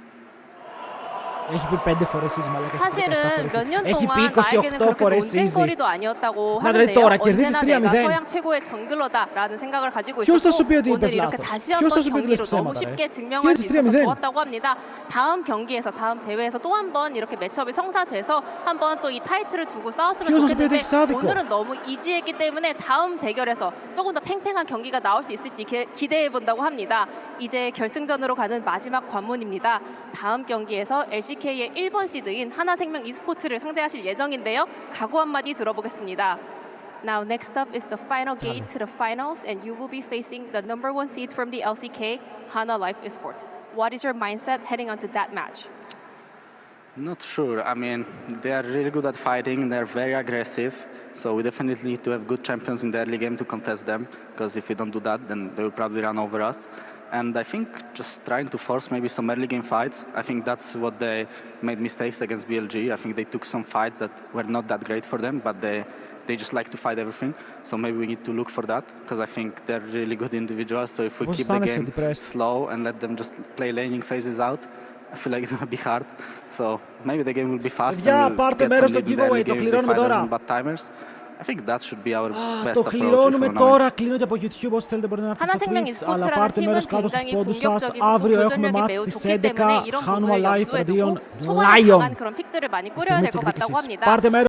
사실은 몇 년 동안 나에게는 그렇게 논쟁거리도 아니었다고 하는데요. 언제나 내가 서양 최고의 정글러다라는 생각을 가지고 있었고 오늘 이렇게 다시 한번 경기로 너무 쉽게 증명할 수 있어서 좋았다고 합니다. 다음 경기에서 다음 대회에서 또 한 번 이렇게 매첩이 성사돼서 한 번 또 이 타이틀을 두고 싸웠으면 좋겠는데 오늘은 너무 이지했기 때문에 다음 대결에서 조금 더 팽팽한 경기가 나올 수 있을지 기대해 본다고 합니다. 이제 결승전으로 가는 마지막 관문입니다. 다음 경기에서 LCK의 1번 시드인 하나생명 e스포츠를 상대하실 예정인데요. 각오 한마디 들어보겠습니다. Now next up is the final gate to the finals and you will be facing the number 1 seed from the LCK, Hana Life Esports. What is your mindset heading onto that match? Not sure. I mean, they are really good at fighting. They're very aggressive. So we definitely need to have good champions in the early game to contest them. Because if we don't do that, then they will probably run over us. And I think just trying to force maybe some early game fights. I think that's what they made mistakes against BLG. I think they took some fights that were not that great for them, but they just like to fight everything. So maybe we need to look for that, because I think they're really good individuals. So if we keep the game slow and let them just play laning phases out, I feel like it's gonna be hard. So maybe the game will be fast and we'll get some lead in the early game if we fight bad timers. I think that should be our best Το approach. κληρώνουμε τώρα. Κλείνω και από YouTube. Όσοι θέλετε μπορείτε να έρθετε στο Twitch. Αλλά πάρτε μέρος κάτω στους πόντους σας. Αύριο έχουμε μάτς στις 11. Hanwha Live εναντίον Lyon. Πάρτε μέρος.